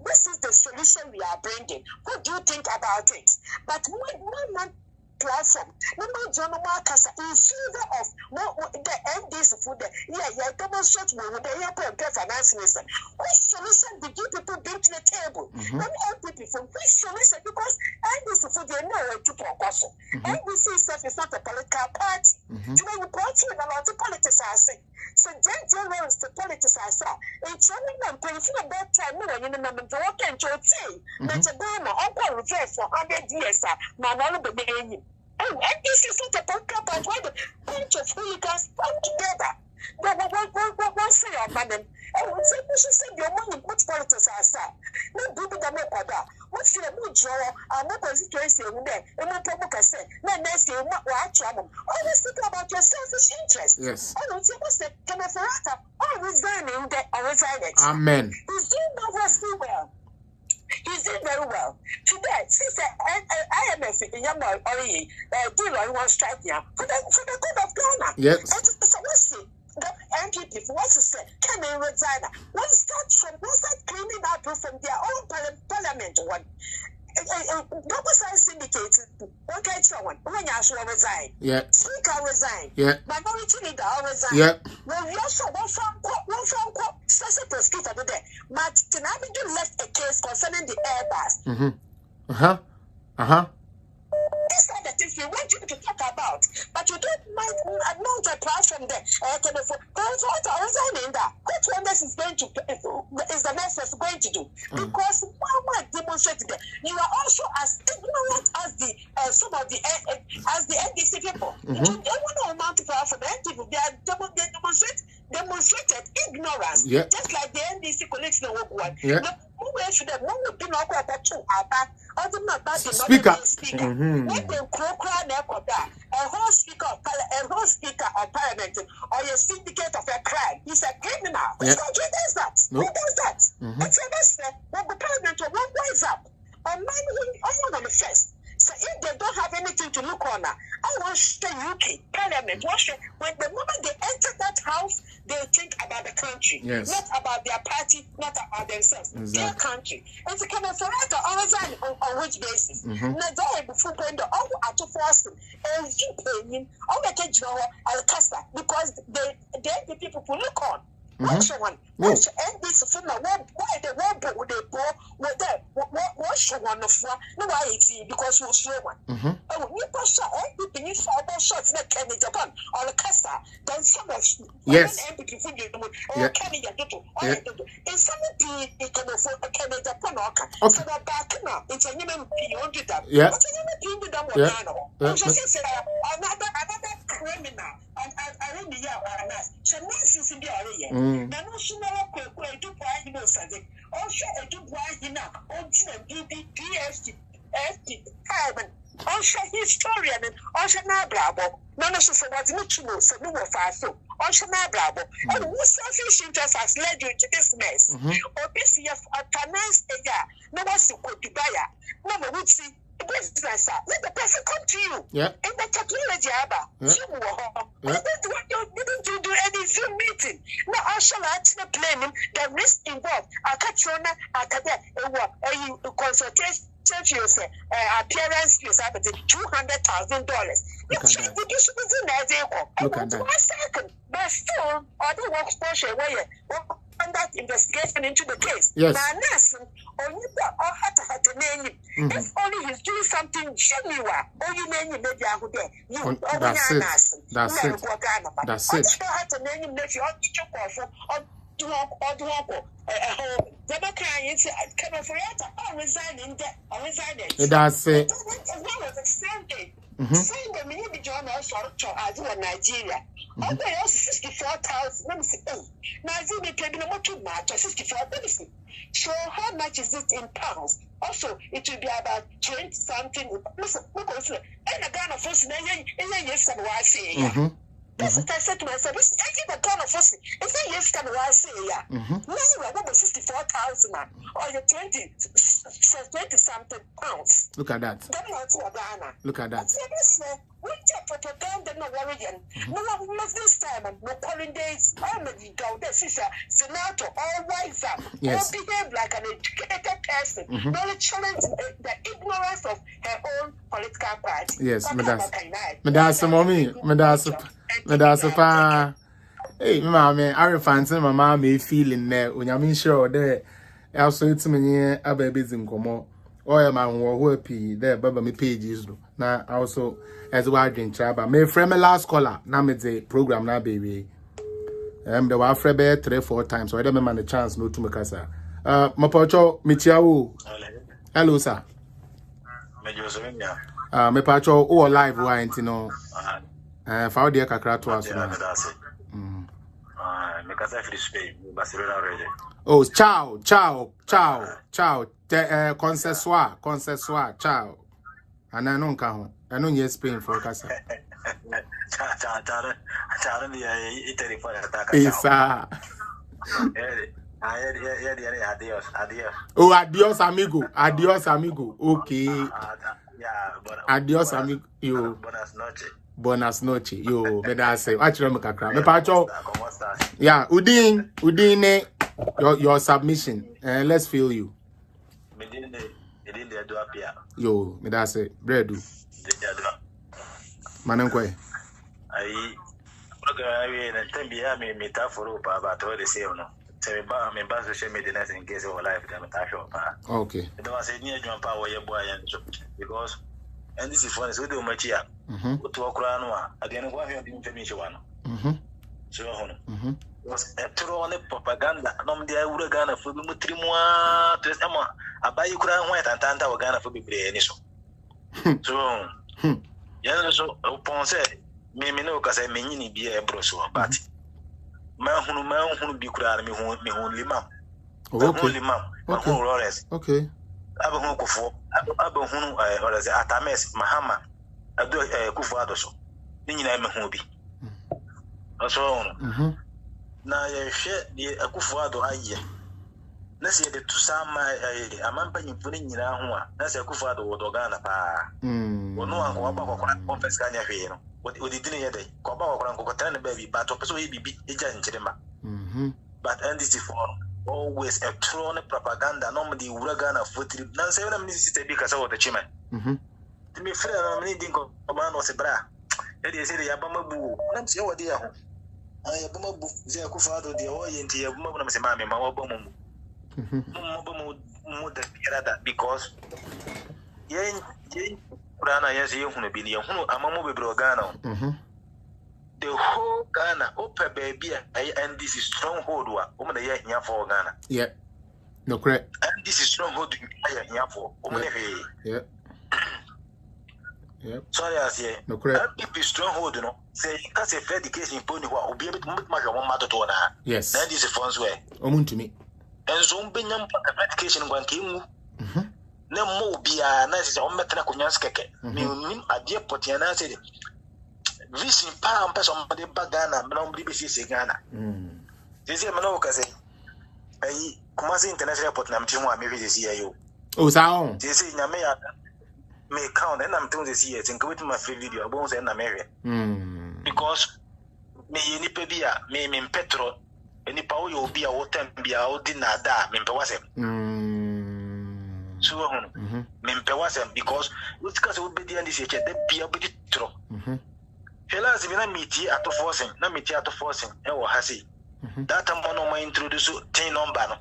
[SPEAKER 2] This is the solution we are bringing. What do you think about it? But one platform. Number John Marcus in favor of the NDC for the demonstrate with the airport finance minister. Which solution did you people bring to the table? Let me help people from which solution because NDC for the no to proposal. NDC itself is not a political party. So when you party with a lot of politics are saying. So then is the politics are saying. In training and paying for about time, you know, the work and your team. That's a Ghana, all reverse for 100 years, man, all of the name. Oh, and this is not a political party where the bunch of hooligans come together. One say your money. Oh, we should send your money. What politics are that? No people that make that. What's the good draw? I'm not constituency in there. And no people can say, no, next year, what trouble. Always think about your selfish interest.
[SPEAKER 1] Yes.
[SPEAKER 2] I don't see what's the Kanafarata. Oh, resigning there or resigning.
[SPEAKER 1] Amen.
[SPEAKER 2] He's doing very well. He's doing very well. Today, since IMF in Yama already deal on one strike here for the good of Ghana.
[SPEAKER 1] Yes.
[SPEAKER 2] And so what's the MPP for what to say? Can they resign? Let's start cleaning up from their own parliament one. Double size syndicate, one guy someone, when you should resign.
[SPEAKER 1] Yeah.
[SPEAKER 2] Speaker resign.
[SPEAKER 1] Yeah.
[SPEAKER 2] Minority leader resign.
[SPEAKER 1] Yeah.
[SPEAKER 2] Well, we also one from special prosecutor today. But Tinabi left a case concerning the Airbus. These are the things we want you to talk about, but you don't mind amount of platform there. Resigning that. What Wonders is going to is the message going to do? Because one demonstrate that you are also as ignorant as the some of the as the NDC people. You don't want to amount of platform. They demonstrate. They
[SPEAKER 3] demonstrated ignorance, just like the NDC colleagues no one. Where should have no be no go to speaker. When they crowd a whole speaker of parliament or a syndicate of a crime, he's a criminal. Which country does that? Who does that? What's the best? What the parliament will rise up? On the first. So if they don't have anything to look on, I want the UK Parliament. When the moment they enter that house, they think about the country, not about their party, not about themselves. Their country. It's a kind of on which basis? Now, before going to all at force, and you paying all the because the people who look on. What's one? What's NDC from the why the one with the poor with that? What's one of one? No, why it's because we'll show one. Oh, you pass everything you saw about shots that can be Japan or the Casta, then some of empty food or Canada. And somebody it can afford a Canada Panoka. So that back now, it's a human beyond that. What's a human being with them? Another criminal. I don't know. So, this in the area. Now, no sooner do buy him or something. Also, I do buy him up. Also, DST, also, historian, and also now bravo. None of us was mutual, so no fast. Also now bravo. And what selfish interest has led you to this mess? Or BCF, a finance a year. No one's to go to buy. No one would see. Business, let the person come to you. And the technology, didn't you do any Zoom meeting? No, I shall actually blame the risk involved. I catch on a consultation. Appearance is up to $200,000. Look at that. 1 second, but still, I don't work special way. That investigation into the case. Yes. If only he's doing something genuine, or you name him, maybe I would That's it. That's it. That's it. That's it. Saying the minimum job also Nigeria. Okay, also 64,000. Now, they can be no too much, 64. So, how much is it in pounds? Also, it will be about 20 something. Listen, and a gun of us, and yes, and I say, that's what I said to myself. This is a gun of us. If I yes, and I say, now about 64,000 or the 20 something pounds. Look at that. Look at that. We take propaganda, no worrying. No one must this time, no calling days. I'm a go. This is a senator, all wise up, all behave like an educated person. No challenge the ignorance of her own political party. Yes, Madasa, mommy, Madasa, pa. Hey, mamma, I fancy my mammy feeling there when I'm sure there. Also, it's me, a baby's in Como. Or my work there, Baba me pages. Now, also, as well, drink traba. My friend, my last caller, now me the program now, baby. The wife friend 3-4 times, so I don't remember the chance no to make us. Mapacho, Michiao. Hello, sir. Me pacho, oh, live wine, you know. Found the Kakra to us. Oh, ciao. Consensual, ciao. And I don't count. I know you're Spain for Casa. Oh, adios, amigo. Okay. Adios, amigo. Yo. Buenas noche. Yo, me da say. Watch them kakra. Me pacho. Yeah, Udine. Your submission. Let's feel you. Yo, me da say. Bread. Manankwe.
[SPEAKER 4] I me metaphor about what they say no. Say me ba social media in case of life them show.
[SPEAKER 1] Okay.
[SPEAKER 4] It was a near jump power boy because and this is one so do much here. To okra no at the end of one information one. So was a true propaganda. No dia ura Ghana for be mutrimwa tres ama abayi kura white and tanta Ghana for be any so. So yeah, so upon say me no cause I mean be a bro so but hunu bi kura me hu limam.
[SPEAKER 1] Okay.
[SPEAKER 4] Limam.
[SPEAKER 1] Okay.
[SPEAKER 4] Lawrence.
[SPEAKER 1] Okay.
[SPEAKER 4] Abe hu kofo. Abe hunu orese Atames Mahama. Ado Kufu Adoso. Ni nyina me hu bi. So na ye hwe ni Kufu Ado aye. Na se de tusama amampa nyimfo ni nyina ho a na se Kufu Ado wodo Ghana pa. Ono anko aba kwakora conference ka nya hwe no. Odi dine ye dey. Ko aba kwakora nko kotana ne ba bi ba to peso ye bibi eja nchirema. But NDC for always a throne propaganda no mdi wura Ghana for trip. Na se na minister sister bi kasa wo the chairman. To me friend na me din ko man no se bra. E dey say ya ba mabu. Na se wo dey ya ho. Ya ba mabu. Ze Kufu Ado dey o ye nti ya ba mabu na me se ma me ma wo ba mu. Mo da pirada because yen Kurana yes you hunu bi ne hunu amamo bebre Ghana. The whole Ghana open baby NDC stronghold wa o na ye hia for Ghana.
[SPEAKER 1] Yeah. No correct.
[SPEAKER 4] NDC stronghold ye hia for o na he.
[SPEAKER 1] Yeah. Yeah.
[SPEAKER 4] Sorry as ye.
[SPEAKER 1] No correct.
[SPEAKER 4] NDC stronghold no say cause a fair education pony wa obi e ma hwe matter to na.
[SPEAKER 1] Yes.
[SPEAKER 4] NDC funds we.
[SPEAKER 1] Omuntumi.
[SPEAKER 4] Enzo mbenyam education gwan kemu. Na mo bia na se o metna kunyan skeke mi nim ade potiana se vision pa ampeso mo de bagana na mo bi se Ghana se me no ka se ai kuma se international airport na mti ho a me bi se ayo
[SPEAKER 1] o sa on
[SPEAKER 4] se nyame ya me count na mti ho se ye tin ko ma free video abo se na me because me ni pe bia me petro eni pa o yo bia o tem bia o di na da me pe wase so mempe wasem because we because we be the NDC che de bia be tro hela se na miti ato forcing e wo ha sei that time no ma introduce tin number no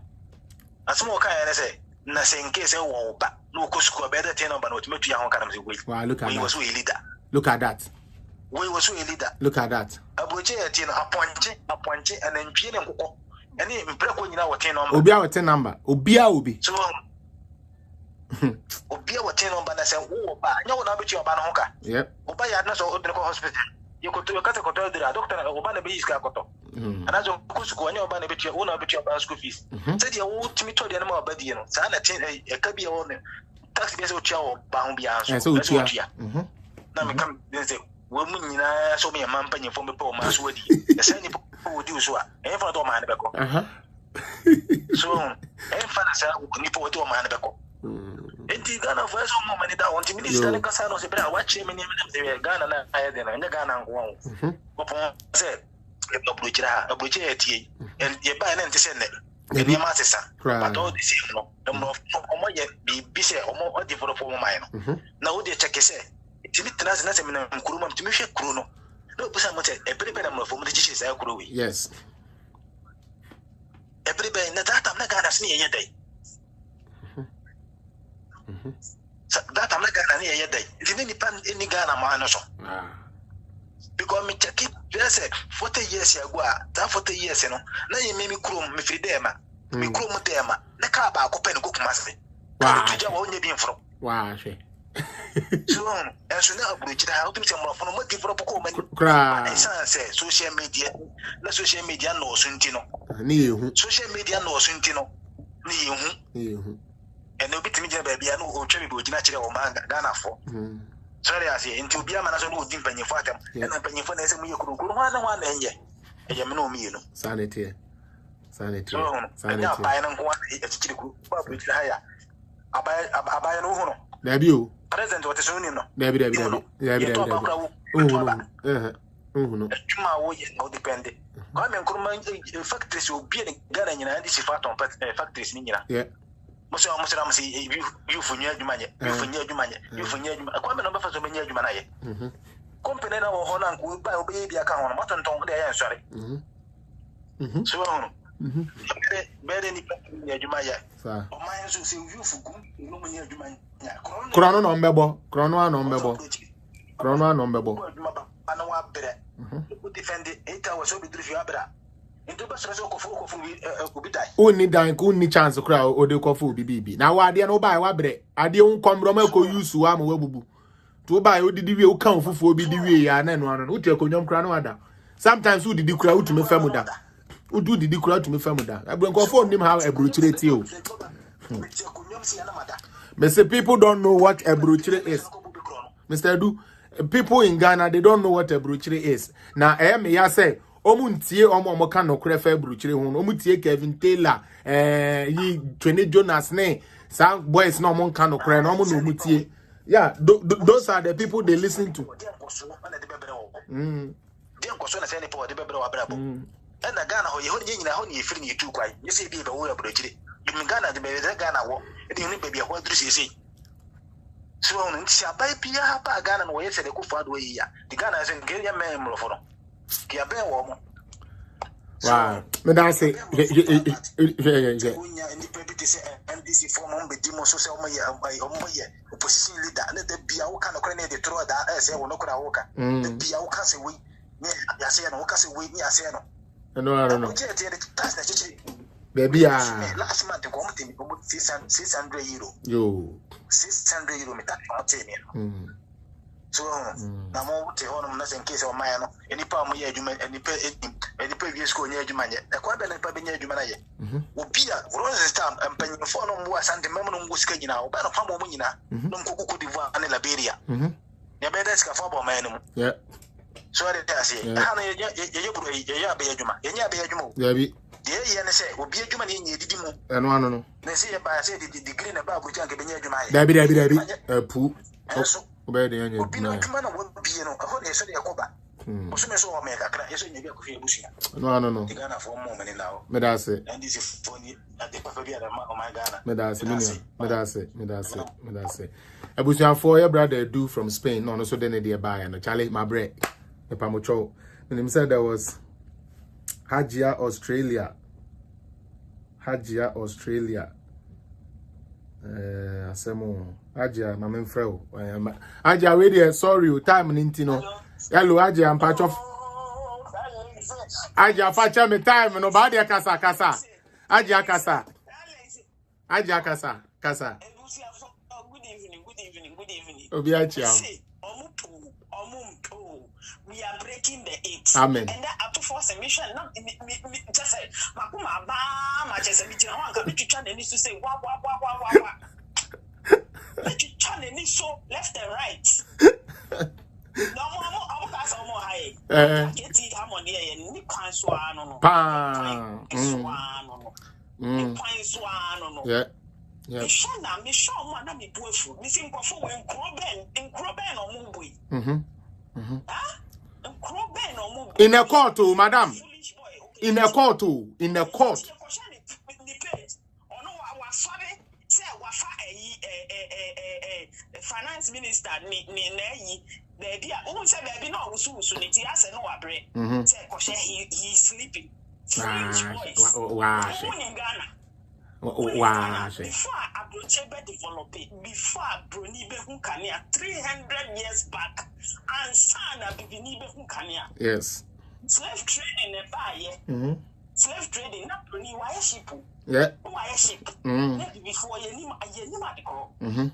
[SPEAKER 4] asmo ka ya say na se nke se wo ba no kosuko be the tin number no metu ya ho kana me we
[SPEAKER 1] look at
[SPEAKER 4] we
[SPEAKER 1] that.
[SPEAKER 4] was a leader
[SPEAKER 1] Look at that.
[SPEAKER 4] We was a leader.
[SPEAKER 1] Look at that.
[SPEAKER 4] Aboche ya tin appointe and then pie ne nkoko ene mpreko nyina wo tin number
[SPEAKER 1] Obi a wo tin number obi
[SPEAKER 4] so Obia what ten number na say wo ba nya wo na be oba no hoka
[SPEAKER 1] yep
[SPEAKER 4] oba ya na so odre ko hospital you go to your kata ko to the doctor oba na be iska ko to ana so kusuko nya oba na be wo na be oba school fees say dia wo timi to dia na ma ba die no sa na ten e ka bia wo ne tax be so tia wo ba ho bia so
[SPEAKER 1] so tia
[SPEAKER 4] na me kam den say wo mu nyina so me man panyin fo me pa o ma so wadi e say ni po wodi so a e fa to ma na be ko so e fa na sa ni po wodi o ma na be ko enti Ghana for so mo mani da wonti minister ne kasa no se bra wa che me ne me Ghana na aye de na nya Ghana nko wo po se e no brochira e tie e ba na nti se ne e ni ma sesa but all the same no mo ye bi se mo o develop mo mai no na wo de check se ti mi tena se na se me na nkuru ma ti mi hwe kuru no no bu sa mo te e bere na mo fo mo de chichi sa kuru wi
[SPEAKER 1] yes
[SPEAKER 4] e bere na data na Ghana se ne ye dai that I'm not Ghana near day. If any pan any Ghana man so. Because me check it, just 40 years ago, that 40 years, you know. Now you make me chrome, me free dema, me chrome dema, the car back open and cook master. Wow, to jam only being from.
[SPEAKER 1] Wow,
[SPEAKER 4] so and so now, which I have to tell more from what different comment.
[SPEAKER 1] Cry,
[SPEAKER 4] say social media, the social media no suntino. Social media no suntino. And no bit me baby, I know who Cherry would not chill on Ghana for. Sorry, I say, until be a man as a wood in penny for them, and I'm penny for them, you could go one and yet. I am no meal. Sanity. Sanity. Sanity. I buy and one at Chiku, which higher. I buy no honor. There you. Present what is only no. There be no dependent. Come and come factories will be a Ghana and this is fat on factories in India. Yeah. Muso si you funya jumanye you funya akwame no bafa so menya jumana ye company na wo hona nku ba obi bia ka hono maton ton de ya nsore so hono bere ni menya jumaya o man so se you fuku no menya jumanya krono no mbebo ana wa bere ku defend 8 hours so bi drive ya bere
[SPEAKER 1] Uni dan ku ni chance kra o de kofu bibi na wa ade no ba wa bre ade un komroma ko use wa ma wabubu to ba o didi wie o kan fufu obi di wie ya na no no uti akonyom kra no ada sometimes u didi kra uti me famu da Udu didi kura to me fam da. Abrenko phone nim how ebruchire tie o. Me say people don't know what ebruchire is. Mr. Edu, people in Ghana, they don't know what ebruchire is. Now me ya say omuntie omo ka no kura fa ebruchire ho. Omutie Kevin Taylor, yi Twene Jonas ne some boys no mon ka no kura no no mutie. Yeah, those are the people they listen to.
[SPEAKER 4] And the Ghana, how you feel you too quiet. You say, be the way of Bridget. You Ghana, the baby, Ghana walk, and you baby, what do you say? So, by Pia, Ghana, where you said they could find way. The Ghana is in Gaya man for them. Kia bear warm.
[SPEAKER 1] Wow, but I say,
[SPEAKER 4] NDC form with Demo social opposition leader, and the Bia kind of credit the throw that I say, will not walk. The Bia can say, we, I say, no, can say, we, I say, no.
[SPEAKER 1] I don't know. Baby,
[SPEAKER 4] last month, the 600 euro.
[SPEAKER 1] Yo,
[SPEAKER 4] 600 euro, so, now more to hold nothing case of mine, any palm year, any previous school near Jumania, a quite a pub near Jumania. Upia, Rose Stamp, and penny for no more Santa Memon was getting out, but a farm of Winina, no Coco Diva and Liberia. Nebedesk a farm man.
[SPEAKER 1] Yeah.
[SPEAKER 4] So I say, Hannah,
[SPEAKER 1] Yabi.
[SPEAKER 4] The say, will be a human in Yedimu.
[SPEAKER 1] And one,
[SPEAKER 4] they say, I said the green above which I can be near Jumai.
[SPEAKER 1] Debbie, poop. Obey the onion.
[SPEAKER 4] Will be no man will be a whole day, a coba. So make a crack, you maybe a coffee bush.
[SPEAKER 1] No.
[SPEAKER 4] The Ghana for a moment now.
[SPEAKER 1] Medase.
[SPEAKER 4] And this is funny at the Pavia of my Ghana.
[SPEAKER 1] Medase. Abusian for your brother do from Spain, no, so then they buy and Charlie, my bread. The Pamucho. And him said there was Hajia, Australia. Asemo Hajia, my main friend. Hajia, wait, sorry, time Nintino. Hello, Hajia, I'm patch of Hajia, patch me time, nobody casa. Hajia casa. Good evening. Obiachia.
[SPEAKER 3] We are breaking the eight.
[SPEAKER 1] Amen.
[SPEAKER 3] And that up to force a mission, not just say, Makuma, Bama, just a mission. I want to try and to say, wah. Let you turn and so left and right. No more, more high. Get it, I'm on the air, and Nick Swan.
[SPEAKER 1] Yeah.
[SPEAKER 3] Shana, me show one of me boyfriend, missing before in Croben or Mumbai.
[SPEAKER 1] In a court, madam. In a court.
[SPEAKER 3] Finance minister, baby, almost said baby, no, he's sleeping.
[SPEAKER 1] Wow.
[SPEAKER 3] Before Abrochebe developed it, before Bronibe Hunkania, 300 years back, and son of Binibe Hunkania.
[SPEAKER 1] Yes.
[SPEAKER 3] Slave trading a buyer. Slave trading, not Bruni, why a ship?
[SPEAKER 1] Yeah.
[SPEAKER 3] Why a ship? Maybe before you knew the crop. You knew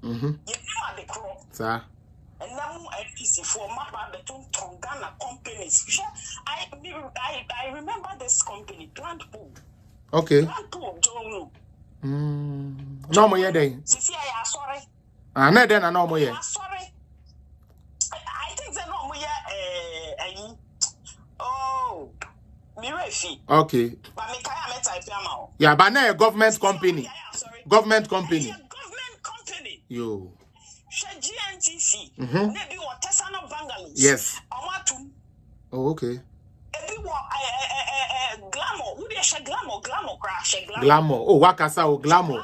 [SPEAKER 3] the crop.
[SPEAKER 1] Sir.
[SPEAKER 3] And now NDC for Mapa between Tongana companies. I remember this company, Plant Pool.
[SPEAKER 1] Okay. No more day.
[SPEAKER 3] Sorry.
[SPEAKER 1] Not then, no more.
[SPEAKER 3] Sorry. I think they're no more. Oh, Mirafi.
[SPEAKER 1] Okay. Yeah, but now a government company. Government company. Yo.
[SPEAKER 3] GNTC.
[SPEAKER 1] Yes. Oh, okay.
[SPEAKER 3] Glamour. Who they say glamour? Glamour crash.
[SPEAKER 1] Glamour. Oh, Wakasa. Oh, glamour.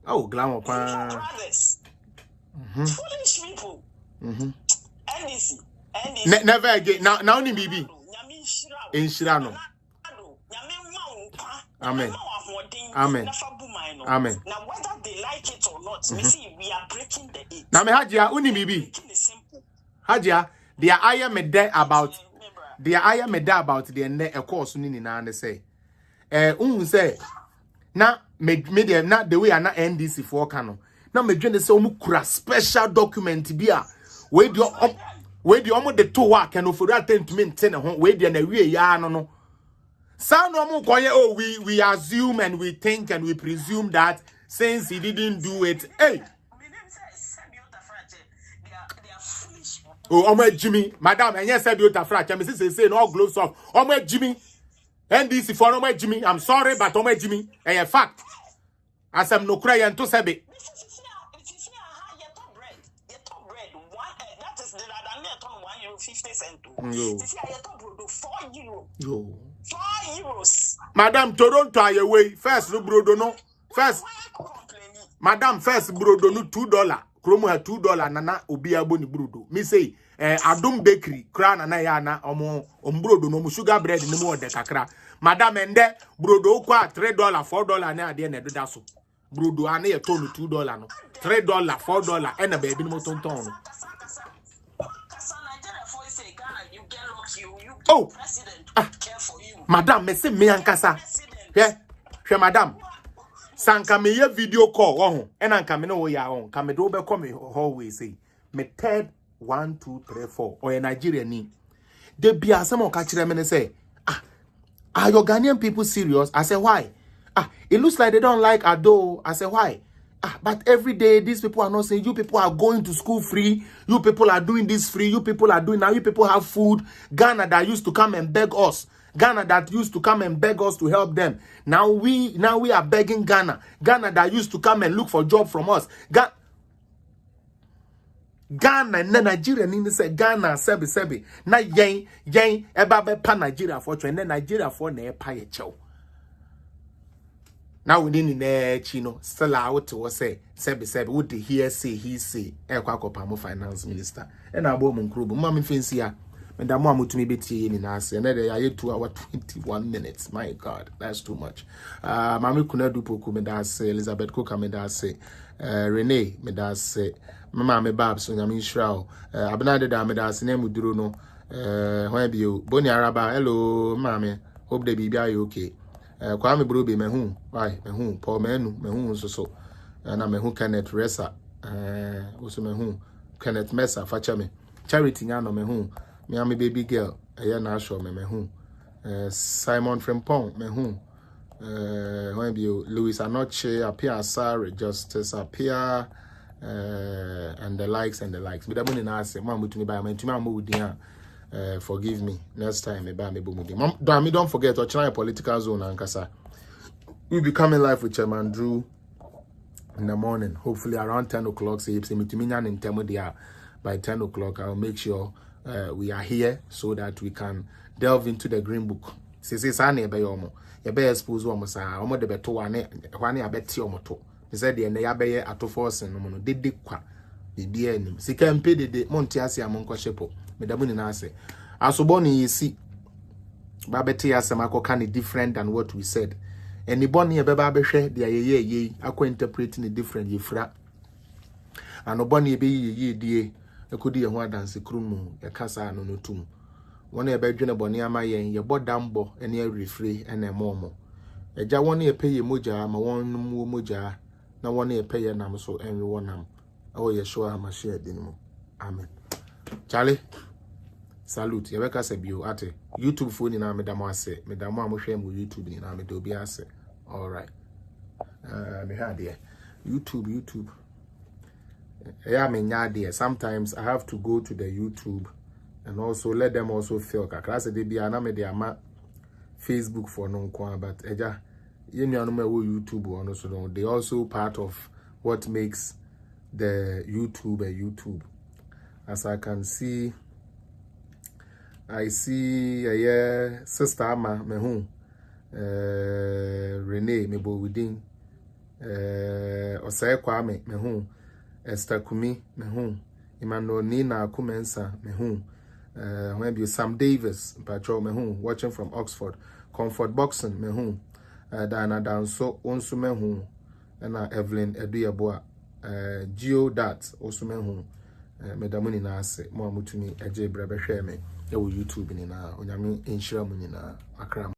[SPEAKER 1] Oh, glamour.
[SPEAKER 3] Brothers. Foolish people. NDC.
[SPEAKER 1] Never again. Now only BB. In Shirano. Amen.
[SPEAKER 3] Now whether they like it or not, we see we are breaking the eight.
[SPEAKER 1] Now me Hajia uni BB. Hajia, they are I am about. I am about the end a course nini na say. Say na me not the way I not NDC for cano. Now me join say kura special document bia. Where the almost the two work and for that 10 to maintain a home where the na we ya no. Oh, we assume and we think and we presume that since he didn't do it, hey. Oh, Jimmy, Madam, and yes, I do it. Fraction. Mrs. say no gloves off. Jimmy, NDC for Jimmy. I'm sorry, but Jimmy, a fact. As I'm no cry and to say. Yo.
[SPEAKER 3] 4 euros.
[SPEAKER 1] Madam, Toronto are away. First, no brodo no. First, Madam, first brodo no $2. Kromo ha $2 nana obi aboni brodo. Me say, Adum Bakery, crown and ayana brodo no sugar bread no more de kakra. Madam ende brodo kwa $3, $4 na ade na do da so. Brodo ane ye tonu $2 no. $3, $4 and a baby no tonton. Oh, Madam, me say me ankasa. Yeah, Madam. Sanka me ye video call on, and anka me no way on. Come me do be come hallway say me third 1 2 3 4 or a Nigerian ni. They be as some catch them and say, are your Ghanaian people serious? I say why? It looks like they don't like Ado. I say why? But every day these people are not saying you people are going to school free, you people are doing this free, you people are doing now, you people have food. Ghana that used to come and beg us. Ghana that used to come and beg us to help them. Now we are begging Ghana. Ghana that used to come and look for job from us. Ghana and Nigeria need to say Ghana sebi. Na yen eba pa Nigeria for and then Nigeria for na pa ye chow. Now we need in chino still out to say sebi what the hear say he say Kwakopamo finance minister and abo munkrubu mama fancy ya and the mom to me beti in us and then I 2 hours 21 minutes. My God, that's too much. Mami kuna dupo me da say Elizabeth Cook me da say Renee me da say mama me babs on yamin shroud abnade da me da say name duro no when be you Boni Araba hello mami hope the baby are okay. Kwame Brobe me hu why me hu Paul Menu me hu so na me hu Kenneth Ressa also me hu Kenneth Mesa facha me Charity nyano me hu me am baby girl na show me hu Simon Frimpong me hu when be Louis Anoche appear Sarah Justice appear and the likes me da money na say man mutumi buy me tumi am dia. Forgive me. Next time, don't forget to try a political zone and kasa. We'll be coming live with Chairman Drew in the morning. Hopefully around 10 o'clock. Say by 10 o'clock, I'll make sure we are here so that we can delve into the green book. Say Sani Bayomo. You better expose Omo de Beto one I bet Yomoto. He said the Nayabe at force and no did qua. The dear name. See can pay the Montiasi among Shepo. Medabuni na say asoboni yesi babeti asemako can different than what we said anybody ebeba behwe de ye akwa interpreting it different yefra anoboni ebe ye die ekodi ye ho adanse krumu ye kasa no no tum wona ebedwene boni ama yen ye bodambo ene arefre ene momo eja wona epeye moja ma won mu moja na wona epeye nam so enwe wonam o ye show ama share dinimu amen. Charlie, salute. You wake say bio ate YouTube phone na medamo ase. Medamo amohwe mu YouTube ni na medo bi ase. All right. Me had there. YouTube. Yeah, me nya there. Sometimes I have to go to the YouTube and also let them also feel kakra say dey bia na me dey ama Facebook for no kwa but eja you know no YouTube or so they also part of what makes the YouTube a YouTube. As I can see, I see a sister Ama mehu Renee mebo within Osai Kwame mehu Esther Kumi mehu Emmanuel Nina Kumensa mehu when be Sam Davis patrol mehu watching from Oxford Comfort Boxing mehu Diana Danso onsu mehu na Evelyn Eduyeboa Geo Dat also mehu medamuni na ase mo amutumi eje brabehwe me e wo YouTube ni na onyame enhira mu ni na akra